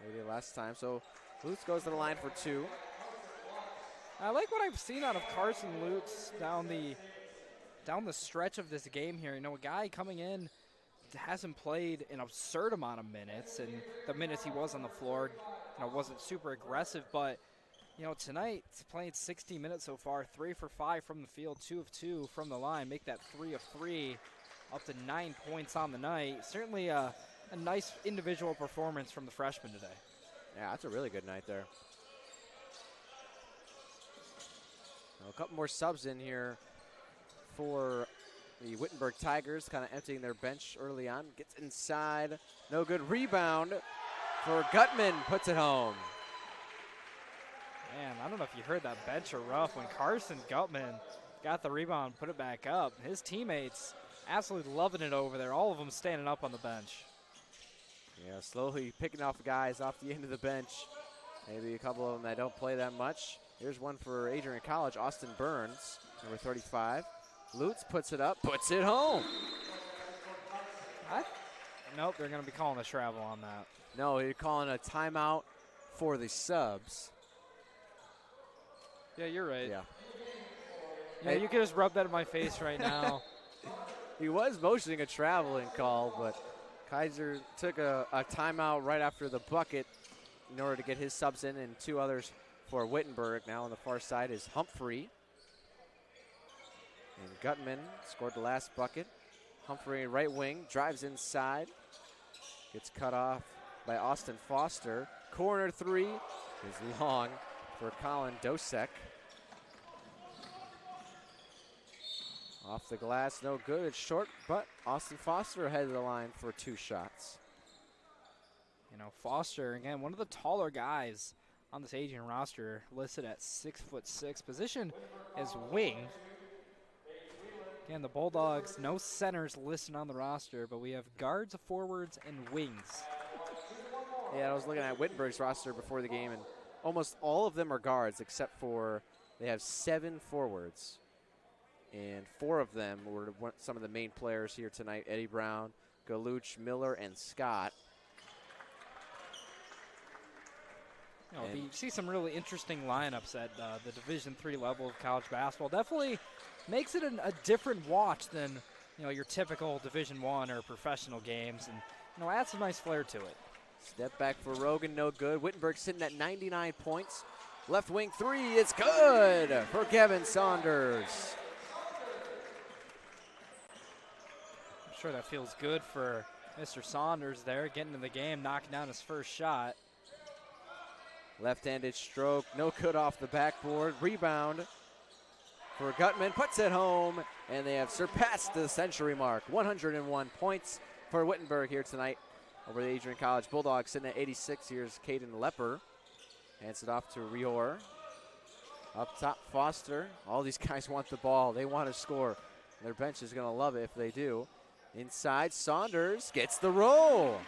Maybe last time. So Lutz goes to the line for 2.
I like what I've seen out of Carson Lutz down the stretch of this game here. You know, a guy coming in hasn't played an absurd amount of minutes, and the minutes he was on the floor, you know, wasn't super aggressive. But you know, tonight he's played 60 minutes so far, 3 for 5 from the field, 2 of 2 from the line, make that 3 of 3, up to 9 points on the night. Certainly a nice individual performance from the freshman today.
Yeah, that's a really good night there. Now, a couple more subs in here for the Wittenberg Tigers, kind of emptying their bench early on. Gets inside, no good. Rebound for Gutman, puts it home.
Man, I don't know if you heard that bench or rough when Carson Gutman got the rebound, put it back up. His teammates absolutely loving it over there, all of them standing up on the bench.
Yeah, slowly picking off guys off the end of the bench. Maybe a couple of them that don't play that much. Here's one for Adrian College, Austin Burns, number 35. Lutz puts it up, puts it home.
Nope, they're going to be calling a travel on that.
No, you're calling a timeout for the subs.
Yeah, you're right.
Yeah.
Yeah, you could just rub that in my face right now.
He was motioning a traveling call, but Kaiser took a timeout right after the bucket in order to get his subs in, and 2 others for Wittenberg. Now on the far side is Humphrey. And Gutman scored the last bucket. Humphrey, right wing, drives inside. Gets cut off by Austin Foster. Corner 3 is long for Colin Dosek. Off the glass, no good. It's short, but Austin Foster ahead of the line for 2 shots.
You know, Foster, again, one of the taller guys on this Adrian roster, listed at 6'6", position as wing. Again, the Bulldogs, no centers listed on the roster, but we have guards, forwards, and wings.
Yeah, I was looking at Wittenberg's roster before the game, and almost all of them are guards, except for they have 7 forwards. And 4 of them were some of the main players here tonight: Eddie Brown, Galuch, Miller, and Scott.
You know, you see some really interesting lineups at the Division III level of college basketball. Definitely makes it a different watch than, you know, your typical Division I or professional games, and you know, adds some nice flair to it.
Step back for Rogan, no good. Wittenberg sitting at 99 points. Left wing 3, it's good for Kevin Saunders.
I'm sure that feels good for Mr. Saunders there, getting in the game, knocking down his first shot.
Left-handed stroke, no good off the backboard. Rebound for Gutman, puts it home, and they have surpassed the century mark. 101 points for Wittenberg here tonight over the Adrian College Bulldogs. Sitting at 86, here's Caden Lepper. Hands it off to Rior. Up top, Foster. All these guys want the ball. They want to score. Their bench is going to love it if they do. Inside, Saunders gets the roll.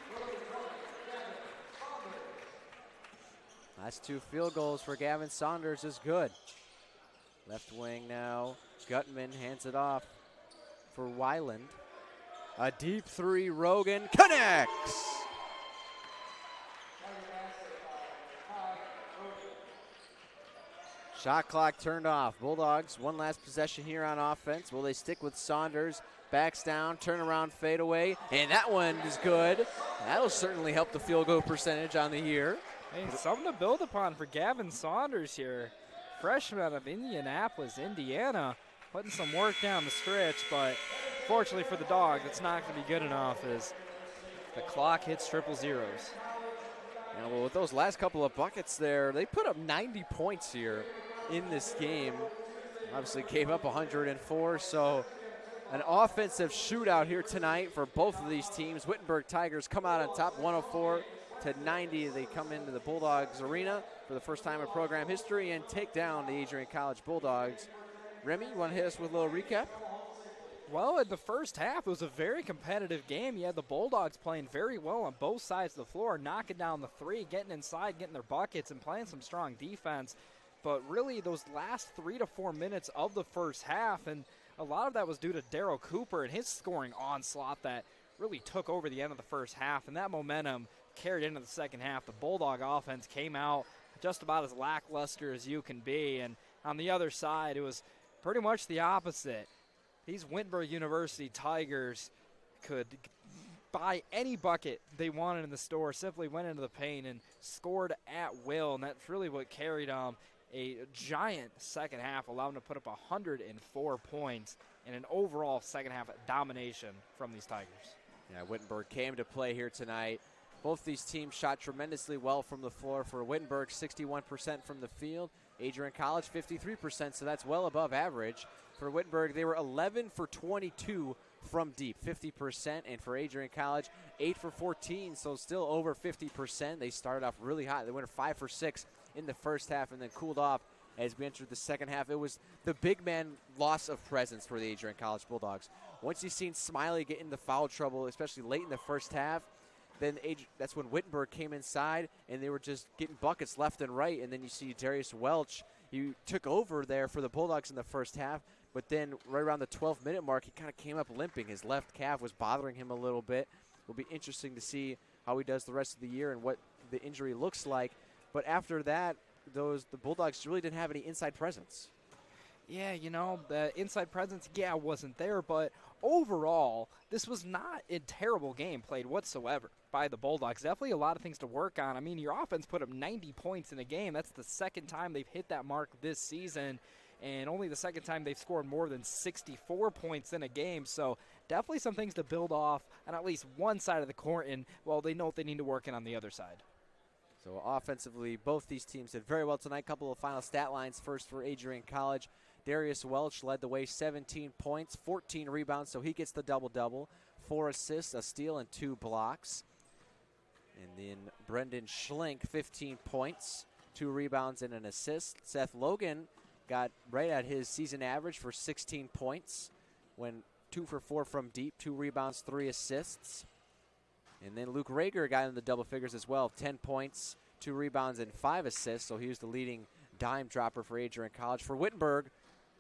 Last 2 field goals for Gavin Saunders is good. Left wing now. Gutman hands it off for Weiland. A deep 3, Rogan connects. Shot clock turned off. Bulldogs, one last possession here on offense. Will they stick with Saunders? Backs down, turnaround, fadeaway, and that one is good. That'll certainly help the field goal percentage on the year.
Hey, something to build upon for Gavin Saunders here. Freshman out of Indianapolis, Indiana, putting some work down the stretch, but fortunately for the Dogs, it's not going to be good enough as The clock hits triple zeros.
Yeah, well, with those last couple of buckets there, they put up 90 points here in this game. Obviously gave up 104, so an offensive shootout here tonight for both of these teams. Wittenberg Tigers come out on top 104-90. They come into the Bulldogs arena for the first time in program history and take down the Adrian College Bulldogs. Remy, you want to hit us with a little recap?
Well, in the first half, it was a very competitive game. You had the Bulldogs playing very well on both sides of the floor, knocking down the three, getting inside, getting their buckets, and playing some strong defense. But really, those last 3 to 4 minutes of the first half, and a lot of that was due to Daryl Cooper and his scoring onslaught that really took over the end of the first half, and that momentum carried into the second half. The Bulldog offense came out just about as lackluster as you can be, and on the other side, it was pretty much the opposite. These Wittenberg University Tigers could buy any bucket they wanted in the store, simply went into the paint and scored at will, and that's really what carried them. A giant second half, allowed them to put up 104 points and an overall second half domination from these Tigers.
Yeah, Wittenberg came to play here tonight. Both these teams shot tremendously well from the floor. For Wittenberg, 61% from the field. Adrian College, 53%, so that's well above average. For Wittenberg, they were 11 for 22 from deep, 50%. And for Adrian College, 8 for 14, so still over 50%. They started off really hot. They went 5 for 6 in the first half and then cooled off as we entered the second half. It was the big man loss of presence for the Adrian College Bulldogs. Once you've seen Smiley get into foul trouble, especially late in the first half, then that's when Wittenberg came inside and they were just getting buckets left and right. And then you see Darius Welch, he took over there for the Bulldogs in the first half, but then right around the 12-minute mark, he kind of came up limping. His left calf was bothering him a little bit. It'll be interesting to see how he does the rest of the year and what the injury looks like. But after that, the Bulldogs really didn't have any inside presence.
Yeah, you know, the inside presence, wasn't there, but overall, this was not a terrible game played whatsoever by the Bulldogs. Definitely a lot of things to work on. I mean, your offense put up 90 points in a game. That's the second time they've hit that mark this season, and only the second time they've scored more than 64 points in a game. So definitely some things to build off on at least one side of the court, and, well, they know what they need to work on the other side.
So offensively, both these teams did very well tonight. Couple of final stat lines. First for Adrian College, Darius Welch led the way, 17 points, 14 rebounds, so he gets the double-double. 4 assists, a steal, and 2 blocks. And then Brendan Schlink, 15 points, 2 rebounds, and an assist. Seth Logan got right at his season average for 16 points. Went 2 for 4 from deep, 2 rebounds, 3 assists. And then Luke Rager got in the double figures as well, 10 points, 2 rebounds, and 5 assists. So he was the leading dime dropper for Adrian College. For Wittenberg,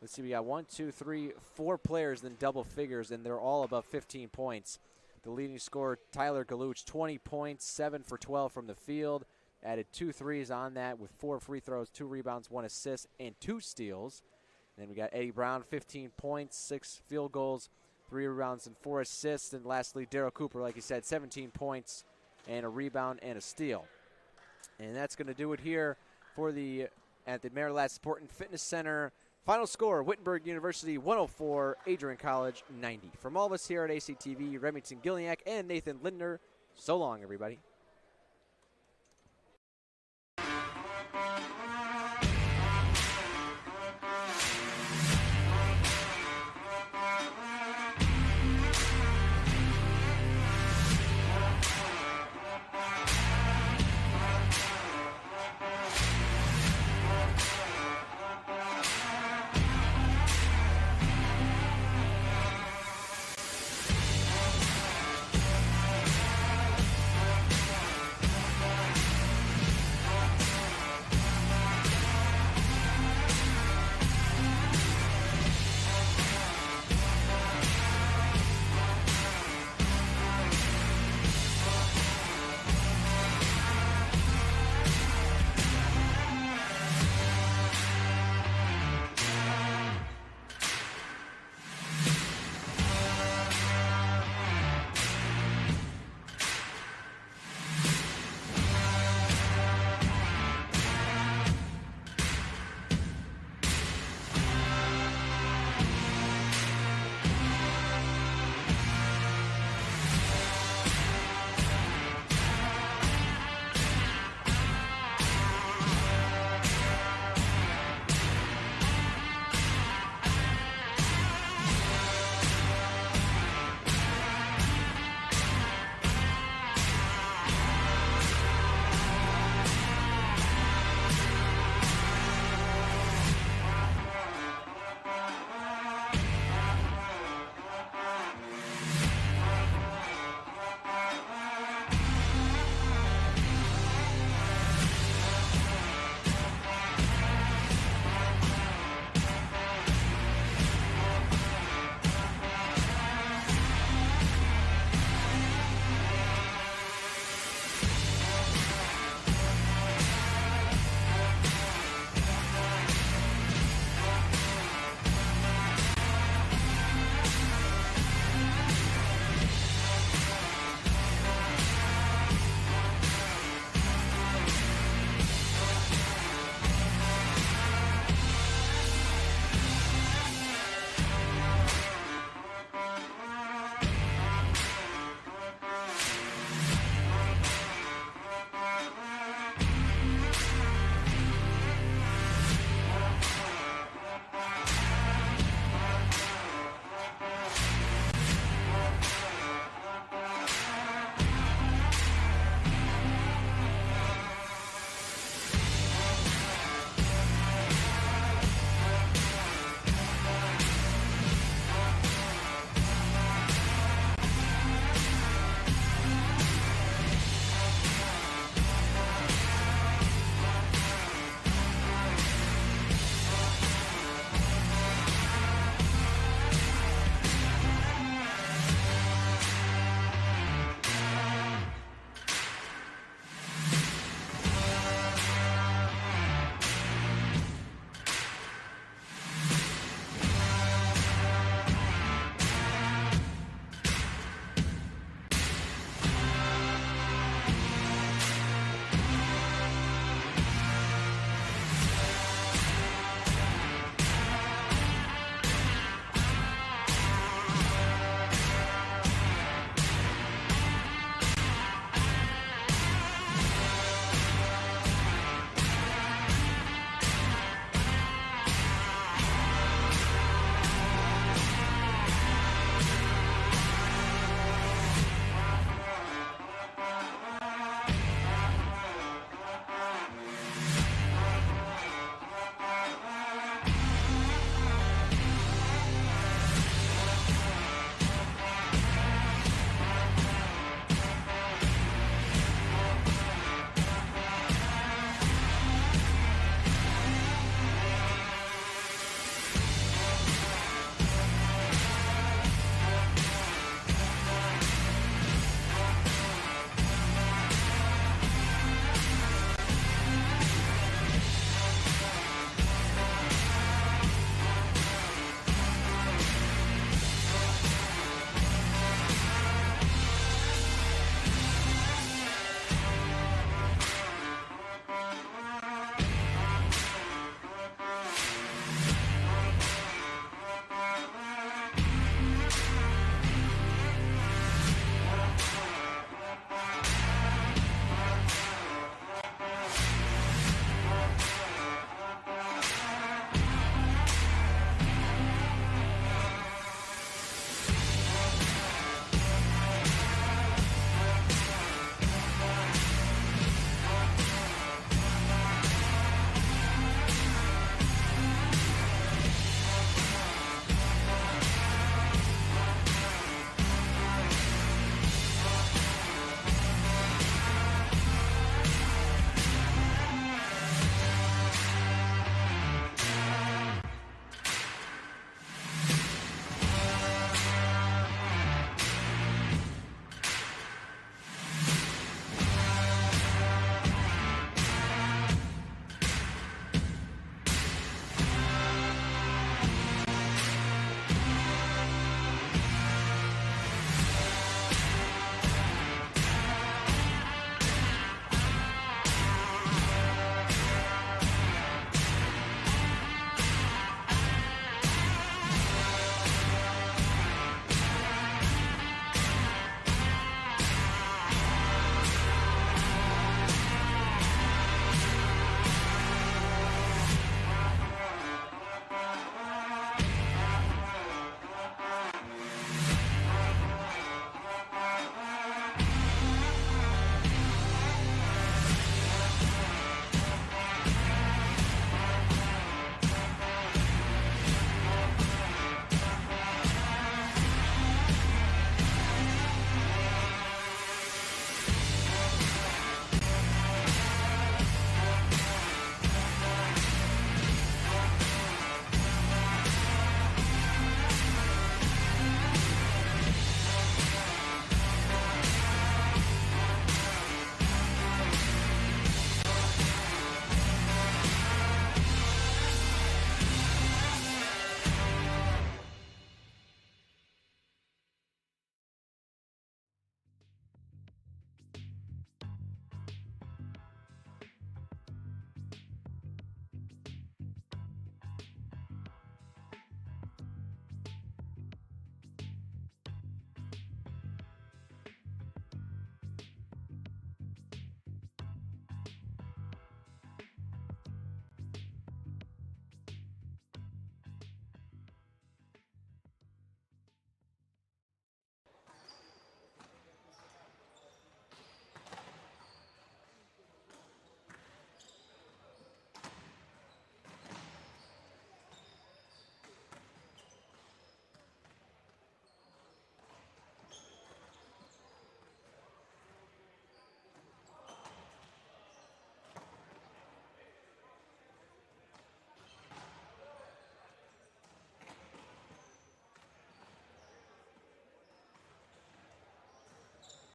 let's see, we got 4 players in double figures, and they're all above 15 points. The leading scorer, Tyler Galuch, 20 points, 7 for 12 from the field. Added 2 threes on that with 4 free throws, 2 rebounds, 1 assist, and 2 steals. Then we got Eddie Brown, 15 points, 6 field goals, 3 rebounds, and 4 assists. And lastly, Daryl Cooper, like you said, 17 points and a rebound and a steal. And that's going to do it here at the Marilat Sport and Fitness Center. Final score, Wittenberg University 104, Adrian College 90. From all of us here at ACTV, Remington Gilliak and Nathan Lindner, so long, everybody.